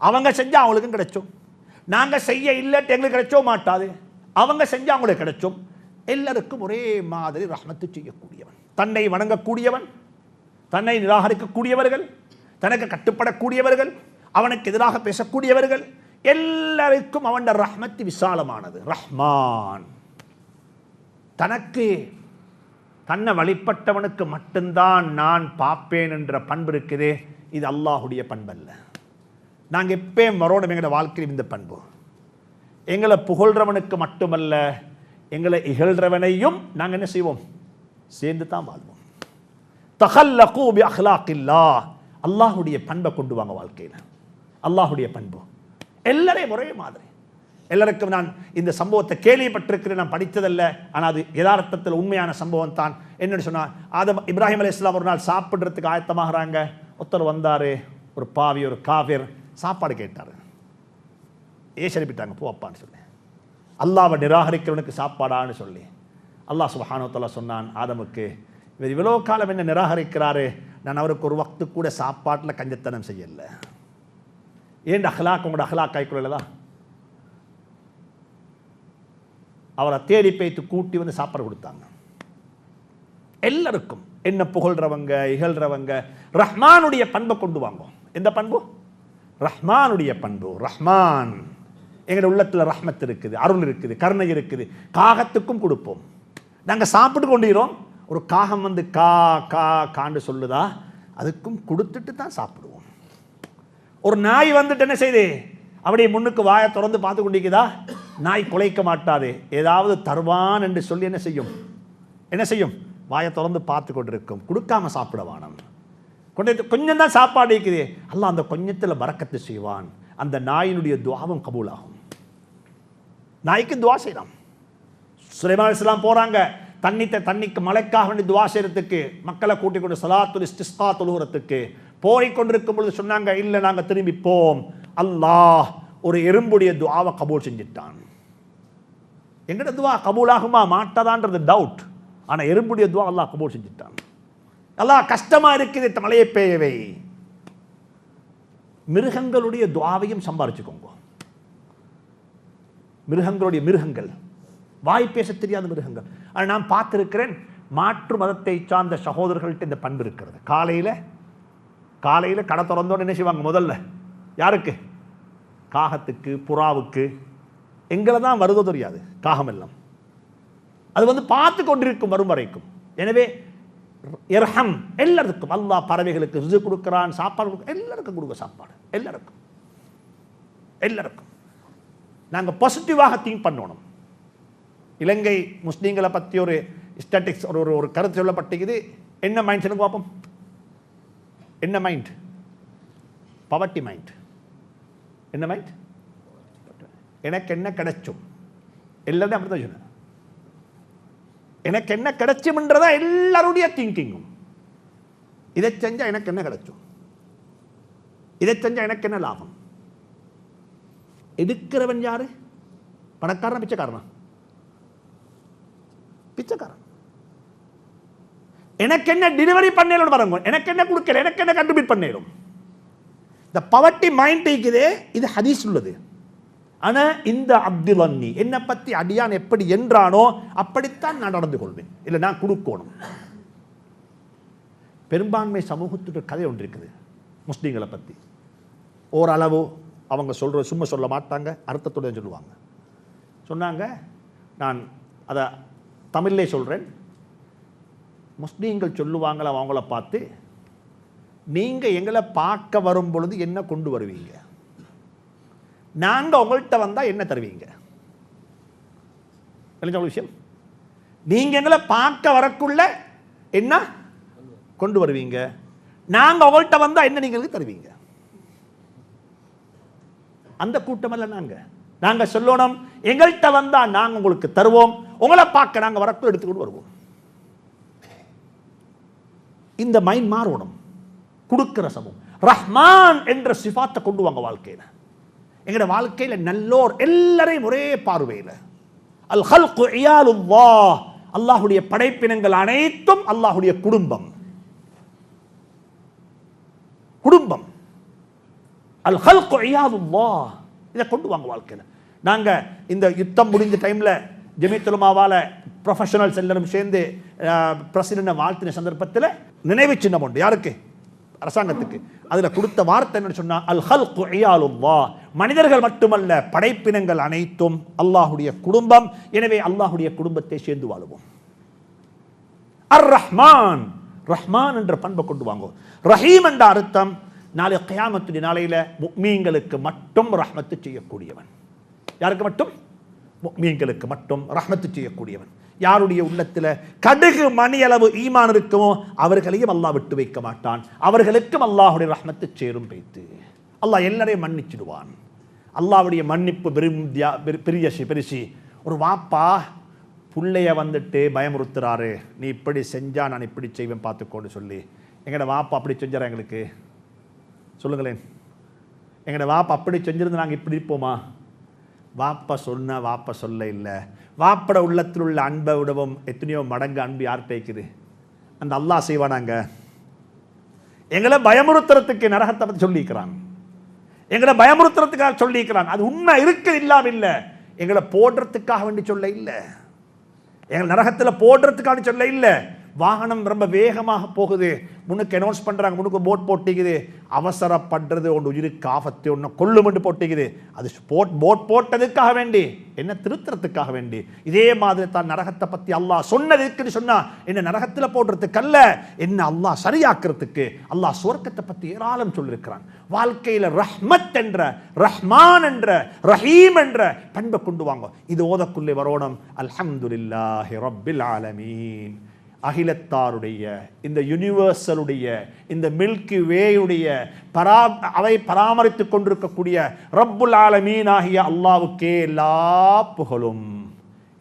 அவங்க செஞ்சா அவங்களுக்கும் கிடைச்சோம். நாங்கள் செய்ய இல்லட்டு எங்களுக்கு கிடைச்சோ மாட்டாது, அவங்க செஞ்சா அவங்களுக்கு கிடைச்சோம். எல்லாருக்கும் ஒரே மாதிரி ரஹ்மத்து செய்யக்கூடியவன். தன்னை வணங்கக்கூடியவன், தன்னை நிராகரிக்கக்கூடியவர்கள், தனக்கு கட்டுப்படக்கூடியவர்கள், அவனுக்கு எதிராக பேசக்கூடியவர்கள், எல்லாருக்கும் அவன் ரஹ்மத்து விசாலமானது. ரஹ்மான் தன்னை வழிபட்டவனுக்கு மட்டும்தான் நான் பார்ப்பேன் என்ற பண்பு இருக்குதே, இது அல்லாஹுடைய பண்பல்ல. நாங்கள் எப்பயும் வரோடும் எங்களோட வாழ்க்கையில் இந்த பண்பு. எங்களை புகழ்றவனுக்கு மட்டுமல்ல, எங்களை இகழ்றவனையும் நாங்கள் என்ன செய்வோம், சேர்ந்து தான் வாழ்வோம். தஹல்லகு பி அஹ்லாகில்லாஹ், அல்லாஹுடைய பண்பை கொண்டு வாங்க வாழ்க்கையில். அல்லாஹுடைய பண்பு எல்லாரையும் ஒரே மாதிரி. எல்லாருக்கும் நான் இந்த சம்பவத்தை கேள்விப்பட்டிருக்கிறேன், நான் படித்ததல்ல, ஆனால் அது யதார்த்தத்தில் உண்மையான சம்பவம் தான். என்னன்னு சொன்னால், இப்ராஹிம் அலைஹிஸ்ஸலாம் ஒரு நாள் சாப்பிட்றதுக்கு ஆயத்தமாகறாங்க. ஒருத்தர் வந்தார், ஒரு பாவி, ஒரு காஃபிர், சாப்பாடு கேட்டார். ஏசரிப்பிட்டாங்க, போ அப்பான்னு சொல்லி. அல்லாஹ்வை நிராகரிக்கிறவனுக்கு சாப்பாடான்னு சொல்லி அல்லாஹ் சுப்ஹானஹு வ தஆலா சொன்னான் ஆதமுக்கு, இவர் இவ்வளோ காலம் என்ன நிராகரிக்கிறாரு, நான் அவருக்கு ஒரு வக்து கூட சாப்பாட்டில் கஞ்சத்தனம் செய்யலை. ஏன் அஹ்லாக் உங்களோட அஹ்லாக் கைக்குள்ளதா? அவரை தேடி பேய்த்து கூட்டி வந்து சாப்பாடு கொடுத்தாங்க. எல்லாருக்கும் என்ன புகழ்றவங்க இகழ்றவங்க ரஹ்மானுடைய பண்பை கொண்டு வாங்க. எந்த பண்பு? ரஹ்மானுடைய பண்பு. ரஹ்மான், எங்களுடைய உள்ளத்தில் ரஹ்மத் இருக்குது, அருள் இருக்குது, கருணை இருக்குது. காகத்துக்கும் கொடுப்போம். நாங்கள் சாப்பிட்டு கொண்டிருக்கிறோம், ஒரு காகம் வந்து கா கா காண்டு சொல்லுதா, அதுக்கும் கொடுத்துட்டு தான் சாப்பிடுவோம். ஒரு நாய் வந்துட்டு என்ன செய்யுது, அப்படியே முன்னுக்கு வாயை திறந்து பார்த்து கொண்டிருக்குதா, நாய் குலைக்க மாட்டாது, ஏதாவது தருவான் என்று சொல்லி என்ன செய்யும், வாயை திறந்து பார்த்து கொண்டிருக்கும். கொடுக்காம சாப்பிட வானம். கொஞ்சம் தான் சாப்பாடு இருக்குது, அல்லாஹ் அந்த கொஞ்சத்தில் பரக்கத்து செய்வான். அந்த நாயினுடைய துஆவும் கபூலாகும். நாய்க்கு துஆ செய்யலாம். சுலைமான் அலைஹிஸ்ஸலாம் போறாங்க தண்ணிக்கு மழைக்காக வேண்டி துஆ செய்யறதுக்கு, மக்களை கூட்டிக் கொண்டு ஸலாத்துல் இஸ்திஸ்கா தொழுகிறதுக்கு போய்கொண்டிருக்கும் பொழுது சொன்னாங்க, இல்லை நாங்கள் திரும்பி போம். அல்லாஹ் ஒரு எறும்புடைய துஆவை கபூல் செஞ்சிட்டான். எங்கட துஆ கபூலாகுமா மாட்டாதான்றது டவுட். ஆனால் எறும்புடைய துஆ அல்லாஹ் கபூல் செஞ்சிட்டான். அல்லாஹ் கஷ்டமா இருக்குது மழையை பெய்யவே. மிருகங்களுடைய துஆவையும் சம்பாரிச்சுக்கோங்க. மிருகங்கள் வாய் பேச தெரியாத மிருகங்கள். ஆனால் நான் பார்த்திருக்கிறேன், மாற்று மதத்தை சார்ந்த சகோதரர்கள்ட்ட இந்த பண்பு இருக்கிறது. காலையில் கடை திறந்தோன்னு என்ன செய்வாங்க, முதல்ல யாருக்கு, காகத்துக்கு, புறாவுக்கு. எங்களை தான் வருதோ தெரியாது காகம் எல்லாம், அது வந்து பார்த்து கொண்டிருக்கும் வரும் வரைக்கும். எனவே இர்ஹம், எல்லாருக்கும் அல்லாஹ் பறவைகளுக்கு ரிஸ்க் கொடுக்கிறான், சாப்பாடு எல்லாருக்கும் கொடுக்க சாப்பாடு, எல்லாருக்கும். நாங்கள் பாசிட்டிவாக திங்க் பண்ணணும். இலங்கை முஸ்லீம்களை பற்றி ஒரு ஸ்டாட்டிக்ஸ் ஒரு கருத்து சொல்லப்பட்டிருக்குது. என்ன மைண்ட் சொல்லுங்க பார்ப்போம். என்ன மைண்ட்? Poverty mind. என்ன மைண்ட்? எனக்கு என்ன கிடைச்சும், எல்லாரும் அப்படி தான் சொன்ன. எனக்கு என்ன கிடைச்சும்ன்றதா எல்லாருடைய திங்கிங்கும். இதை செஞ்சா எனக்கு என்ன கிடைச்சும், இதை செஞ்சா எனக்கு என்ன லாபம். எடுக்கிறவன் யாரு? பணக்காரன் பிச்சைக்காரனா? பிச்சைக்காரன். எனக்கு என்ன டெலிவரி பண்ணேலும் பாருங்க, எனக்கு என்ன கொடுக்கல, எனக்கு என்ன கண்டுபிட் பண்ணேலும். இந்த பவர்ட்டி மைண்ட் இருக்குதே, இது ஹதீஸ் உள்ளது. ஆனா இந்த அப்துல் அன்னி என்னை பத்தி அடியான் எப்படி என்றானோ அப்படித்தான் நான் நடந்து கொள்வேன். இல்லை நான் கொடுக்கணும். பெரும்பான்மை சமூகத்துக்கு கதை ஒன்று இருக்குது முஸ்லீம்களை பற்றி. ஓரளவு அவங்க சொல்ற சும்மா சொல்ல மாட்டாங்க, அர்த்தத்துடன் சொல்லுவாங்க. சொன்னாங்க, நான் அதை தமிழ்லே சொல்கிறேன். முஸ்லீம்கள் சொல்லுவாங்களா அவங்கள பார்த்து, நீங்கள் எங்களை பார்க்க வரும் பொழுது என்ன கொண்டு வருவீங்க, நாங்கள் உங்கள்கிட்ட வந்தால் என்ன தருவீங்க. விஷயம், நீங்கள் எங்களை பார்க்க வரக்குள்ள என்ன கொண்டு வருவீங்க, நாங்கள் உங்கள்கிட்ட வந்தால் என்ன நீங்கள் தருவீங்க. அந்த கூட்டமல்ல நாங்கள் சொல்லணும், எங்கள்கிட்ட வந்தால் நாங்கள் உங்களுக்கு தருவோம், உங்களை பார்க்க நாங்கள் வரக்குள்ள எடுத்துக்கொண்டு வருவோம். இந்த மைண்ட் மாறணும். கொடுக்கிற சமூகம், ரஹ்மான் என்ற சிஃபாத்தை கொண்டு வாங்க வாழ்க்கையில். எங்களோட வாழ்க்கையில் நல்லோர் எல்லாரையும் ஒரே பார்வையில். அல் ஹல்கு இயாலுல்லாஹ், அல்லாஹுடைய படைப்பினங்கள் அனைத்தும் அல்லாஹுடைய குடும்பம். அல் ஹல்கு இயாலுல்லாஹ், இதை கொண்டு வாங்க வாழ்க்கையில். நாங்கள் இந்த யுத்தம் முடிஞ்ச டைமில் ஜமீயத்துல் உலமாவால ப்ரொஃபஷனல்ஸ் எல்லாரும் சேர்ந்து பிரசிடென்ட் வாழ்த்தின சந்தர்ப்பத்தில் நினைவு சின்னம் உண்டு. யாருக்கு? அரசாங்கத்துக்கு. அதில் கொடுத்த வார்த்தை என்ன சொன்னா, அல் ஹல்கு இயாலுல்லாஹ், மனிதர்கள் மட்டுமல்ல படைப்பினங்கள் அனைத்தும் அல்லாஹுடைய குடும்பம். எனவே அல்லாஹுடைய குடும்பத்தை சேர்ந்து வாழுவோம். அர் ரஹ்மான், ரஹ்மான் என்ற பண்பை கொண்டு வாங்குவோம். ரஹீம் என்ற அர்த்தம், நாளை கியாமத்துடைய நாளையில முஃமின்களுக்கு மட்டும் ரஹ்மத்து செய்யக்கூடியவன். யாருக்கு மட்டும்? முஃமின்களுக்கு மட்டும் ரஹ்மத்து செய்யக்கூடியவன். யாருடைய உள்ளத்தில் கடுகு மணி அளவு ஈமான் இருக்குமோ அவர்களையும் அல்லாஹ் விட்டு வைக்க மாட்டான். அவர்களுக்கும் அல்லாஹுடைய ரஹ்மத்து சேரும் வைத்து அல்லாஹ் எல்லாரையும் மன்னிச்சிடுவான். அல்லாஹ்வுடைய மன்னிப்பு பெருசி. ஒரு வாப்பா பிள்ளைய வந்துட்டு பயமுறுத்துறாரு, நீ இப்படி செஞ்சா நான் இப்படி செய்வேன் பார்த்துக்கோன்னு சொல்லி. எங்களோட வாப்பா அப்படி செஞ்சாரா? எங்களுக்கு சொல்லுங்களேன். எங்களோட வாப்பா அப்படி செஞ்சிருந்து நாங்கள் இப்படி இருப்போமா? வாப்பா சொன்ன வாப்பா சொல்ல இல்லை. வாப்பட உள்ளத்தில் உள்ள அன்பை விடவும் எத்தனையோ மடங்கு அன்பு யார்கிட்ட இருக்குது? அந்த அல்லாஹ் செய்வானாங்க. எங்களை பயமுறுத்துறதுக்கு நரகத்தை பற்றி சொல்லிக்கிறான், எங்களை பயமுறுத்துறதுக்காக சொல்லிக்கிறான். அது உண்மை இருக்கு, இல்லாம இல்லை. எங்களை போடுறதுக்காக வேண்டி சொல்ல இல்லை, எங்களை நரகத்தில் போடுறதுக்காக சொல்ல இல்லை, வாகனம் ரொம்ப வேகமாக போகுது, முன்னுக்கு அனௌன்ஸ் பண்றாங்க, முன்னுக்கு போட் போட்டிக்குது, அவசரப்படுறது ஒன்று உயிருக்கு ஆபத்து ஒன்று கொள்ளுமென்று போட்டிக்குது. அது போட் போட்டதுக்காக வேண்டி என்ன திருத்தறதுக்காக வேண்டி. இதே மாதிரி தான் நரகத்தை பத்தி அல்லாஹ் சொன்னதுக்குன்னு சொன்னா என்ன நரகத்தில் போடுறதுக்கு அல்ல, என்ன அல்லாஹ் சரியாக்குறதுக்கு. அல்லாஹ் சுவர்க்கத்தை பத்தி ஏராளம் சொல்லியிருக்கிறான். வாழ்க்கையில ரஹ்மத் என்ற, ரஹ்மான் என்ற, ரஹீம் என்ற பண்பை கொண்டு வாங்க. இது ஓதக்குள்ளே வரணும். அல்ஹம்துலில்லாஹி ரப்பில் ஆலமீன். அகிலத்தாருடைய, இந்த யூனிவர்சலுடைய, இந்த மில்கி வேயுடைய அவை பராமரித்துக் கொண்டிருக்கக்கூடிய ரப்புல் ஆலமீன் ஆகிய அல்லாவுக்கே எல்லா புகழும்.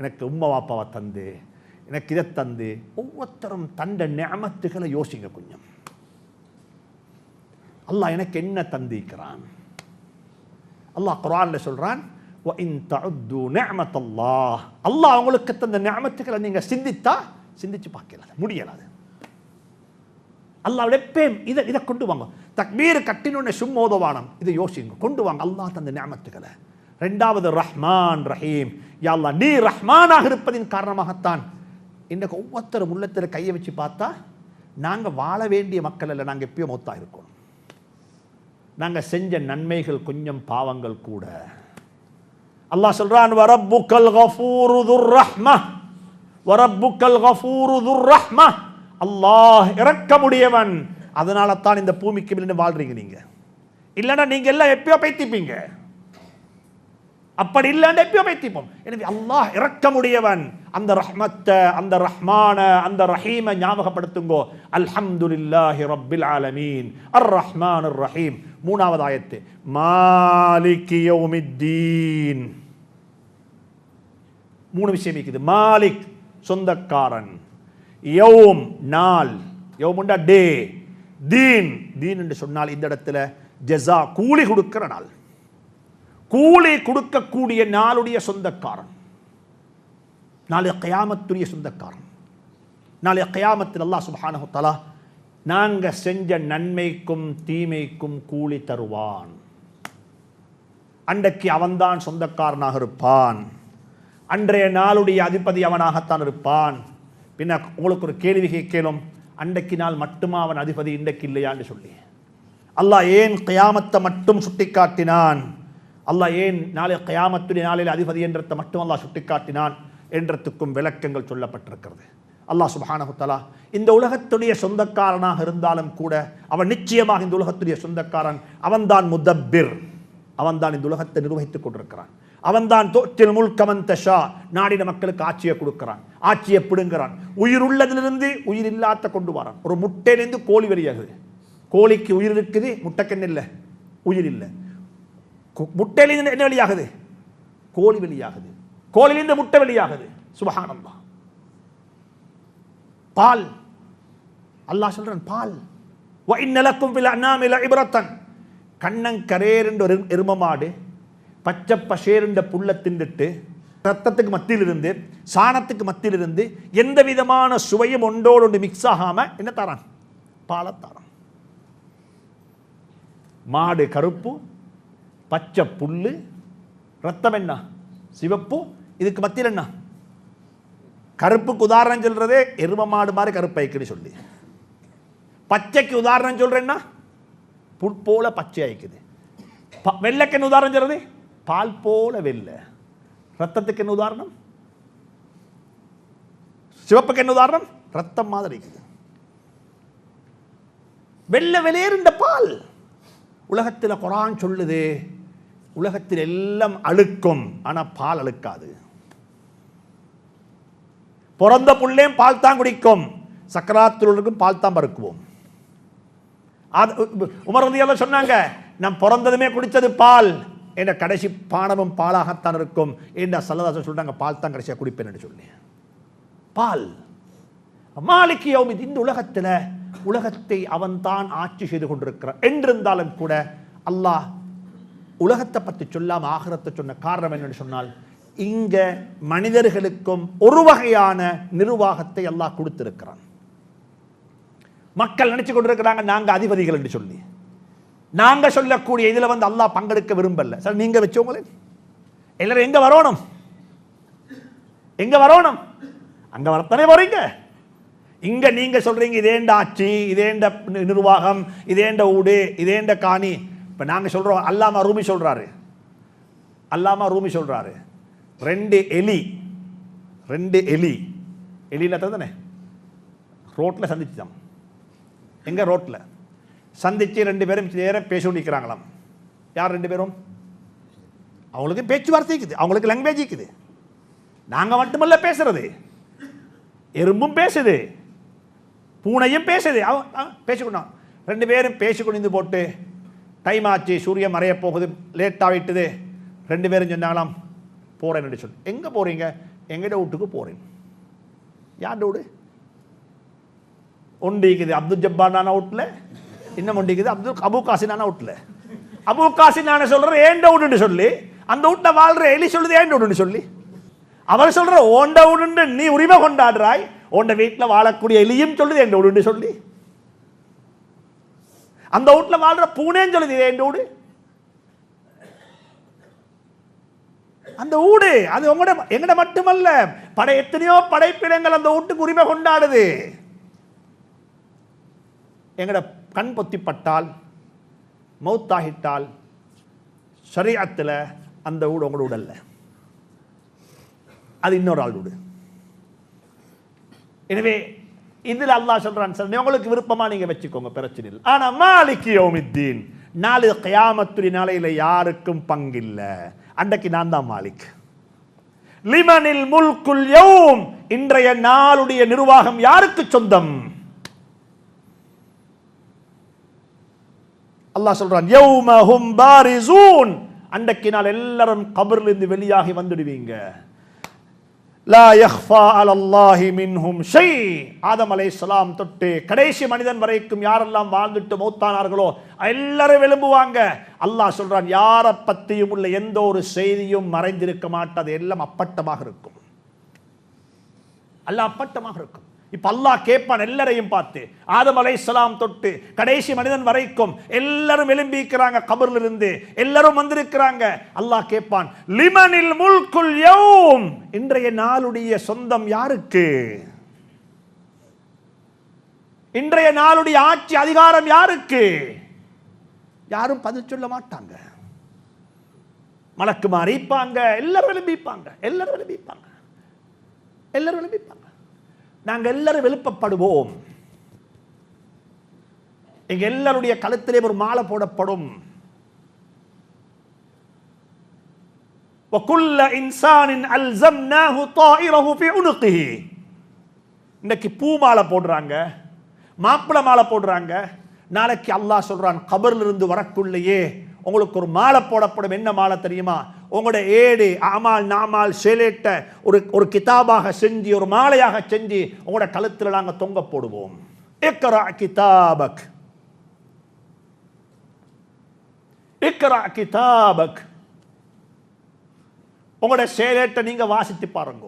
எனக்கு உம்மா வாப்பாவை தந்து, எனக்கு இதை தந்து, ஒவ்வொருத்தரும் தண்ட நிஅமத்துகளை யோசிங்க கொஞ்சம். அல்லாஹ் எனக்கு என்ன தந்திக்கிறான்? அல்லாஹ் குர்ஆன்ல சொல்றான், وَإِن تَعُدُّوا نِعْمَةَ اللَّهِ. அல்லாஹ் உங்களுக்கு தந்த நிஅமத்துகளை நீங்க சிந்திச்சு பார்க்கல, முடியலாது. அல்லாஹ்வுடைய பேம் இதை கொண்டு வாங்க. தக்பீர் கட்டினோட சும்மா ஓதவானம், இதை யோசிங்க, கொண்டு வாங்க அல்லாஹ் தந்த நிஅமத்துகளை. ரெண்டாவது ரஹ்மான் ரஹீம். யா அல்லாஹ் நீ ரஹ்மானாக இருப்பதின் காரணமாகத்தான் இன்றைக்கு ஒவ்வொருத்தரும் உள்ளத்தில் கையை வச்சு பார்த்தா நாங்க வாழ வேண்டிய மக்கள் அல்ல, நாங்க எப்பயும் மௌத்தா இருக்கோம். நாங்க செஞ்ச நன்மைகள் கொஞ்சம், பாவங்கள் கூட. அல்லாஹ் சொல்றான், வரப்புக்கல் கஃபூரு துர் ரஹ்ம, வரப்புக்கல் கஃபூரு துர் ரஹ்ம. அல்லாஹ் இரக்கமுடையவன். அதனால தான் இந்த பூமிக்கு மேல வாழ்றீங்க நீங்க. இல்லைன்னா நீங்க எல்லாம் எப்பயோ பைத்திப்பீங்க. அப்படி இல்லைன்னா எப்பயோ பைத்திப்போம். எனவே அல்லாஹ் இரக்கமுடையவன். அந்த ரஹ்மத்தை, அந்த ரஹ்மான, அந்த ரஹீமை ஞாபகப்படுத்துங்கோ. அல்ஹம்துலில்லாஹி ரப்பில் ஆலமீன் அர் ரஹ்மான் அர் ரஹீம். மூணாவது ஆயத்து, மாலிகி யௌமித்தீன். மூணு விஷயம் இருக்குது. மாலிக் சொந்தக்காரன், யௌம் நாள், யௌமுண்டா டே, தீன், தீன் என்று சொன்னால் இந்த இடத்துல ஜஸா கூலி கொடுக்கிற நாள், கூலி கொடுக்கக்கூடிய நாளுடைய சொந்தக்காரன், நாளைய கியாமத்துடைய சொந்தக்காரன். நாளைய கியாமத்தில் அல்லாஹ் சுப்ஹானஹு வ தஆலா நாங்க செஞ்ச நன்மைக்கும் தீமைக்கும் கூலி தருவான். அன்றைக்கு அவன்தான் சொந்தக்காரனாக இருப்பான். அன்றைய நாளுடைய அதிபதி அவனாகத்தான் இருப்பான். பின்ன உங்களுக்கு ஒரு கேள்வி கேட்கலும், அன்றைக்கு நாள் மட்டுமா அவன் அதிபதி, இன்றைக்கு இல்லையான்னு சொல்லி. அல்லாஹ் ஏன் கியாமத்தை மட்டும் சுட்டிக்காட்டினான்? அல்லாஹ் ஏன் நாளை கியாமத்துடைய நாளில் அதிபதி என்றதை மட்டும் அல்லாஹ் சுட்டிக்காட்டினான் என்றதுக்கும் விளக்கங்கள் சொல்லப்பட்டிருக்கிறது. அல்லாஹ் சுப்ஹானஹு வ தஆலா இந்த உலகத்துடைய சொந்தக்காரனாக இருந்தாலும் கூட அவன் நிச்சயமாக இந்த உலகத்துடைய சொந்தக்காரன். அவன்தான் முதப்பிர், அவன்தான் இந்த உலகத்தை நிர்வகித்துக் கொண்டிருக்கிறான். அவன்தான் துத்தில் முல்க மன் தஷா, நாடின மக்களுக்கு ஆட்சியை கொடுக்கிறான், ஆட்சியை பிடுங்கிறான். உயிர் உள்ளதிலிருந்து உயிர் இல்லாத கொண்டு வரான். ஒரு முட்டையிலிருந்து கோழி வெளியாகுது. கோழிக்கு உயிர் இருக்குது, முட்டைக்கு என்ன இல்லை, உயிர் இல்லை. முட்டையிலிருந்து என்ன வெளியாகுது? கோழி வெளியாகுது. கோழிலிருந்து முட்டை வெளியாகுது. சுப்ஹானல்லாஹ். பால், அல்லாஹ் சொல்றான் பால். வ இன்னலக்கும் ஃபில் அனாமி லஇப்ரத்தன். கண்ணங்கரேர் என்ற ஒரு எருமமாடு பச்சை பசேர் என்ற புல்ல தின்னுட்டு ரத்தத்துக்கு மத்தியிலிருந்து, சாணத்துக்கு மத்தியிலிருந்து எந்த விதமான சுவையும் ஒன்றோடு ஒன்று மிக்ஸ் ஆகாம என்ன தாரான்? பாலை தாரான். மாடு கருப்பு, பச்சை புல்லு, ரத்தம் என்ன சிவப்பு, இதுக்கு மத்தியில் என்ன? கருப்புக்கு உதாரணம் சொல்றதே எரும மாடு மாதிரி கருப்பாய்க்குன்னு சொல்லி, பச்சைக்கு உதாரணம் சொல்றேன்னா புல் போல பச்சை ஆயிக்குது. வெள்ளைக்கு என்ன உதாரணம் சொல்றது? பால் போல வெள்ளை. ரத்தத்துக்கு என்ன உதாரணம்? சிவப்புக்கு என்ன உதாரணம்? ரத்தம் மாதிரி இருக்குது. வெள்ளை வெளியேறு இந்த பால். உலகத்தில் குர்ஆன் சொல்லுது, உலகத்தில் எல்லாம் அழுக்கும், ஆனா பால் அழுக்காது. பிறந்த புள்ளையும் பால் தான் குடிக்கும், சக்கராத்தில் பால் தான் பருக்குவோம். உமர் ரலியல்லாஹு சொன்னாங்க, நான் பிறந்ததுமே குடிச்சது பால், என்ற கடைசி பானமும் பாலாகத்தான் இருக்கும் என்ற ஸல்லல்லாஹு சொல்றாங்க, பால் தான் கடைசியாக குடிப்பேன் என்று சொல்லி. பால் மாலிகி யௌமித்தீன். இந்த உலகத்தில் உலகத்தை அவன் தான் ஆட்சி செய்து கொண்டிருக்கிறான் என்றிருந்தாலும் கூட அல்லாஹ் உலகத்தை பற்றி சொல்லாம ஆகிரத்தை சொன்ன காரணம் என்னன்னு சொன்னால், இங்க மனிதர்களுக்கும் ஒரு வகையான நிர்வாகத்தை அல்லாஹ் கொடுத்திருக்கிறான். மக்கள் நினைச்சு கொண்டிருக்கிறாங்க நாங்க அதிபதிகள் என்று சொல்லி. நாங்க சொல்லக்கூடிய இதுல அல்லாஹ் பங்கெடுக்க விரும்பல. சார் நீங்க வச்சவங்களே எல்லாரும் எங்க வரணும்? எங்க வரணும்? அங்க வரத்தானே வரீங்க. இங்க நீங்க சொல்றீங்க இதேண்ட ஆட்சி, இதேண்ட நிர்வாகம், இதேண்ட ஊடு, இதேண்ட காணி. இப்ப நாங்க சொல்றோம், அல்லாமா ரூமி சொல்றாரு ரெண்டு எலி எலியில தானே ரோட்ல சந்திச்சுதான். எங்க ரோட்ல சந்திச்சு ரெண்டு பேரும் நேரம் பேசி கொண்டிருக்கிறாங்களாம். யார் ரெண்டு பேரும்? அவங்களுக்கு பேச்சுவார்த்தை இருக்குது, அவங்களுக்கு லாங்குவேஜ் இருக்குது. நாங்க மட்டுமல்ல பேசுறது, எறும்பும் பேசுது, பூனையும் பேசுது. பேசிக்கொண்டான். ரெண்டு பேரும் பேசிக்கொண்டு போட்டு டைம் ஆச்சு, சூரியன் மறைய போகுது, லேட் ஆகிட்டுது. ரெண்டு பேரும் சொன்னாங்களாம் போறேன்னு சொல்லி. எங்க போறீங்க? எங்கட வீட்டுக்கு போறேன். யார் வீடு? ஒண்டிக்குது அப்துல் ஜப்பானான வீட்டுல, இன்னும் ஒண்டிக்குது அபு காசினான வீட்டுல. அபு காசினான சொல்ற ஏண்ட வீடுன்னு சொல்லி, அந்த வீட்டுல வாழ்ற எலி சொல்லுது ஏண்ட வீடுன்னு சொல்லி. அவர் சொல்ற ஓண்ட வீடுன்னு நீ உரிமை கொண்டாடுறாய், ஓண்ட வீட்டில் வாழக்கூடிய எலியும் சொல்லுது என் வீடுன்னு சொல்லி. அந்த வீட்டில் வாழ்ற பூனேன்னு சொல்லுது என் வீடு. அந்த வீடு அது உங்களோட எங்கட மட்டுமல்ல, எத்தனையோ படைப்பிடங்கள் அந்த வீட்டுக்கு உரிமை கொண்டாடுது. எங்கட கண் பொத்திப்பட்டால், மௌத்தாகிட்டால், ஷரீஅத்தில் அந்த வீடு உங்களோட வீடு அல்ல, அது இன்னொரு ஆள் வீடு. எனவே இதில் அல்லாஹ் சொல்றான், சார் உங்களுக்கு விருப்பமா நீங்க வச்சுக்கோங்க, பிரச்சனை இல்லை. ஆனா மாலிகி யௌமித்தீன், நாளை கியாமத்துடைய நாளையில யாருக்கும் பங்கில்ல, அன்றைக்கு நான் தான் மாலிக். லிமனில் முல்குல் யௌம், இன்றைய நாளுடைய நிர்வாகம் யாருக்கு சொந்தம்? அல்லாஹ் சொல்றான், யௌமஹும் பாரிசூன், அன்றைக்கு நாள் எல்லாரும் கபர்ல இருந்து வெளியாகி வந்துடுவீங்க. லா யக்ஃபா அலல்லாஹி மின்ஹும் ஷை, ஆதம் அலைஹிஸ்ஸலாம் தொட்டு கடைசி மனிதன் வரைக்கும் யாரெல்லாம் வாழ்ந்துட்டு மௌத்தானார்களோ எல்லாரும் எழும்புவாங்க. அல்லாஹ் சொல்றான், யாரை பத்தியும் உள்ள எந்த ஒரு செய்தியும் மறைந்திருக்க மாட்டாது, எல்லாம் அப்பட்டமாக இருக்கும். அல்லாஹ் அப்பட்டமாக இருக்கும். இப்ப அல்லாஹ் கேட்பான் எல்லாரையும் பார்த்து, ஆதம் அலைஹிஸ்ஸலாம் தொட்டு கடைசி மனிதன் வரைக்கும் எல்லாரும் எழும்பிக்கிறாங்க, கபர்ல இருந்து எல்லாரும் வந்திருக்கிறாங்க. அல்லாஹ் கேட்பான், லிமனில் முல்குல் யௌம், இன்றைய நாளுடைய சொந்தம் யாருக்கு? இன்றைய நாளுடைய ஆட்சி அதிகாரம் யாருக்கு? யாரும் பதில் சொல்ல மாட்டாங்க. மலக்குமார் இருப்பாங்க, எல்லாரும் எழும்பிப்பாங்க, எல்லாரும் எழும்பிப்பாங்க, எல்லாரும் எழும்பிப்பாங்க. நாங்கள் எல்லாரும் எழுப்பப்படுவோம். எங்க எல்லாருடைய கழுத்திலே ஒரு மாலை போடப்படும். وَكُلَّ إِنسَانٍ أَلْزَمْنَاهُ طَائِرَهُ فِي عُنُقِهِ. இன்னைக்கு பூ மாலை போடுறாங்க, மாப்பிளை மாலை போடுறாங்க. நாளைக்கு அல்லாஹ் சொல்றான், கபர்ல இருந்து வரக்குள்ளேயே உங்களுக்கு ஒரு மாலை போடப்படும். என்ன மாலை தெரியுமா? உங்களோட ஏடு அமால் நாமால் சேலேட்ட ஒரு கிதாபாக செஞ்சு, ஒரு மாலையாக செஞ்சு உங்களோட கழுத்தில் நாங்கள் தொங்க போடுவோம். இக்ரா கிதாபக், இக்ரா கிதாபக். உங்களோட சேலேட்ட நீங்க வாசித்து பாருங்க.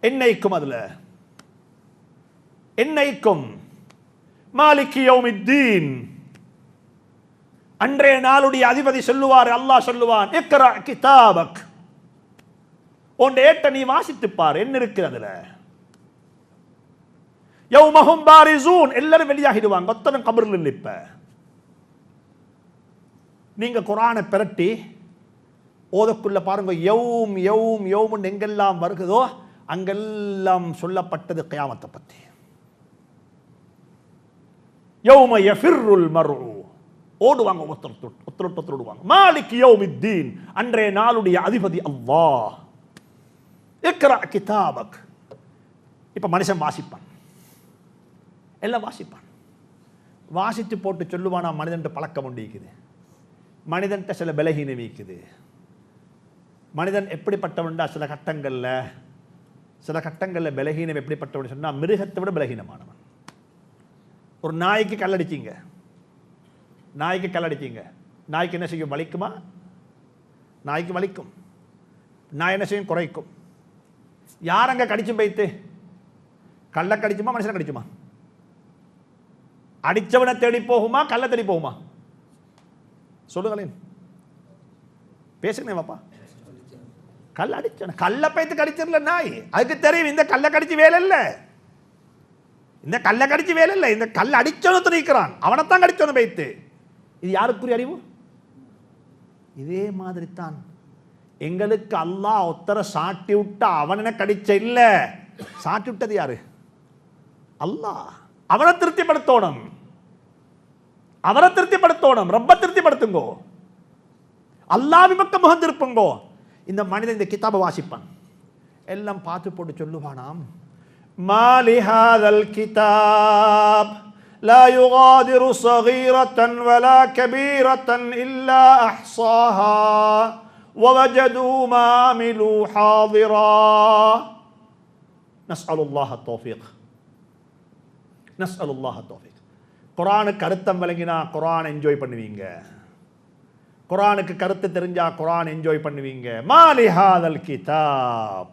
என்னைக்கும் அதுல என்னைக்கும் மாலிகி யௌமித்தீன், அன்றைய நாளுடைய அதிபதி சொல்லுவார், அல்லாஹ் சொல்லுவான், இக்ரா கிதாபக், உன் ஏட்ட நீ வாசித்து பார், என்ன இருக்கு அதுல. யௌமஹும் பாரிசூன், எல்லாரும் வெளியாகிடுவாங்க, ஒத்தனும் கபர்ல இல்லை. இப்ப நீங்க குர்ஆனை பிரட்டி ஓதக்குள்ள பாருங்க, யௌம் யௌம் யௌம் எங்கெல்லாம் வருகிறதோ அங்கெல்லாம் சொல்லப்பட்டது கியாமத்தை பத்தி. யௌம யஃபிர்ருல் மர்உ, ஓடுவாங்க, ஒருத்தர் ஓடுவாங்க. மாலிக் யௌமித்தீன், அன்றைய நாளுடைய அதிபதி அல்லாஹ். இக்ரா கிதாபக். இப்ப மனுஷன் வாசிப்பான், எல்லாம் வாசிப்பான். வாசித்து போட்டு சொல்லுவானா, மனிதன் பழக்கம் உண்டிக்குது, மனிதன் சில பலகீனம் இருக்குது. மனிதன் எப்படிப்பட்டவன்டா, சில கட்டங்கள்ல பலகீனம் எப்படிப்பட்டவன் சொன்னா, மிருகத்தை விட பலகீனமானவன். ஒரு நாய்க்கு கல்லடிச்சிங்க, நாய்க்கு என்ன செய்யும்? வலிக்குமா? நாய்க்கு வலிக்கும். நாய் என்ன செய்யும்? குறைக்கும். யாரங்க கடிச்சும் வைத்து? கல்லை கடிச்சுமா, மனுஷனை கடிச்சுமா? அடிச்சவனை தேடி போகுமா, கல்லை தேடி போகுமா? சொல்லுங்களேன், பேசுங்களேன் பாப்பா. கல் அடிச்ச கல்லை பைத்து கடிச்சிடல நாய். அதுக்கு தெரியும் இந்த கல்லை கடிச்சு வேலை இல்லை, இந்த கல்லை கடிச்சு வேலை இல்லை, இந்த கல் அடிச்சவனு தெரிவிக்கிறான், அவனைத்தான் கடிச்சவனு பைத்து. இது யாருக்குரிய அறிவு? இதே மாதிரி தான் எங்களுக்கு அல்லாஹ் ஒத்தரை சாட்டி விட்டா அவனை கடிச்ச இல்ல, சாட்டி விட்டது யாரு? அல்லாஹ். அவனை திருப்திப்படுத்தணும், அவரை திருப்திப்படுத்தணும், ரப்ப திருப்திப்படுத்துங்கோ, அல்லாஹ் பக்கம் முகம் திருப்புங்கோ. இந்த மனிதன் இந்த கிதாபை வாசிப்பான், எல்லாம் பார்த்து போட்டு சொல்லுவானாம், மாலி ஹாதல் கிதாப் லா யுகாதிரு ஸகீரத்தன் வலா கபீரத்தன் இல்லா அஹ்ஸாஹா ووجدوا ما عملوا حاضرا نسأل الله التوفيق نسأل الله التوفيق. குர்ஆனுக்கு அர்த்தம் விளங்கினா குர்ஆன் என்ஜாய் பண்ணுவீங்க, குர்ஆனுக்கு கருத்து தெரிஞ்சா குர்ஆன் என்ஜாய் பண்ணுவீங்க. மாலி ஹாதல் கிதாப்,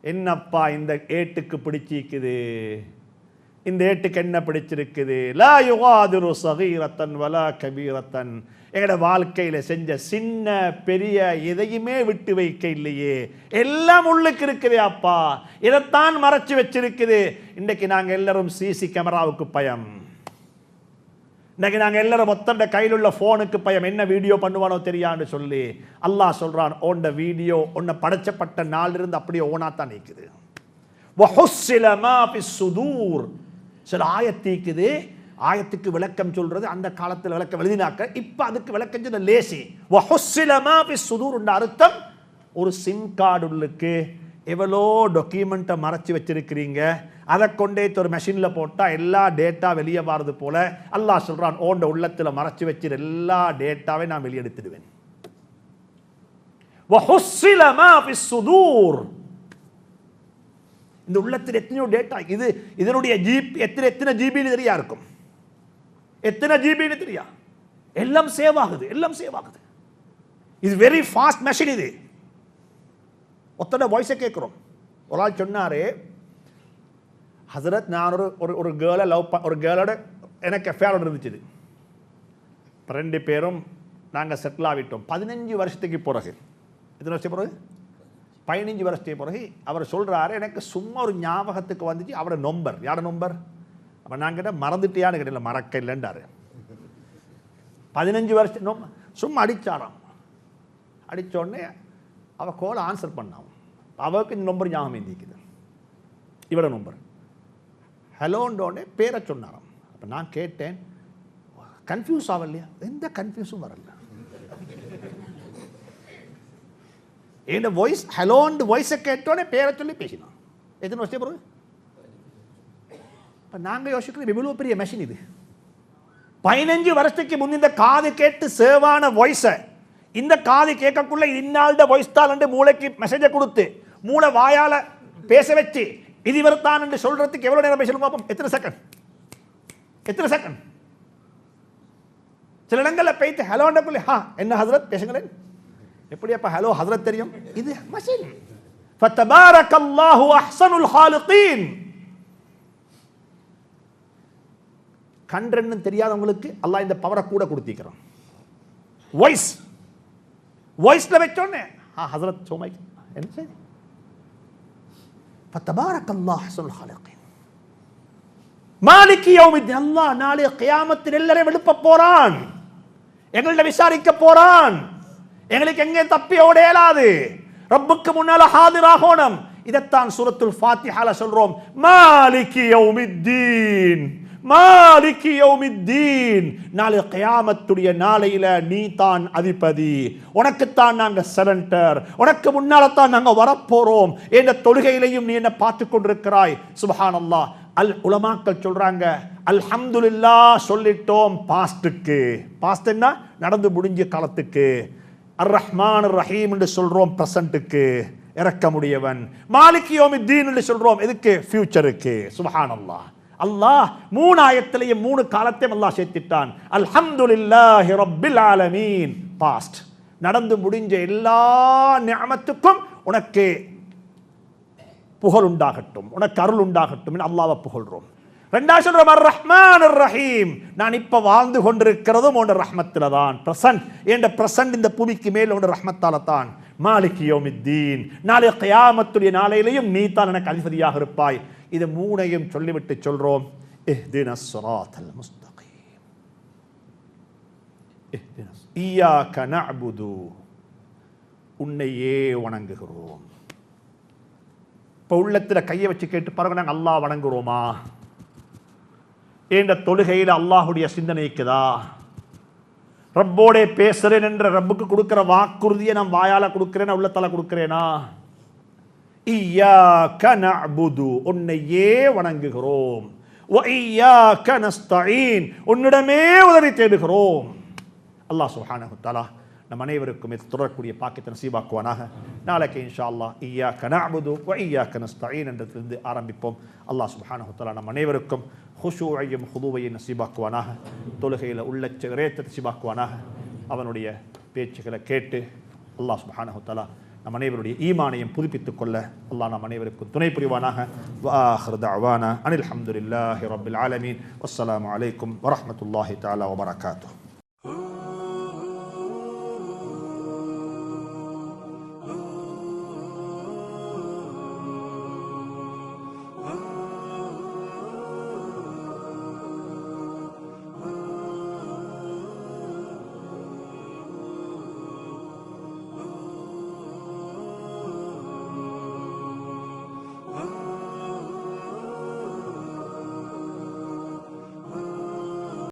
என்னப்பா இந்த ஏட்டுக்கு பிடிச்சிருக்குது, இந்த ஏட்டுக்கு என்ன பிடிச்சிருக்குது? லா யுகாதிரு ஸகீரத்தன் வலா கபீரத்தன், எங்களோட வாழ்க்கையில செஞ்ச சின்ன பெரிய எதையுமே விட்டு வைக்க இல்லையே, எல்லாம் உள்ளுக்கு இருக்குது அப்பா, இதைத்தான் மறைச்சு வச்சிருக்குது. இன்றைக்கு நாங்கள் எல்லாரும் சிசி கேமராவுக்கு பயம், இன்றைக்கு நாங்கள் எல்லாரும் மொத்தண்ட கையில் உள்ள போனுக்கு பயம், என்ன வீடியோ பண்ணுவானோ தெரியான்னு சொல்லி. அல்லாஹ் சொல்றான், ஓண்ட வீடியோ ஒன்ன படைச்சப்பட்ட நாளிலிருந்து அப்படியே ஓனாத்தான் நீக்குது. வஹுஸ்ஸில மா ஃபிஸ் சுதூர், சில ஆயத்தீக்குது, ஆயத்துக்கு விளக்கம் சொல்றது அந்த காலத்தில் விளக்கம் எழுதினாக்க, இப்ப அதுக்கு விளக்கம் சொல்ல லேசி. வஹுஸ்ஸில மா ஃபிஸ் சுதூர் என்ற அர்த்தம், ஒரு சிம் கார்டு உள்ளுக்கு எவ்வளோ டாக்குமெண்ட்டை மறைச்சு வச்சிருக்கிறீங்க, அதை கொண்டே ஒரு மெஷின்ல போட்டா எல்லா டேட்டா வெளியே வாரது போல அல்லாஹ் சொல்றான், ஓண்ட உள்ளத்துல மறைச்சு வச்சிரு எல்லா டேட்டாவை நான் வெளியெடுத்துடுவேன். வஹுஸ்ஸில மா ஃபிஸ் சுதூர், இந்த உள்ளத்தில் எத்தனையோ டேட்டா, இது இதனுடைய எத்தனை ஜிபின்னு தெரியா இருக்கும், எத்தனை ஜிபின்னு தெரியா, எல்லாம் சேவ் ஆகுது, எல்லாம் சேவ் ஆகுது. இது வெரி ஃபாஸ்ட் மெஷின். இது ஒத்தனை வாய்ஸை கேட்குறோம். ஒரு ஆள் சொன்னாரு, ஹசரத் நான் ஒரு கேர்ளை ஒரு கேர்ளோட எனக்கு அஃபேரோட இருந்துச்சு. ரெண்டு பேரும் நாங்கள் செட்டில் ஆகிட்டோம் 15 வருஷத்துக்கு பிறகு. எத்தனை வருஷத்துக்கு பிறகு? 15 வருஷத்துக்கு பிறகு அவர் சொல்றாரு, எனக்கு சும்மா ஒரு ஞாபகத்துக்கு வந்துச்சு அவரோட நம்பர். யாரோட நம்பர்? அப்போ நான் கிட்ட மறந்துட்டியான்னு கேட்டல, மறக்க இல்லைன்றாரு. 15 வருஷம் சும்மா அடிச்சாராம். அடித்தோடனே அவள் கோலை ஆன்சர் பண்ணான். அவருக்கு இந்த நம்பர் ஞாபகம் இருந்திக்குது, இவரோட நம்பர். ஹலோண்டோடனே பேரை சொன்னாராம். அப்போ நான் கேட்டேன், கன்ஃபியூஸ் ஆகலையா? எந்த கன்ஃபியூஸும் வரல. என் வாய்ஸ் ஹலோண்டு வாய்ஸை கேட்டோடனே பேரை சொல்லி பேசினான். எத்தனை வருஷம் பிறகு? இப்போ நாங்கள் யோசிக்கிறோம், இவ்வளோ பெரிய மெஷின் இது. 15 வருஷத்துக்கு முன் இந்த காது கேட்டு சேவான வாய்ஸை இந்த காது கேட்கக்குள்ள இன்னால்ட வாய்ஸ் தான் மூளைக்கு மெசேஜை கொடுத்து மூளை வாயால் பேச வச்சு இது இவர்தான் என்று சொல்றதுக்கு எவ்வளோ நேரம் பேசணும் பார்ப்போம்? எத்தனை செகண்ட்? எத்தனை செகண்ட்? சில இடங்களில் போயிட்டு ஹலோண்டக்குள்ளே என்ன ஹசரத் பேசுங்களேன், எப்படி அப்ப ஹலோ ஹசரத் தெரியும்? இது மஷின். ஃபதபாரக்கல்லாஹு அஹ்ஸனுல் ஹாலிகீன். கண்ரென்னு தெரியாதவங்களுக்கு அல்லாஹ் இந்த பவரை கூட கொடுத்திருக்கிறான். வாய்ஸ்ல வச்சோன்னே ஹசரத் சோமை என்ன செய்தி? ஃபதபாரக்கல்லாஹு அஹ்ஸனுல் ஹாலிகீன். மாலிகி யௌமித்தீன், அல்லாஹ் நாளை கியாமத்தில் எல்லாரையும் எழுப்ப போறான், எங்கள்ட்ட விசாரிக்க போறான். எங்களுக்கு எங்கே தப்பி ஓட இயலாது, ரப்புக்கு முன்னால ஹாதிராகணும். இதைத்தான் சூரத்துல் ஃபாத்திஹால சொல்றோம், மாலிகி யௌமித்தீன், மாலிகி யௌமித்தீன். நாளை கியாமத்துடைய நாளையில நீ தான் அதிபதி, உனக்குத்தான் நாங்க சரண்டர், உனக்கு முன்னால தான் நாங்க வரப்போறோம். என்ற தொழுகையிலையும் நீ என்ன பார்த்து கொண்டிருக்கிறாய். சுப்ஹானல்லாஹ். உலமாக்கள் சொல்றாங்க, அல்ஹம்துலில்லாஹ் சொல்லிட்டோம் பாஸ்டுக்கு. பாஸ்ட் என்ன? நடந்து முடிஞ்ச காலத்துக்கு. அர் ரஹ்மான் ரஹீம் என்று சொல்றோம் பிரசன்ட்டுக்கு, இறக்கமுடையவன். மாலிகி யௌமித்தீன் என்று சொல்றோம் எதுக்கு? ஃபியூச்சருக்கு. சுப்ஹானல்லாஹ். அல்லாஹ் 3 ஆயத்திலேயும் 3 காலத்தையும் அல்லாஹ் சேர்த்திட்டான். அல்ஹம்துலில்லாஹி ரப்பில் ஆலமீன், பாஸ்ட். நடந்து முடிஞ்ச எல்லா நிஅமத்துக்கும் உனக்கு புகழ் உண்டாகட்டும், உனக்கு அருள் உண்டாகட்டும் என்று அல்லாஹ்வை புகழ்றோம். ரெண்டாவது சொல்றோம் அர் ரஹ்மான் ரஹீம், நான் இப்ப வாழ்ந்து கொண்டிருக்கிறதும் உன் ரஹ்மத்தில தான். பிரசன்ட், என்ற பிரசன்ட் இந்த பூமிக்கு மேல் உன் ரஹ்மத்தால தான். மாலிகி யௌமித்தீன், நாளை கியாமத்துடைய நாளையிலேயும் நீ தான் எனக்கு அதிபதியாக இருப்பாய். இது மூணையும் சொல்லிவிட்டு சொல்றோம், இஹ்தினஸ் ஸிராத்தல் முஸ்தகீம், இஹ்தினஸ் இய்யாக நஅ்புது, உன்னையே வணங்குகிறோம். இப்போ உள்ளத்தில் கையை வச்சு கேட்டு பாருங்க, நாங்கள் அல்லாஹ் வணங்குறோமா? என்ற தொழுகையில் அல்லாஹுடைய சிந்தனை இருக்குதா? ரப்போடே பேசுறேன் என்ற ரப்புக்கு கொடுக்கிற வாக்குறுதியை நான் வாயால கொடுக்கிறேனா உள்ளத்தால கொடுக்கிறேனா? இய்யாக நஅ்புது, உன்னையே வணங்குகிறோம். வ இய்யாக நஸ்தஈன், உன்னிடமே உதவி தேடுகிறோம். அல்லாஹ் சுப்ஹானஹு வ தஆலா நம் அனைவருக்கும் இது தொடரக்கூடிய பாக்கியத்தை நசீபாக்குவானாக. நாளைக்கு இன்ஷா அல்லாஹ் இய்யாக நஅ்புது வ இய்யாக நஸ்தஈன் என்றிருந்து ஆரம்பிப்போம். அல்லாஹ் சுப்ஹானஹு வ தஆலா நம் அனைவருக்கும் ஹுஷூஐயும் ஹுதூவையும் நசீபாக்குவானாக. தொழுகையில் உள்ளச்ச இறையத்தை நசீபாக்குவானாக. அவனுடைய பேச்சுகளை கேட்டு அல்லாஹ் சுப்ஹானஹு வ தஆலா நம் அனைவருடைய ஈமானையும் புதுப்பித்துக் கொள்ள அல்லாஹ் நம் அனைவருக்கும் துணை புரிவானாக. வஆஹிரு தஅவானா அனில் ஹம்துலில்லாஹி ரப்பில் ஆலமீன். வஸ்ஸலாமு அலைக்கும் வரஹ்மத்துல்லாஹி தஆலா வபரகாத்துஹு.